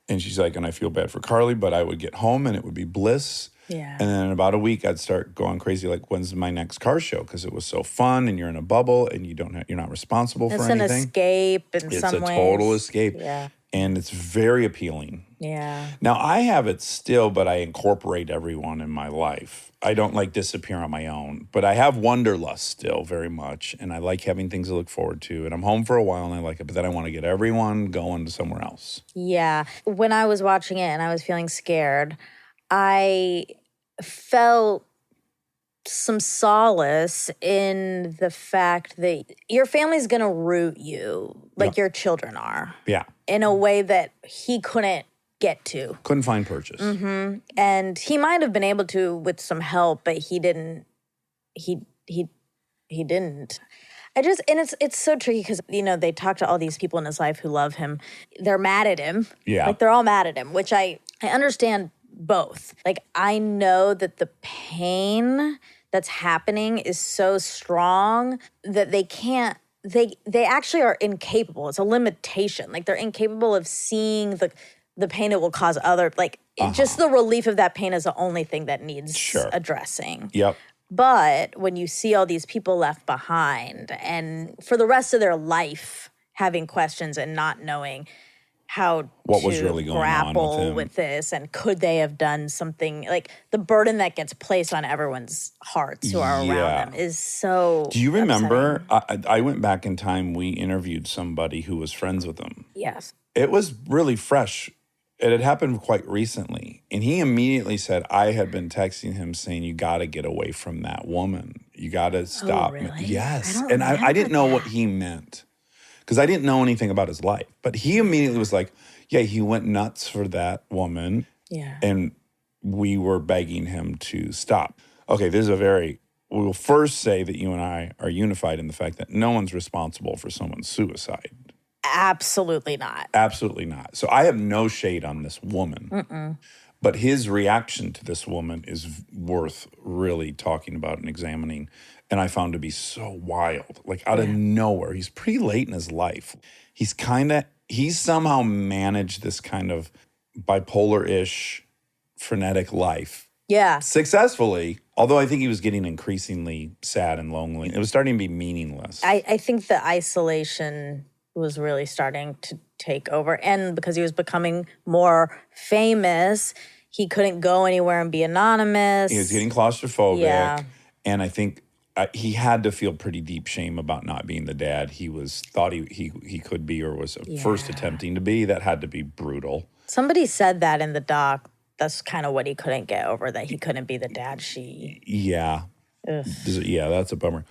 And she's like, and I feel bad for Carly, but I would get home and it would be bliss. Yeah. And then in about a week, I'd start going crazy, like, when's my next car show? Because it was so fun and you're in a bubble and you're not responsible for anything. It's an escape in some ways. It's a total escape. Yeah. And it's very appealing. Yeah. Now, I have it still, but I incorporate everyone in my life. I don't like disappear on my own, but I have wanderlust still very much, and I like having things to look forward to. And I'm home for a while, and I like it, but then I want to get everyone going to somewhere else. Yeah. When I was watching it and I was feeling scared, I felt some solace in the fact that your family's going to root you like your children are. Yeah. In a way that he couldn't get to. Couldn't find purchase. And he might have been able to with some help, but he didn't. He didn't. And it's so tricky because, they talk to all these people in his life who love him. They're mad at him. Yeah. Like, they're all mad at him, which I understand both. Like, I know that the pain that's happening is so strong that they can't they actually are incapable. It's a limitation. Like they're incapable of seeing the pain it will cause other, like just the relief of that pain is the only thing that needs addressing. Yep. But when you see all these people left behind and for the rest of their life having questions and not knowing how what to was really going grapple on with this, and could they have done something, like the burden that gets placed on everyone's hearts who are around them is so Do you remember, I went back in time, we interviewed somebody who was friends with them. Yes. It was really fresh. It had happened quite recently. And he immediately said, I had been texting him saying, you got to get away from that woman. You got to stop. Oh, really? Yes. And I didn't know what he meant because I didn't know anything about his life. But he immediately was like, yeah, he went nuts for that woman. Yeah. And we were begging him to stop. Okay, we will first say that you and I are unified in the fact that no one's responsible for someone's suicide. Absolutely not. Absolutely not. So I have no shade on this woman. But his reaction to this woman is worth really talking about and examining. And I found to be so wild, like out of nowhere. He's pretty late in his life. He's somehow managed this kind of bipolar-ish, frenetic life. Yeah. Successfully, although I think he was getting increasingly sad and lonely. It was starting to be meaningless. I think the isolation was really starting to take over. And because he was becoming more famous, he couldn't go anywhere and be anonymous. He was getting claustrophobic. Yeah. And I think he had to feel pretty deep shame about not being the dad he thought he could be or was first attempting to be. That had to be brutal. Somebody said that in the doc. That's kind of what he couldn't get over, that he couldn't be the dad Yeah. Yeah, that's a bummer.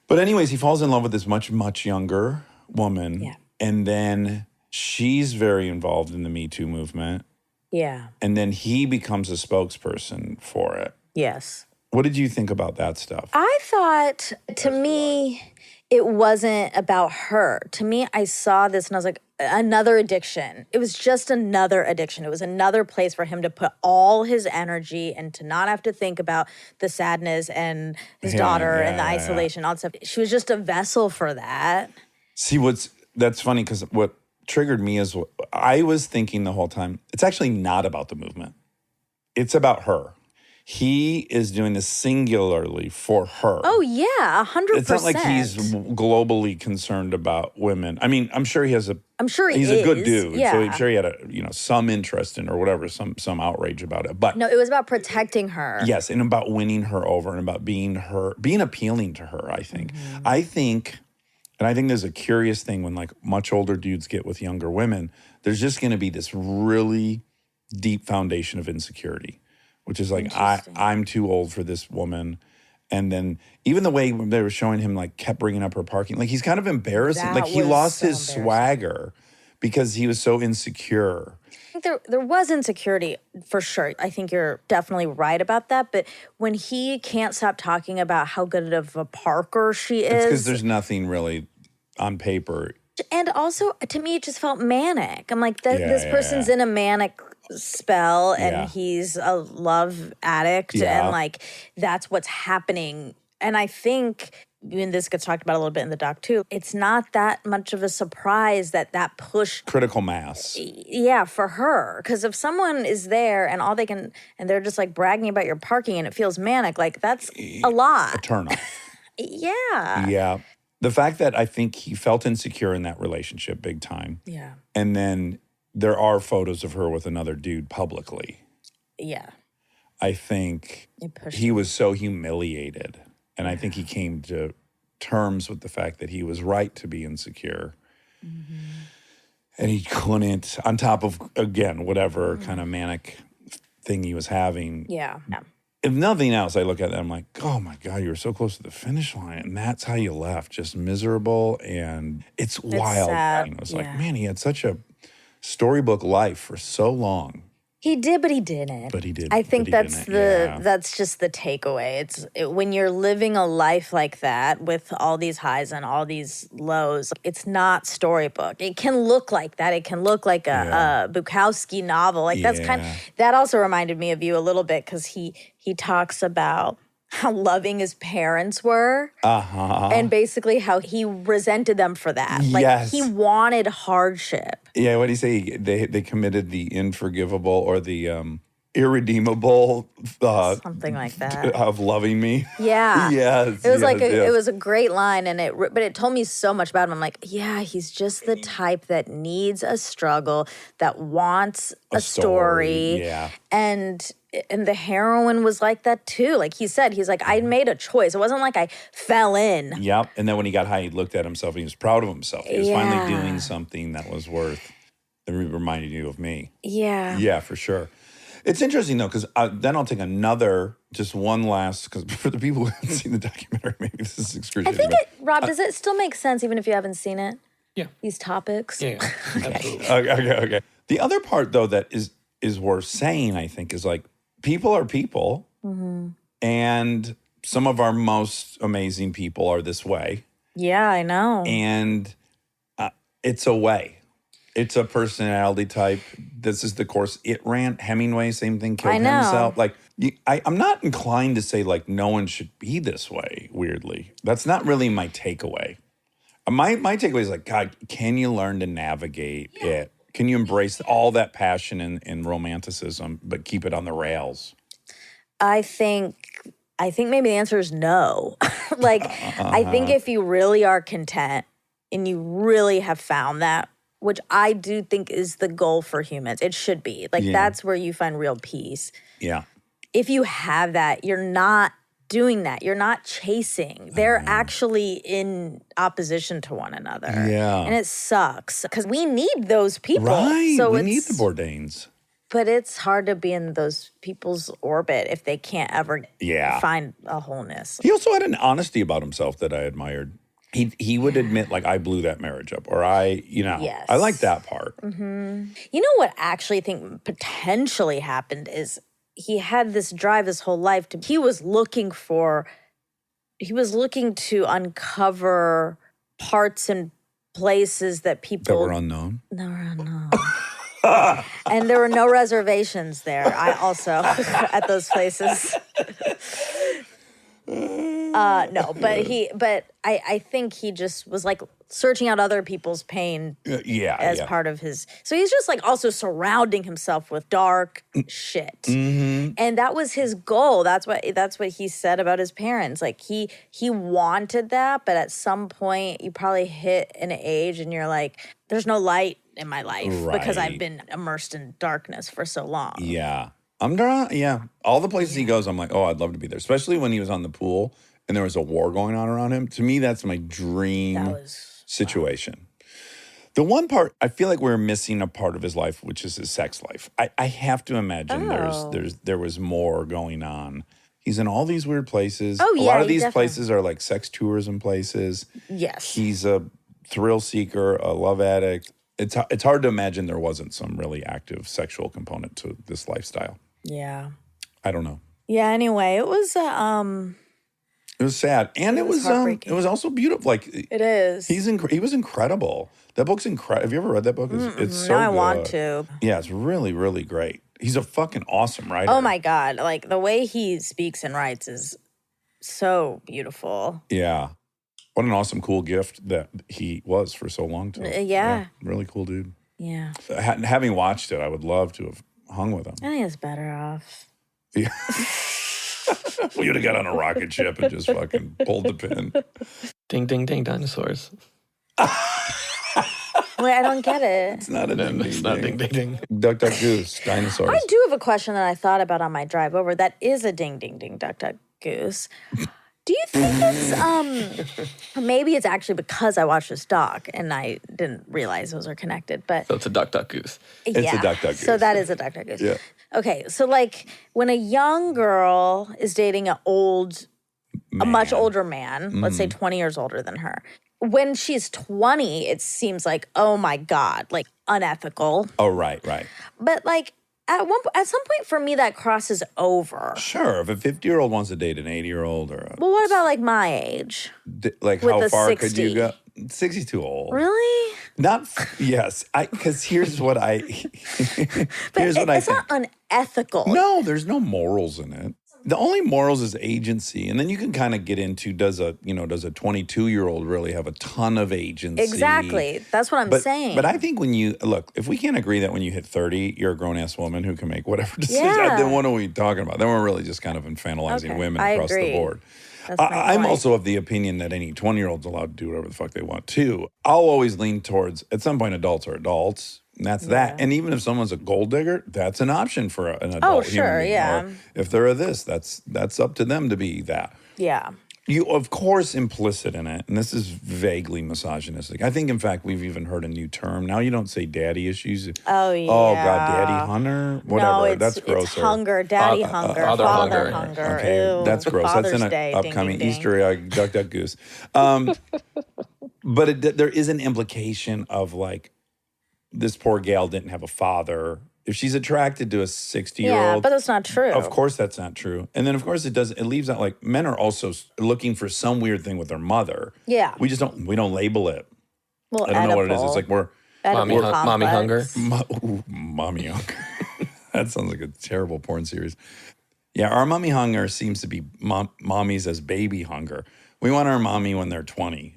But anyways, he falls in love with this much, much younger woman. Yeah. And then she's very involved in the Me Too movement. Yeah. And then he becomes a spokesperson for it. Yes. What did you think about that stuff? I thought, to me, it wasn't about her. To me, I saw this and I was like, another addiction. It was just another addiction. It was another place for him to put all his energy and to not have to think about the sadness and his daughter and the isolation, all that stuff. She was just a vessel for that. See, that's funny because what triggered me is I was thinking the whole time, it's actually not about the movement. It's about her. He is doing this singularly for her. Oh, yeah, 100%. It's not like he's globally concerned about women. I mean, I'm sure he has I'm sure he's is. a good dude. Yeah. So I'm sure he had some interest in or whatever, some outrage about it. But no, it was about protecting her. Yes, and about winning her over and about being appealing to her, I think. I think there's a curious thing when like much older dudes get with younger women, there's just going to be this really deep foundation of insecurity, which is like, I'm too old for this woman. And then even the way they were showing him like kept bringing up her parking, like he's kind of embarrassing. That like he was lost so his swagger because he was so insecure. I think there was insecurity for sure. I think you're definitely right about that. But when he can't stop talking about how good of a parker she is. It's because there's nothing really on paper. And also, to me, it just felt manic. I'm like, this person's in a manic spell and he's a love addict and like that's what's happening. And I think, and this gets talked about a little bit in the doc too, it's not that much of a surprise that pushed critical mass. Yeah, for her. Because if someone is there and all they can, and they're just like bragging about your parking and it feels manic, like that's a lot. A turnoff. Yeah. Yeah. The fact that I think he felt insecure in that relationship big time. Yeah. And then there are photos of her with another dude publicly. Yeah. I think he was so humiliated. And I think he came to terms with the fact that he was right to be insecure. And he couldn't, on top of, again, whatever kind of manic thing he was having. Yeah. If nothing else, I look at it and I'm like, oh my God, you were so close to the finish line. And that's how you left, just miserable. And it's wild. Sad. It's like, man, he had such a storybook life for so long. He did, but he didn't. But he did. I think that's just the takeaway. When you're living a life like that with all these highs and all these lows, it's not storybook. It can look like that. It can look like a Bukowski novel. Like that's that also reminded me of you a little bit because he talks about how loving his parents were. And basically how he resented them for that. Like, Yes. he wanted hardship. Yeah, what do you say? They committed the unforgivable or the irredeemable Something like that. of loving me. Yeah. Yes. It was yes, it was a great line, and but it told me so much about him. I'm like, yeah, he's just the type that needs a struggle, that wants a story. Yeah. And the heroine was like that too. Like he said, he's like, I made a choice. It wasn't like I fell in. Yep. And then when he got high, he looked at himself and he was proud of himself. He was finally Yeah. doing something that was worth, that reminded you of me. Yeah. Yeah, for sure. It's interesting, though, because then I'll take just one last, because for the people who haven't seen the documentary, maybe this is I excruciating. think Rob, does it still make sense even if you haven't seen it? Yeah. These topics? Yeah, absolutely. Okay. The other part, though, that is worth saying, I think, is like, people are people, and some of our most amazing people are this way, Yeah, I know. and it's a way. It's a personality type. This is the course it ran. Hemingway, same thing, killed I know. himself. Like, I'm not inclined to say, like, no one should be this way, weirdly. That's not really my takeaway. My takeaway is, like, God, can you learn to navigate it? Can you embrace all that passion and romanticism, but keep it on the rails? I think maybe the answer is no. Like, I think if you really are content and you really have found that, which I do think is the goal for humans, it should be. Like, that's where you find real peace. Yeah. If you have that, you're not doing that. You're not chasing. They're actually in opposition to one another. Yeah. And it sucks because we need those people. Right. So we need the Bourdains. But it's hard to be in those people's orbit if they can't ever find a wholeness. He also had an honesty about himself that I admired. He would admit, like, I blew that marriage up, or I like that part. You know what I actually think potentially happened is he had this drive his whole life he was looking to uncover parts and places that people That were unknown. That were unknown. And there were no reservations there. I also at those places. No, but I think he just was like searching out other people's pain as part of his. So he's just like also surrounding himself with dark shit. And that was his goal. That's what he said about his parents. Like he wanted that, but at some point you probably hit an age and you're like, there's no light in my life because I've been immersed in darkness for so long. Yeah. All the places he goes, I'm like, oh, I'd love to be there. Especially when he was on the pool and there was a war going on around him. To me, that's my dream situation. The one part, I feel like we're missing a part of his life, which is his sex life. I have to imagine there was more going on. He's in all these weird places. Oh, yeah, a lot of these definitely. places are like sex tourism places. Yes. He's a thrill seeker, a love addict. It's hard to imagine there wasn't some really active sexual component to this lifestyle. Yeah. I don't know. Yeah, anyway, it was It was sad, and it was also beautiful. Like it is. He was incredible. That book's incredible. Have you ever read that book? It's so now I good. want to. Yeah, it's really, really great. He's a fucking awesome writer. Oh my God. Like the way he speaks and writes is so beautiful. Yeah. What an awesome, cool gift that he was for so long. Really cool dude. Yeah. Having watched it, I would love to have hung with him. I think it's better off. Yeah. We would have got on a rocket ship and just fucking pulled the pin. Ding, ding, ding, dinosaurs. Wait, I don't get it. It's not a ding, It's not ding, ding, ding. Duck, duck, goose, dinosaurs. I do have a question that I thought about on my drive over that is a ding, ding, ding, duck, duck, goose. Do you think it's, maybe it's actually because I watched this doc and I didn't realize those are connected, but. So it's a duck, duck, goose. It's a duck, duck, goose. So that is a duck, duck, goose. Yeah. Okay, so like when a young girl is dating a much older man, let's say 20 years older than her, when she's 20, it seems like, oh my God, like unethical. Oh, right. But like at some point for me, that crosses over. Sure, if a 50-year-old wants to date an 80-year-old or Well, what about like my age? like with how the far 60? could you go? 60's too old. Really? Yes. Because here's what I But here's what I it's think. not unethical. No, there's no morals in it. The only morals is agency, and then you can kind of get into does a 22-year-old really have a ton of agency? Exactly. That's what I'm saying. But I think when you look, if we can't agree that when you hit 30, you're a grown-ass woman who can make whatever decision, then what are we talking about? Then we're really just kind of infantilizing women across the board. I'm also of the opinion that any 20-year-old's allowed to do whatever the fuck they want too. I'll always lean towards, at some point, adults are adults. And that's that. And even if someone's a gold digger, that's an option for an adult human being. Or if they're a this, that's up to them to be that. Yeah. You, of course, implicit in it, and this is vaguely misogynistic. I think, in fact, we've even heard a new term. Now you don't say daddy issues. Oh, yeah. Oh, God, daddy hunter? Whatever. No, that's grosser. It's hunger, daddy hunger, father hunger. Okay, Ew. that's gross. Father's That's an Day. upcoming Ding, ding, Easter egg, duck, duck, goose. But there is an implication of, like, this poor gal didn't have a father. If she's attracted to a 60-year-old. Yeah, but that's not true. Of course that's not true. And then, of course, it leaves out, like, men are also looking for some weird thing with their mother. Yeah. We don't label it. Well, I don't know what it is. It's like mommy hunger. Mommy hunger. That sounds like a terrible porn series. Yeah, our mommy hunger seems to be mommies as baby hunger. We want our mommy when they're 20.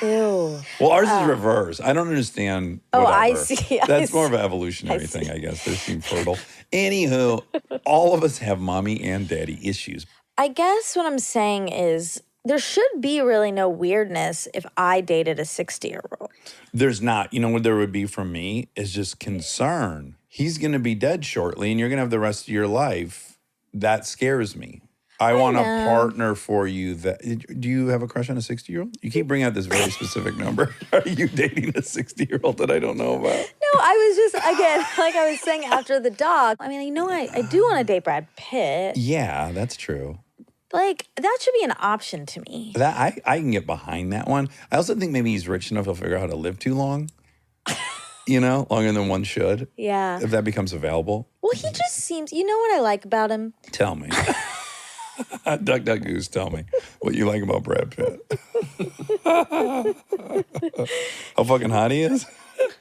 Ew. Well, ours is reverse. I don't understand. Oh, whatever. I see. That's more of an evolutionary thing, I guess. They seem fertile. Anywho, all of us have mommy and daddy issues. I guess what I'm saying is there should be really no weirdness if I dated a 60-year-old. There's not. You know what there would be from me is just concern. He's going to be dead shortly, and you're going to have the rest of your life. That scares me. I want a partner for you that... Do you have a crush on a 60-year-old? You keep bringing out this very specific number. Are you dating a 60-year-old that I don't know about? No, I was just, again, like I was saying after the dog, I mean, you know, I do want to date Brad Pitt. Yeah, that's true. Like, that should be an option to me. That I can get behind that one. I also think maybe he's rich enough he'll figure out how to live too long. You know, longer than one should. Yeah. If that becomes available. Well, he just seems, you know what I like about him? Tell me. Duck, duck, goose, tell me what you like about Brad Pitt. How fucking hot he is?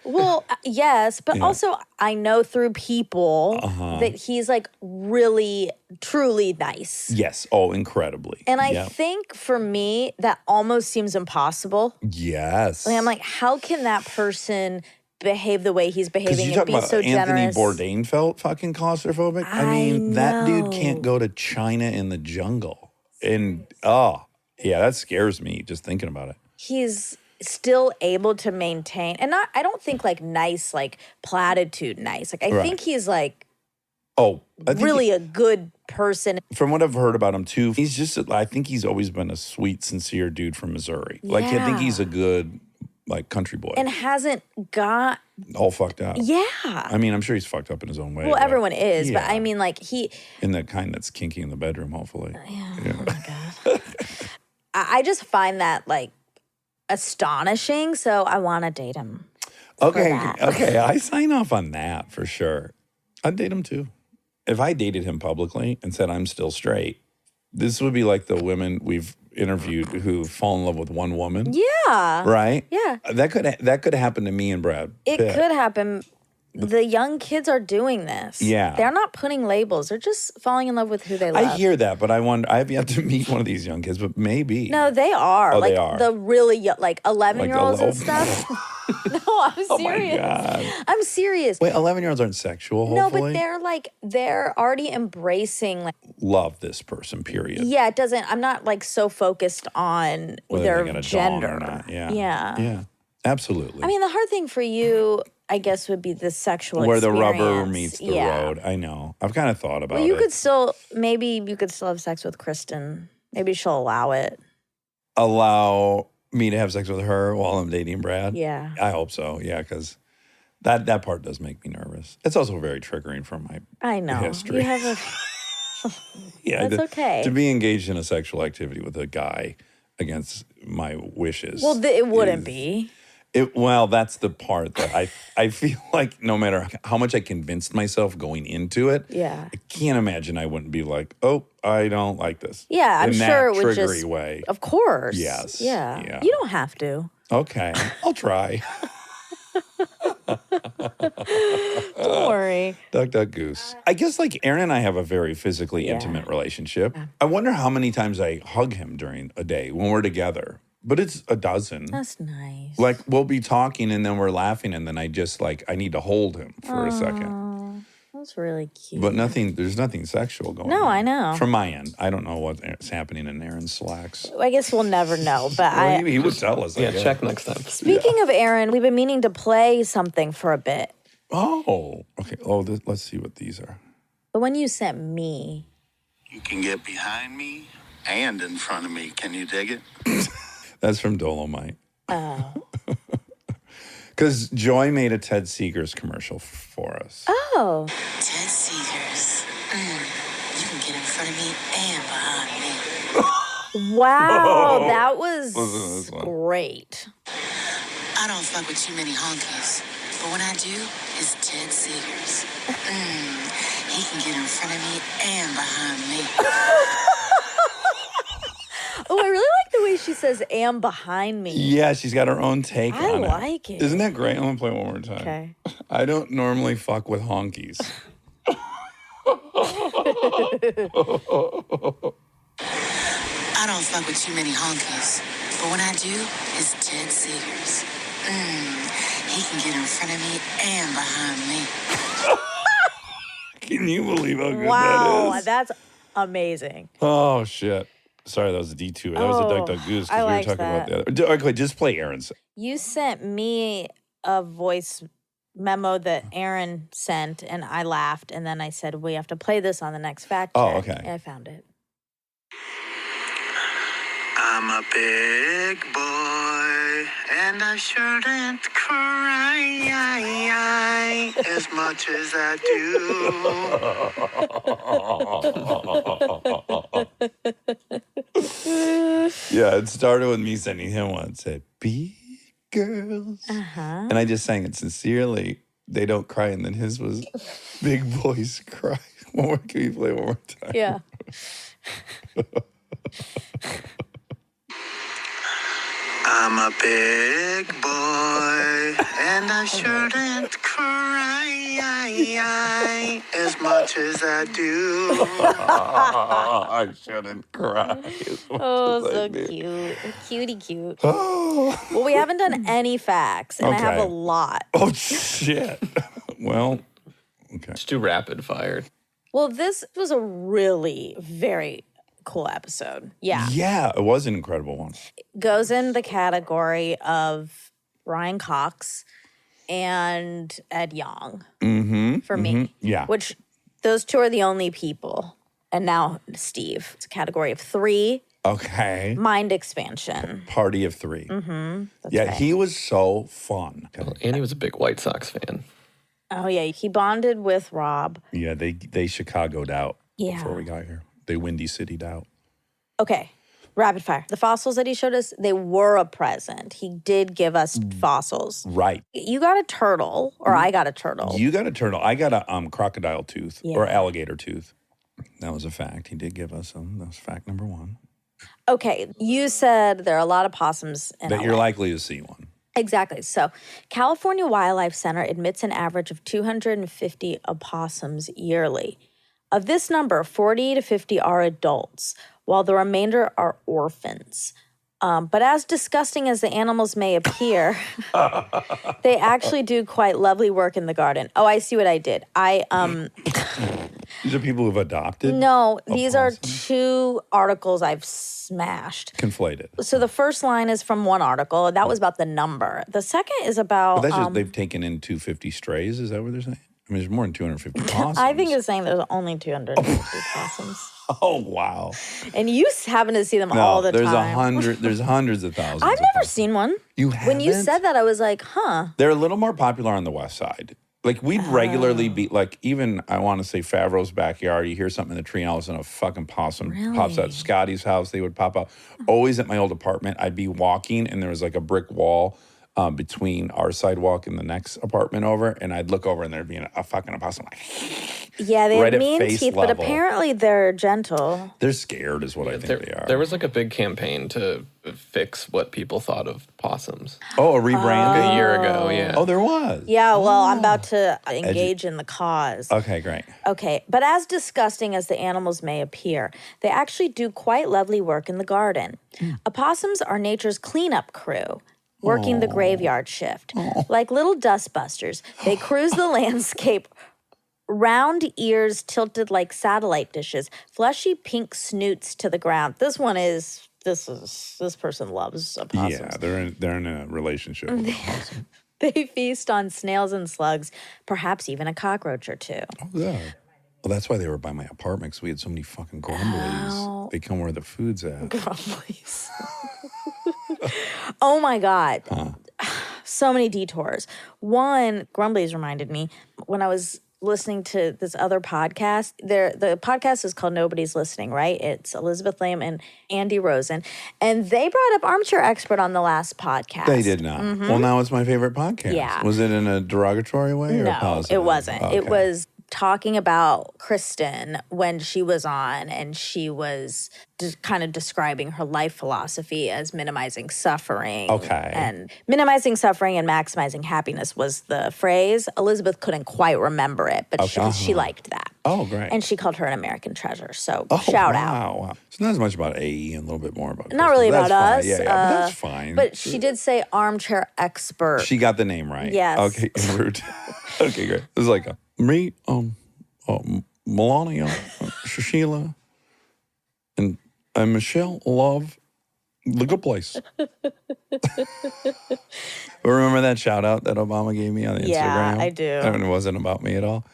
Well, yes, but also I know through people that he's like really, truly nice. Yes. Oh, incredibly. And I think for me, that almost seems impossible. Yes. Like, I'm like, how can that person behave the way he's behaving you and be so Anthony generous? Bourdain felt fucking claustrophobic. I mean, that dude can't go to China in the jungle. And, yeah, that scares me just thinking about it. He's still able to maintain, and I don't think like nice, like platitude nice. Like I think he's like, really a good person. From what I've heard about him too, I think he's always been a sweet, sincere dude from Missouri. Yeah. Like I think he's a good, like, country boy. And hasn't got all fucked up. Yeah. I mean, I'm sure he's fucked up in his own way. Well, everyone is, but I mean, like in the kind that's kinky in the bedroom, hopefully. Yeah. Oh my God. I just find that like astonishing, so I want to date him. Okay, I sign off on that for sure. I'd date him too. If I dated him publicly and said I'm still straight, this would be like the women we've interviewed who fall in love with one woman. Yeah. Right? Yeah. That could happen to me and Brad Pitt. It could happen. The young kids are doing this. Yeah. They're not putting labels. They're just falling in love with who they love. I hear that, but I wonder, I have yet to meet one of these young kids, but maybe. No, they are. Oh, like they are. The really young, like 11-year-olds and stuff. No, I'm serious. Oh my God. I'm serious. Wait, 11-year-olds aren't sexual, hopefully? No, but they're already embracing like love this person, period. Yeah, it doesn't, I'm not like so focused on whether their gender. Or not. Yeah. Yeah. Absolutely. I mean, the hard thing for you, I guess, would be the sexual where experience. the rubber meets the road. I know. I've kind of thought about it. Well, maybe you could still have sex with Kristen. Maybe she'll allow it. Allow me to have sex with her while I'm dating Brad? Yeah. I hope so. Yeah, because that part does make me nervous. It's also very triggering from my history. You have a... Yeah, that's okay. To be engaged in a sexual activity with a guy against my wishes. Well, it wouldn't be. Well, that's the part that I feel like no matter how much I convinced myself going into it, I can't imagine I wouldn't be like, oh, I don't like this. Yeah, I'm sure it would triggery way. Of course. Yes. Yeah. You don't have to. Okay, I'll try. Don't worry. Duck, duck, goose. I guess like Aaron and I have a very physically intimate relationship. I wonder how many times I hug him during a day when we're together. But it's a dozen. That's nice. Like we'll be talking and then we're laughing and then I just like, I need to hold him for a second. That's really cute. But there's nothing sexual going on. No, I know. From my end. I don't know what's happening in Aaron's slacks. I guess we'll never know, but He would tell us. Yeah, check next time. Speaking of Aaron, we've been meaning to play something for a bit. Oh, okay. Let's see what these are. The one you sent me. You can get behind me and in front of me. Can you dig it? That's from Dolomite. Oh. Because Joy made a Ted Seegers commercial for us. Oh. Ted Seegers. You can get in front of me and behind me. Wow, that was Listen to this one. great. I don't fuck with too many honkies, but when I do, it's Ted Seegers. He can get in front of me and behind me. Oh, I really like the way she says "am behind me." Yeah, she's got her own take on it. I like it. Isn't that great? I'm going to play it one more time. Okay. I don't normally fuck with honkies. I don't fuck with too many honkies, but when I do, it's Ted Seegers. He can get in front of me and behind me. Can you believe how good Wow, that is? that's amazing. Oh, shit. Sorry, that was a detour. That was a Duck Duck Goose I because we were liked talking about that. the other. Okay, just play Aaron's. You sent me a voice memo that Aaron sent, and I laughed, and then I said, we have to play this on the next fact check. Oh, okay. And I found it. I'm a big boy, and I shouldn't cry as much as I do. Yeah, it started with me sending him one. It said, big girls. And I just sang it sincerely. They don't cry. And then his was, big boys cry. One more, can you play one more time? Yeah. I'm a big boy, and I shouldn't cry as much as I do. I shouldn't cry. Oh, so cute. Cutie cute. Oh. Well, we haven't done any facts, and I have a Okay. lot. Oh, shit. Well, okay. It's too rapid fired. Well, this was a really very cool episode. Yeah. Yeah, it was an incredible one. Goes in the category of Brian Cox and Ed Young for me. Yeah. Which those two are the only people. And now Steve. It's a category of 3. Okay. Mind expansion. Party of 3. That's Yeah, right. he was so fun. Well, Annie was a big White Sox fan. Oh, yeah. He bonded with Rob. Yeah, they Chicago'd out Yeah. before we got here. They Windy City'd out. Okay. Rapid fire. The fossils that he showed us, they were a present. He did give us fossils. Right. You got a turtle, or I got a turtle. You got a turtle. I got a crocodile tooth or Yeah. alligator tooth. That was a fact. He did give us some. That was fact number 1. Okay. You said there are a lot of possums in That LA. you're likely to see one. Exactly. So, California Wildlife Center admits an average of 250 opossums yearly. Of this number, 40 to 50 are adults, while the remainder are orphans. But as disgusting as the animals may appear, they actually do quite lovely work in the garden. Oh, I see what I did. These are people who've adopted? No, these are opossums? 2 articles I've smashed. Conflated. So the first line is from one article. That was about the number. The second is about... But that's just they've taken in 250 strays. Is that what they're saying? I mean, there's more than 250 possums. I think it's saying there's only 250 possums. Oh, wow. And you happen to see them all the there's time. There's hundreds of thousands. I've of never possums. seen one. You haven't? When you said that, I was like, huh. They're a little more popular on the west side. Like, we'd regularly be, like, even, I want to say, Favreau's backyard, you hear something in the tree, and all of a sudden a fucking possum pops out. Scotty's house, they would pop out. Always at my old apartment, I'd be walking, and there was, like, a brick wall between our sidewalk and the next apartment over, and I'd look over and there'd be a fucking opossum. Yeah, they right have at mean face teeth, but level. apparently they're gentle. They're scared is what I think they are. There was like a big campaign to fix what people thought of possums. Oh, a rebrand? A year ago, yeah. Oh, there was? Yeah, well, I'm about to engage in the cause. Okay, great. Okay, but as disgusting as the animals may appear, they actually do quite lovely work in the garden. Opossums are nature's cleanup crew, working the graveyard shift. Like little dustbusters, they cruise the landscape. Round ears tilted like satellite dishes, fleshy pink snoots to the ground. This person loves opossums. Yeah, they're in a relationship with opossum. They feast on snails and slugs, perhaps even a cockroach or two. Oh, yeah. Well, that's why they were by my apartment, because we had so many fucking grumblies. Oh. They come where the food's at. Grumblies. Oh my God. So many detours. One, grumblies reminded me when I was listening to this other podcast. The podcast is called Nobody's Listening, right? It's Elizabeth Lamb and Andy Rosen. And they brought up Armchair Expert on the last podcast. They did not. Well, now it's my favorite podcast. Yeah. Was it in a derogatory way or No, positive? it wasn't. Okay. It was talking about Kristen when she was on, and she was kind of describing her life philosophy as minimizing suffering. Okay. And minimizing suffering and maximizing happiness was the phrase. Elizabeth couldn't quite remember it, but she liked that. Oh, great. And she called her an American treasure. So shout out. Wow. So not as much about AE and a little bit more about Not Kristen. really That's about fine. us. Yeah, but that's fine. But she did say Armchair Expert. She got the name right. Yes. Okay, rude. Okay, great. It was like me, Melania, Sheila, and Michelle love the good place. Remember that shout out that Obama gave me on Instagram? Yeah, I do. And it wasn't about me at all.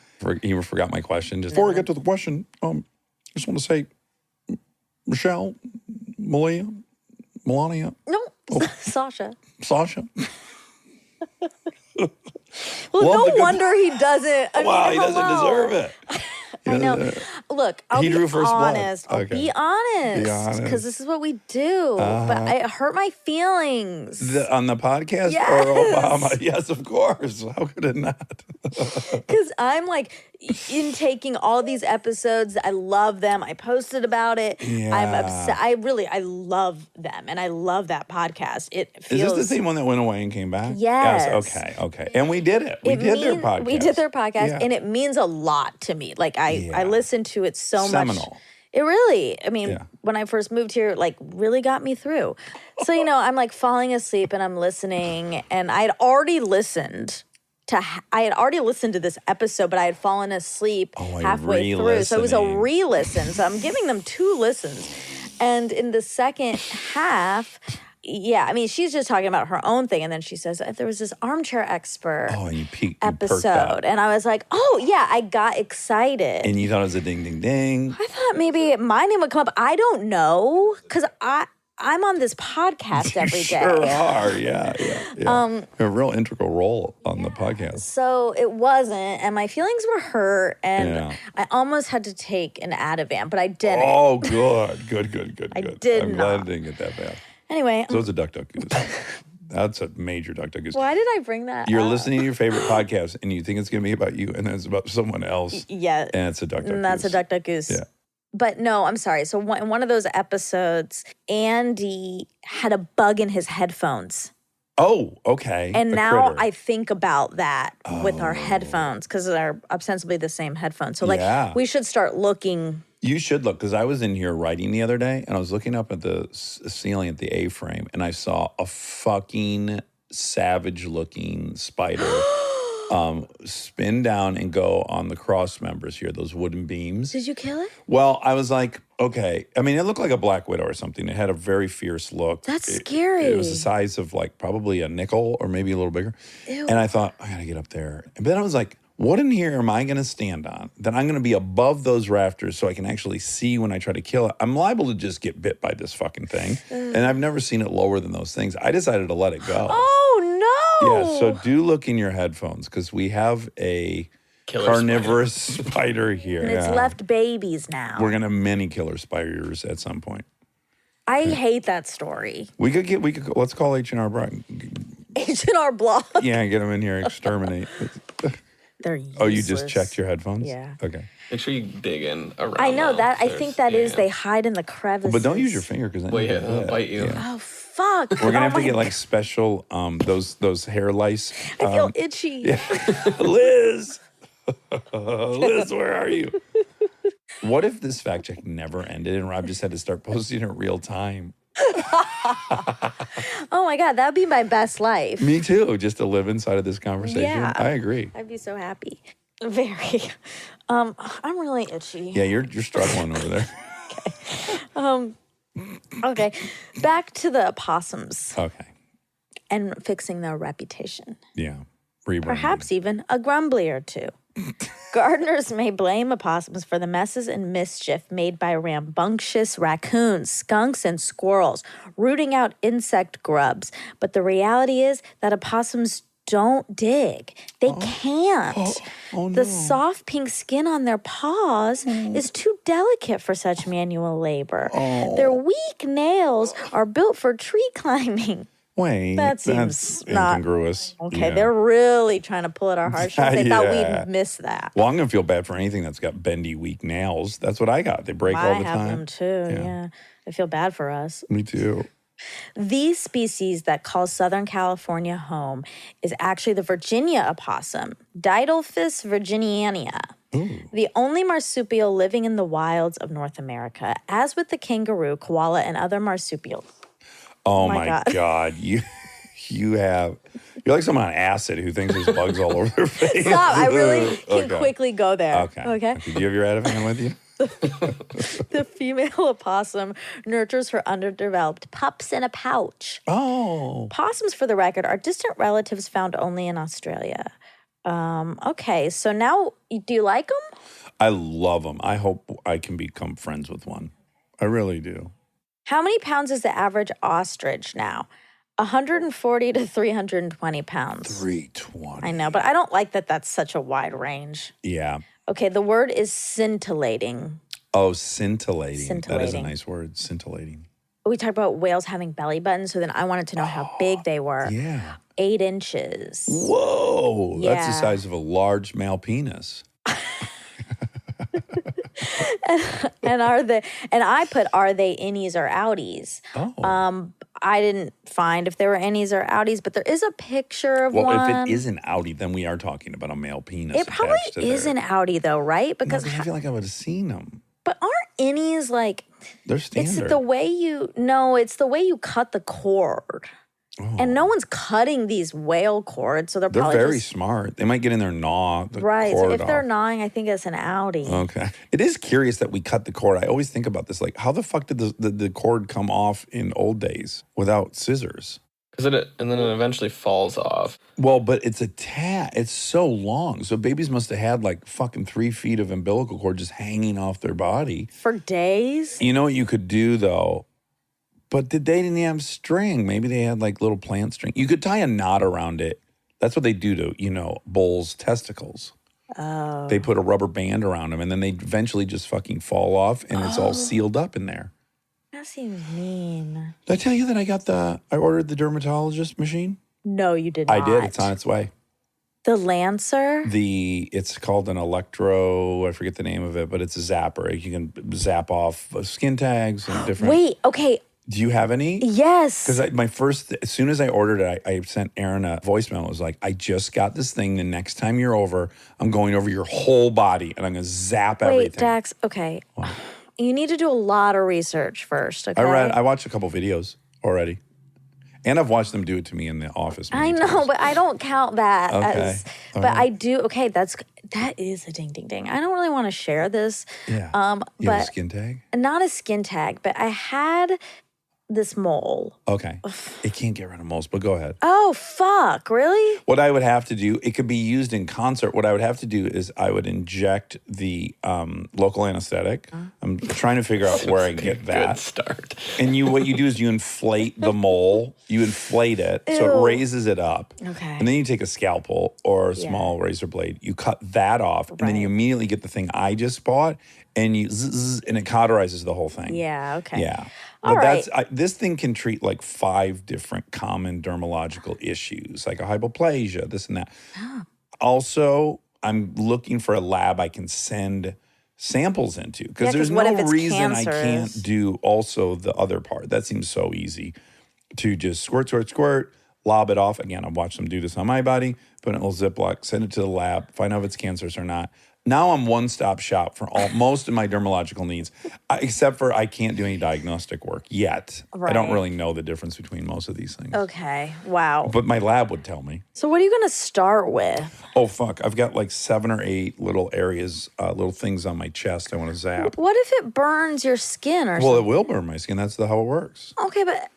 He forgot my question. Just before I get to the question, I just want to say, Michelle, Melania. No, Sasha. Well, Love no wonder he doesn't. I Wow, mean, he doesn't deserve it. I know. Look, I'll He be drew first blood. honest. I'll Okay. be honest. Because this is what we do. But it hurt my feelings. On the podcast Yes. or Obama? Yes, of course. How could it not? Because I'm like intaking all these episodes. I love them. I posted about it. Yeah. I'm upset. I love them. And I love that podcast. It feels. Is this the same one that went away and came back? Yes. Okay. And we did it. We did their podcast. We did their podcast, Yeah. and it means a lot to me. Like I listened to it so Seminal. much. It really, I mean, Yeah. when I first moved here, like really got me through. So, I'm like falling asleep and I'm listening, and I had already listened to this episode, but I had fallen asleep halfway through. So it was a re-listen. So I'm giving them 2 listens. And in the second half, she's just talking about her own thing. And then she says, there was this Armchair Expert and you perked episode. up. And I was like, oh, yeah, I got excited. And you thought it was a ding, ding, ding. I thought maybe my name would come up. I don't know, because I'm on this podcast every day. Sure are, yeah. You have a real integral role on the podcast. So it wasn't, and my feelings were hurt, and Yeah. I almost had to take an Ativan, but I didn't. Oh, good. I did I'm glad I didn't get that bad. Anyway, So it's a duck goose. That's a major duck goose. why did I bring that You're up? listening to your favorite podcast, and you think it's going to be about you, and then it's about someone else. Yeah. And it's a duck goose. And that's a duck goose. Yeah. But no, I'm sorry. So in one of those episodes, Andy had a bug in his headphones. Oh, okay. And A now critter. I think about that with our headphones, because they're ostensibly the same headphones. So Yeah. we should start looking. You should look, because I was in here writing the other day, and I was looking up at the ceiling at the A-frame, and I saw a fucking savage-looking spider spin down and go on the cross members here, those wooden beams. Did you kill it? Well, I was like, okay. I mean, it looked like a black widow or something. It had a very fierce look. That's It scary. was the size of like probably a nickel or maybe a little bigger. Ew. And I thought, I got to get up there. But then I was like, what in here am I going to stand on? That I'm going to be above those rafters so I can actually see when I try to kill it. I'm liable to just get bit by this fucking thing. And I've never seen it lower than those things. I decided to let it go. Oh, no. Yeah, so do look in your headphones, because we have a Killer carnivorous spider here. And it's Yeah. left babies now. We're gonna have many killer spiders at some point. I hate that story. We could let's call H&R Brown. H&R Block. Yeah, get them in here, exterminate. They're useless. Oh, you just checked your headphones? Yeah. Okay. Make sure you dig in around. I know though. that. I think that is they hide in the crevices. But don't use your finger because then Well, you yeah, get they'll bit. bite you. Yeah. Oh, fuck. We're gonna have to my get like God. special those hair lice. I feel itchy. Yeah. Liz, Liz, where are you? What if this fact check never ended and Rob just had to start posting it real time? Oh my God, that'd be my best life. Me too. Just to live inside of this conversation. Yeah. I agree. I'd be so happy. Very. I'm really itchy. Yeah, you're struggling over there. Okay. Back to the opossums Okay. and fixing their reputation. Yeah. Rebranding. Perhaps even a grumbly or two. Gardeners may blame opossums for the messes and mischief made by rambunctious raccoons, skunks, and squirrels, rooting out insect grubs. But the reality is that opossums don't dig. They can't. The soft pink skin on their paws is too delicate for such manual labor. Their weak nails are built for tree climbing. Wait, That seems that's not incongruous. Okay, Yeah. they're really trying to pull at our heartstrings. They thought Yeah. we'd miss that. Well, I'm gonna feel bad for anything that's got bendy, weak nails. That's what I got. They break all I the have time. them too, yeah. I feel bad for us. Me too. The species that calls Southern California home is actually the Virginia opossum, Didelphis virginiana. The only marsupial living in the wilds of North America. As with the kangaroo, koala, and other marsupials. Oh my my God. God. You're like someone on acid who thinks there's bugs all over their face. Stop, I really can Okay. quickly go there. Okay. Do you have your Ativan with you? The female opossum nurtures her underdeveloped pups in a pouch. Oh. Possums, for the record, are distant relatives found only in Australia. Okay, so now, do you like them? I love them. I hope I can become friends with one. I really do. How many pounds is the average ostrich now? 140 to 320 pounds. 320. I know, but I don't like that that's such a wide range. Yeah. Okay, the word is scintillating. Oh, scintillating. That is a Scintillating. nice word. Scintillating. We talked about whales having belly buttons, so then I wanted to know how big they were. Yeah. 8 inches. Whoa. That's the Yeah. size of a large male penis. And I put, are they innies or outies? Oh. I didn't find if there were innies or outies, but there is a picture of Well, one. if it is an outie, then we are talking about a male penis. It probably attached to is there. an outie though, right? No, Because, 'cause I feel like I would have seen them. but aren't innies like, They're standard. it's the way it's the way you cut the cord. And no one's cutting these whale cords, so they're They're probably very just, smart. They might get in there and gnaw the right. So cord if they're off. gnawing, I think it's an outie. Okay. It is curious that we cut the cord. I always think about this. Like, how the fuck did the cord come off in old days without scissors? And then it eventually falls off. Well, but it's it's so long. So babies must have had like fucking 3 feet of umbilical cord just hanging off their body. For days? You know what you could do though? But they didn't have string. Maybe they had like little plant string. You could tie a knot around it. That's what they do to, bulls' testicles. Oh. They put a rubber band around them and then they eventually just fucking fall off and it's all sealed up in there. That seems mean. Did I tell you that I ordered the dermatologist machine? No, you did not. I did. It's on its way. The Lancer? It's called an electro, I forget the name of it, but it's a zapper. You can zap off skin tags and different. Wait, okay. Do you have any? Yes. Because as soon as I ordered it, I sent Aaron a voicemail. It was like, I just got this thing. The next time you're over, I'm going over your whole body and I'm going to zap everything. Wait, Dax, okay. You need to do a lot of research first, okay? I watched a couple videos already. And I've watched them do it to me in the office. I know, but I don't count that as. All But right. I do. Okay, that is a ding ding ding. I don't really want to share this. Yeah. You but have a skin tag? not a skin tag, but I had this mole. Okay. It can't get rid of moles, but go ahead. Oh fuck! Really? What I would have to do, it could be used in concert. What I would have to do is I would inject the local anesthetic. I'm trying to figure out where I can get that. Good start. And what you do is you inflate the mole. You inflate it so Ew. it raises it up. Okay. And then you take a scalpel or a small razor blade. You cut that off, and then you Right. immediately get the thing I just bought, and you and it cauterizes the whole thing. Yeah, okay. Yeah. All But right. this thing can treat like 5 different common dermatological issues, like a hypoplasia, this and that. Also, I'm looking for a lab I can send samples into because Yeah, 'cause there's what no if it's reason I cancerous? can't do also the other part. That seems so easy to just squirt, lob it off. Again, I've watched them do this on my body, put it in a little Ziploc, send it to the lab, find out if it's cancerous or not. Now I'm one-stop shop for most of my dermatological needs, except for I can't do any diagnostic work yet. I don't Right. really know the difference between most of these things. Okay. Wow. But my lab would tell me. So what are you going to start with? Oh, fuck. I've got like 7 or 8 little areas, little things on my chest I want to zap. What if it burns your skin or Well, it something? will burn my skin. That's how it works. Okay, but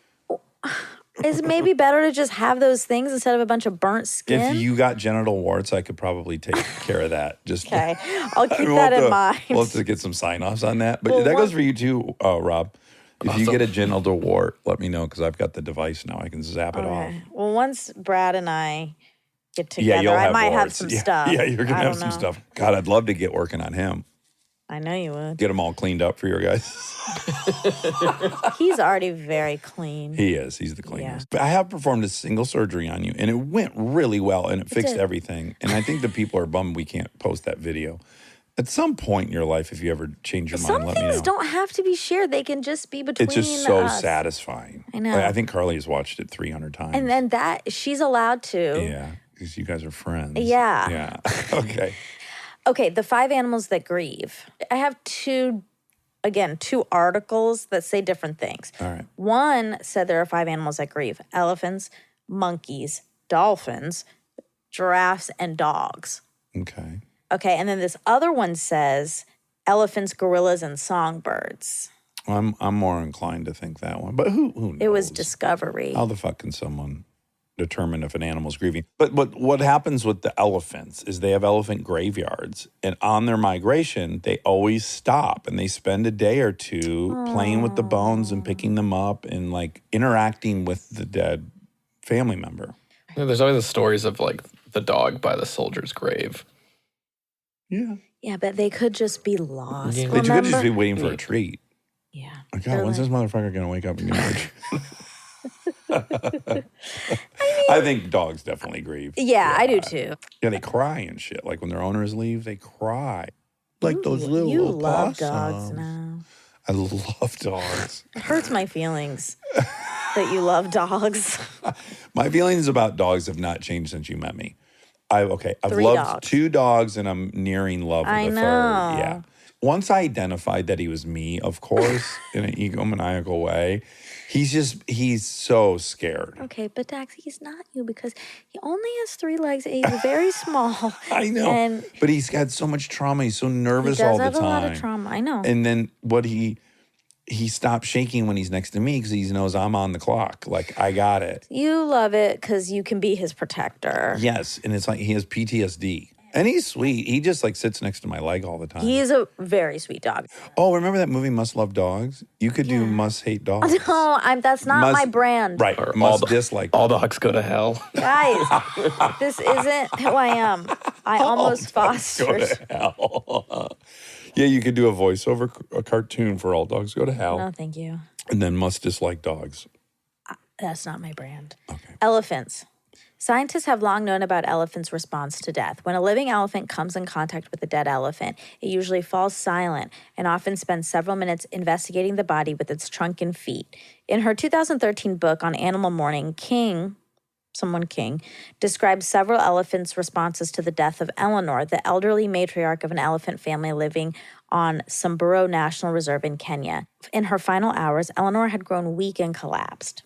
is it maybe better to just have those things instead of a bunch of burnt skin? If you got genital warts, I could probably take care of that. Just Okay. I'll keep we'll that have in to- mind. We'll have to get some sign-offs on that. But Well, that one- goes for you too, Rob. If you get a genital wart, let me know because I've got the device now. I can zap it off. Okay. Well, once Brad and I get Yeah, together, you'll have I might have warts. some Yeah, stuff. Yeah, you're gonna I have don't some know. stuff. God, I'd love to get working on him. I know you would. Get him all cleaned up for your guys. He's already very clean. He is. He's the cleanest. But I have performed a single surgery on you, and it went really well, and it fixed did. everything. And I think the people are bummed we can't post that video. At some point in your life, if you ever change your Some mind, let me know. things don't have to be shared. They can just be between It's just so us. satisfying. I know. Like, I think Carly has watched it 300 times. And then that, she's allowed to. Yeah, because you guys are friends. Yeah. Yeah. Okay. Okay, the 5 animals that grieve. I have two articles that say different things. All right. One said there are 5 animals that grieve: elephants, monkeys, dolphins, giraffes, and dogs. Okay. Okay, and then this other one says elephants, gorillas, and songbirds. I'm more inclined to think that one. But who knows? It was discovery. How the fuck can someone determine if an animal's grieving? But what happens with the elephants is they have elephant graveyards, and on their migration, they always stop and they spend a day or two playing with the bones and picking them up and like interacting with the dead family member. Yeah, there's always the stories of like the dog by the soldier's grave. Yeah. Yeah, but they could just be lost. Yeah. They could just be Remember? waiting for a treat. Yeah. Like, They're God, when's like- this motherfucker going to wake up and give me a treat? I think dogs definitely grieve. Yeah, I do too. Yeah, they cry and shit. Like when their owners leave, they cry. Like those little You love opossums. dogs now. I love dogs. It hurts my feelings that you love dogs. My feelings about dogs have not changed since you met me. I've 3 loved dogs. 2 dogs and I'm nearing love with I a third. know. Yeah. Once I identified that he was me, of course, in an egomaniacal way, he's so scared. Okay, but Dax, he's not you because he only has 3 legs and he's very small. I know. And But he's got so much trauma. He's so he nervous does all the have time. a lot of trauma. I know. And then he stops shaking when he's next to me because he knows I'm on the clock. Like, I got it. You love it because you can be his protector. Yes. And it's like he has PTSD. And he's sweet. He just like sits next to my leg all the time. He's a very sweet dog. Oh, remember that movie Must Love Dogs? You could do Must Hate Dogs. No, that's not my Must- brand. Right. Or Must dislike all dogs go to hell. Guys, this isn't who I am. I almost Go fostered. to hell. Yeah, you could do a voiceover, a cartoon for All Dogs Go to Hell. No, thank you. And then Must Dislike Dogs. That's not my brand. Okay. Elephants. Scientists have long known about elephants' response to death. When a living elephant comes in contact with a dead elephant, it usually falls silent and often spends several minutes investigating the body with its trunk and feet. In her 2013 book on animal mourning, King describes several elephants' responses to the death of Eleanor, the elderly matriarch of an elephant family living on Samburu National Reserve in Kenya. In her final hours, Eleanor had grown weak and collapsed.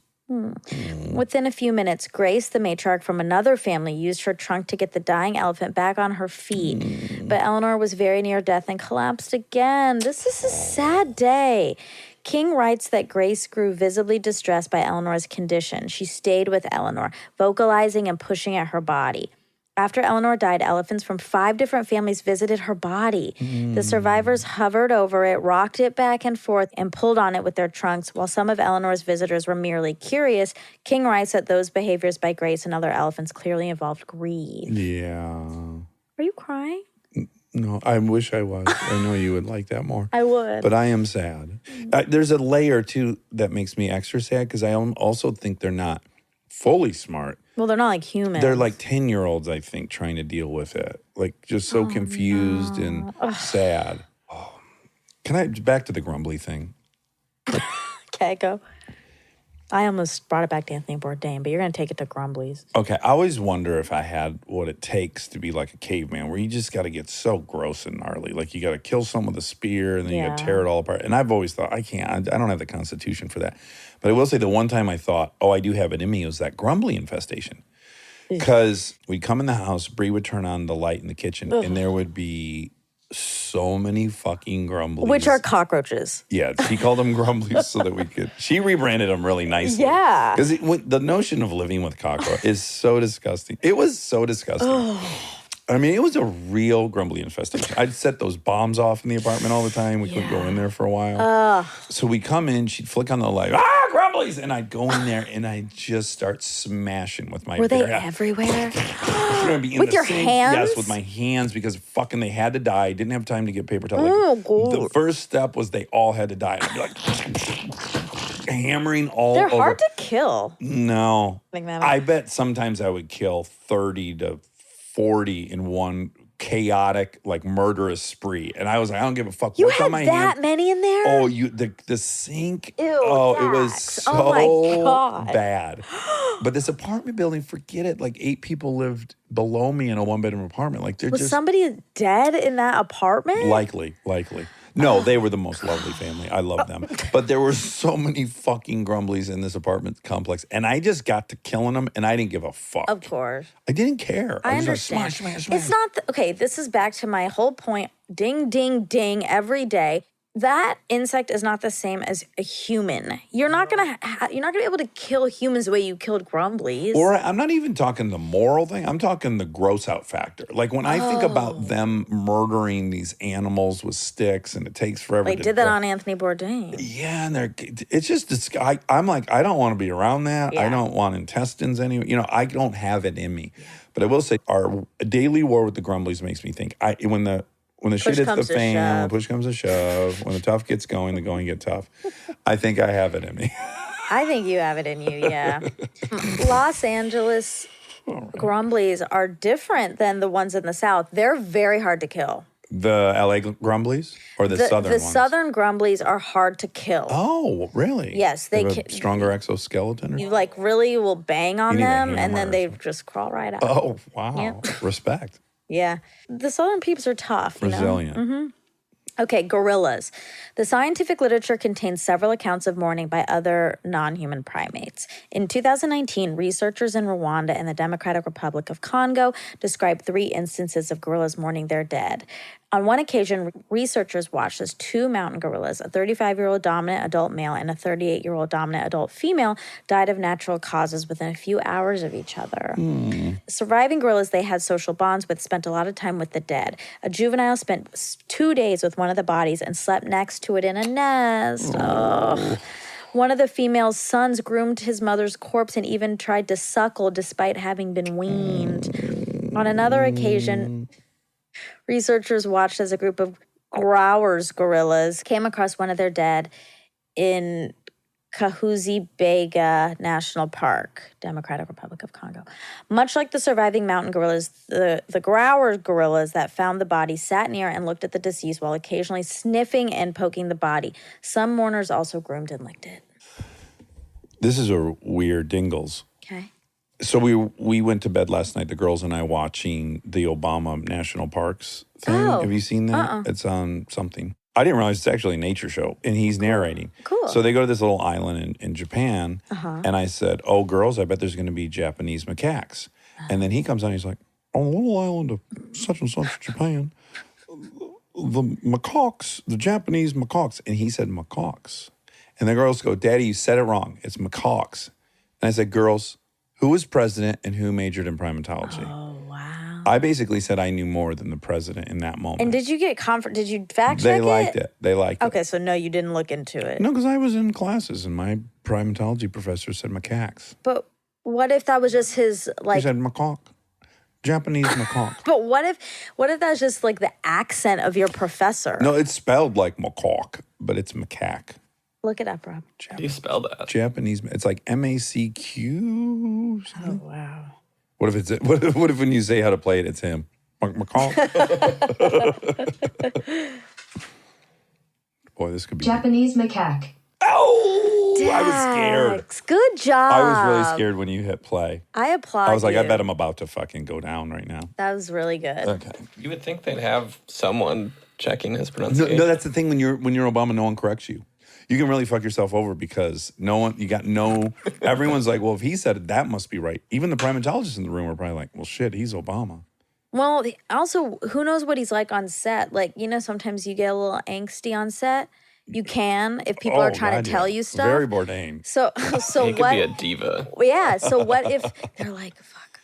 Within a few minutes, Grace, the matriarch from another family, used her trunk to get the dying elephant back on her feet. But Eleanor was very near death and collapsed again. This is a sad day. King writes that Grace grew visibly distressed by Eleanor's condition. She stayed with Eleanor, vocalizing and pushing at her body. After Eleanor died, elephants from 5 different families visited her body. The survivors hovered over it, rocked it back and forth, and pulled on it with their trunks. While some of Eleanor's visitors were merely curious, King writes that those behaviors by Grace and other elephants clearly involved greed. Yeah. Are you crying? No, I wish I was. I know you would like that more. I would. But I am sad. There's a layer, too, that makes me extra sad because I also think they're not fully smart. Well, they're not like humans. They're like 10-year-olds, I think, trying to deal with it. Like, just so confused and sad. Oh. Back to the grumbly thing. Okay, go. I almost brought it back to Anthony Bourdain, but you're going to take it to Grumblies. Okay, I always wonder if I had what it takes to be like a caveman, where you just got to get so gross and gnarly. Like, you got to kill someone with a spear, and then you got to tear it all apart. And I've always thought, I can't. I don't have the constitution for that. But I will say the one time I thought, I do have it in me, was that grumbly infestation. Because we'd come in the house, Bree would turn on the light in the kitchen, and there would be so many fucking grumblies. Which are cockroaches. Yeah, she called them grumblies so that we could. She rebranded them really nicely. Yeah. Because the notion of living with cockroach is so disgusting. It was so disgusting. I mean, it was a real grumbly infestation. I'd set those bombs off in the apartment all the time. We couldn't go in there for a while. So we come in, she'd flick on the light, grumblies! And I'd go in there and I'd just start smashing with my Were they bare everywhere? with your hands? Yes, with my hands, because fucking they had to die. I didn't have time to get paper towel. The first step was they all had to die. And I'd be like hammering all over. They're hard to kill. No. I bet sometimes I would kill 30 to 40 in one chaotic, like, murderous spree. And I was like, I don't give a fuck. You What's had on my that hand? many in there? Oh, the sink. Ew, it was Dax. so Oh my God. bad. But this apartment building, forget it. Like 8 people lived below me in a 1-bedroom apartment. Like they're Was just somebody dead in that apartment? likely. No, they were the most lovely family. I love them. But there were so many fucking grumblies in this apartment complex. And I just got to killing them, and I didn't give a fuck. Of course. I didn't care. I was just like, understand. smash, smash, smash. It's not, okay, this is back to my whole point. Ding, ding, ding every day. That insect is not the same as a human. You're not gonna be able to kill humans the way you killed grumblies. Or I'm not even talking the moral thing. I'm talking the gross out factor. Like when I think about them murdering these animals with sticks, and it takes forever. They did that on Anthony Bourdain. Yeah, and it's just I'm like, I don't want to be around that. Yeah. I don't want intestines anyway. I don't have it in me. But I will say, our daily war with the grumblies makes me think. When the shit hits the fan, when push comes to shove, when the tough gets going, the going get tough. I think I have it in me. I think you have it in you, yeah. Los Angeles grumblies are different than the ones in the South. They're very hard to kill. The LA grumblies or the southern ones? The southern grumblies are hard to kill. Oh, really? Yes, they have a stronger exoskeleton. Or you really will bang on them, and then they just crawl right out. Oh, wow! Yeah. Respect. Yeah, the southern peeps are tough. Resilient. Mm-hmm. Okay, gorillas. The scientific literature contains several accounts of mourning by other non-human primates. In 2019, researchers in Rwanda and the Democratic Republic of Congo described 3 instances of gorillas mourning their dead. On one occasion, researchers watched as 2 mountain gorillas, a 35-year-old dominant adult male and a 38-year-old dominant adult female, died of natural causes within a few hours of each other. Surviving gorillas they had social bonds with spent a lot of time with the dead. A juvenile spent 2 days with one of the bodies and slept next to it in a nest. Oh. One of the female's sons groomed his mother's corpse and even tried to suckle despite having been weaned. On another occasion, researchers watched as a group of Growers gorillas came across one of their dead in Kahuzi-Biega National Park, Democratic Republic of Congo. Much like the surviving mountain gorillas, the Growers gorillas that found the body sat near and looked at the deceased while occasionally sniffing and poking the body. Some mourners also groomed and licked it. This is a weird dingles. Okay. So we went to bed last night, the girls and I, watching the Obama National Parks thing. Oh. Have you seen that? It's on something. I didn't realize it's actually a nature show, and he's narrating. Cool. So they go to this little island in Japan, and I said, oh, girls, I bet there's going to be Japanese macaques. And then he comes on, he's like, on a little island of such and such Japan, the macaques, the Japanese macaques. And he said macaques. And the girls go, Daddy, you said it wrong. It's macaques. And I said, girls, who was president and who majored in primatology? Oh, wow. I basically said I knew more than the president in that moment. And did you get did you fact check They liked it. They liked it. Okay, so no, you didn't look into it. No, because I was in classes and my primatology professor said macaques. But what if that was just his, He said macaque. Japanese macaque. But what if that's just like the accent of your professor? No, it's spelled like macaque, but it's macaque. Look it up, Rob. How do you spell that? Japanese. It's like MACQ. Oh, wow. What if when you say how to play it, it's him? Macaque. Boy, this could be Japanese macaque. Oh, I was scared. Dax, good job. I was really scared when you hit play. I applaud I was like, you. I bet I'm about to fucking go down right now. That was really good. Okay. You would think they'd have someone checking his pronunciation. No, that's the thing when you're Obama, no one corrects you. You can really fuck yourself over because everyone's like, well, if he said it, that must be right. Even the primatologists in the room are probably like, well, shit, he's Obama. Well, also, who knows what he's like on set? Like, sometimes you get a little angsty on set. You can if people are trying to tell you stuff. Very Bourdain. So he what? could be a diva. Yeah. So what if they're like, "Fuck,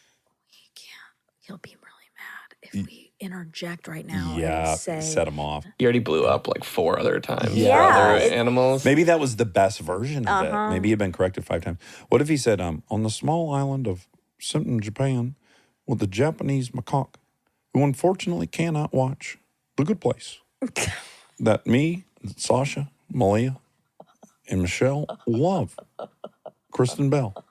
he can't. He'll be really mad if we interject right now." Yeah, and say, set him off. He already blew up like 4 other times Yeah. for other animals. Maybe that was the best version of it. Maybe he'd been corrected 5 times. What if he said, on the small island of Sinton, Japan, with the Japanese macaque, who unfortunately cannot watch The Good Place, that me, Sasha, Malia, and Michelle love Kristen Bell.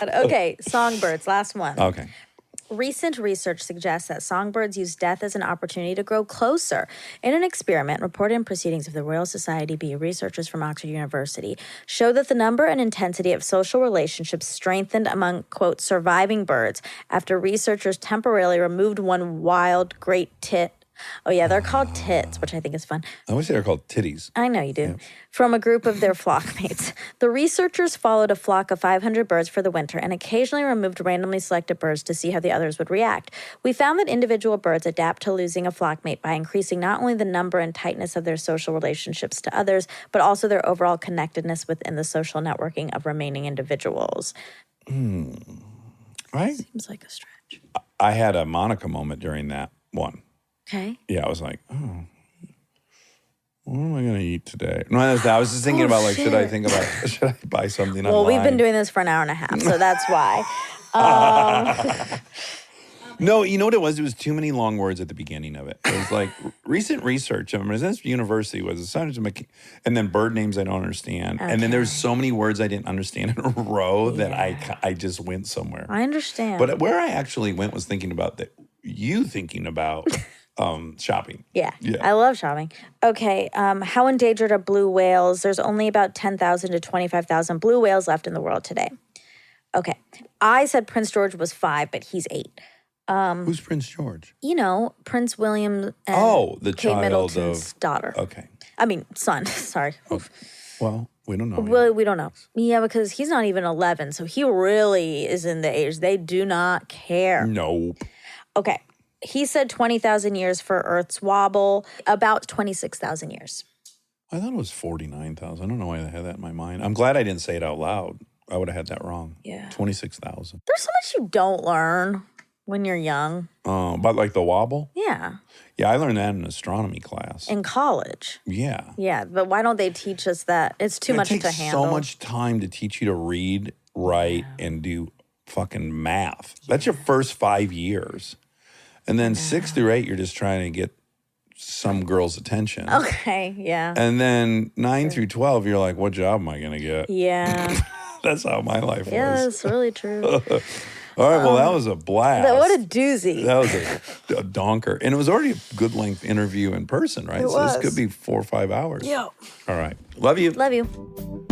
Okay, songbirds, last one. Okay. Recent research suggests that songbirds use death as an opportunity to grow closer. In an experiment reported in Proceedings of the Royal Society B, researchers from Oxford University showed that the number and intensity of social relationships strengthened among, quote, surviving birds after researchers temporarily removed one wild great tit. Oh, yeah, they're called tits, which I think is fun. I always say they're called titties. I know you do. Yeah. From a group of their flock mates. The researchers followed a flock of 500 birds for the winter and occasionally removed randomly selected birds to see how the others would react. We found that individual birds adapt to losing a flock mate by increasing not only the number and tightness of their social relationships to others, but also their overall connectedness within the social networking of remaining individuals. Right? Seems like a stretch. I had a Monica moment during that one. Okay. Yeah, I was like, oh, what am I going to eat today? No, I was just thinking about, like, should I buy something online? Well, we've been doing this for an hour and a half, so that's why. No, you know what it was? It was too many long words at the beginning of it. It was like recent research. I remember this university was assigned to and then bird names I don't understand. Okay. And then there's so many words I didn't understand in a row that I just went somewhere. I understand. But where I actually went was thinking about shopping. Yeah, I love shopping. Okay, how endangered are blue whales? There's only about 10,000 to 25,000 blue whales left in the world today. Okay, I said Prince George was 5, but he's 8. Who's Prince George? Prince William and the Kate child Middleton's daughter. Okay. I mean, son, sorry. Oh, well, we don't know. Well, we don't know. Yeah, because he's not even 11, so he really is in the age. They do not care. Nope. Okay. He said 20,000 years for Earth's wobble, about 26,000 years. I thought it was 49,000. I don't know why I had that in my mind. I'm glad I didn't say it out loud. I would have had that wrong. Yeah. 26,000. There's so much you don't learn when you're young. About like the wobble? Yeah. Yeah, I learned that in astronomy class. In college. Yeah. Yeah, but why don't they teach us that? It's too much to handle. It takes so much time to teach you to read, write, and do fucking math. That's your first 5 years. And then 6 through 8, you're just trying to get some girl's attention. Okay, yeah. And then 9 through 12, you're like, what job am I going to get? Yeah. That's how my life was. Yeah, that's really true. All right, well, that was a blast. What a doozy. That was a donker. And it was already a good length interview in person, right? It was. This could be 4 or 5 hours. Yeah. All right. Love you. Love you.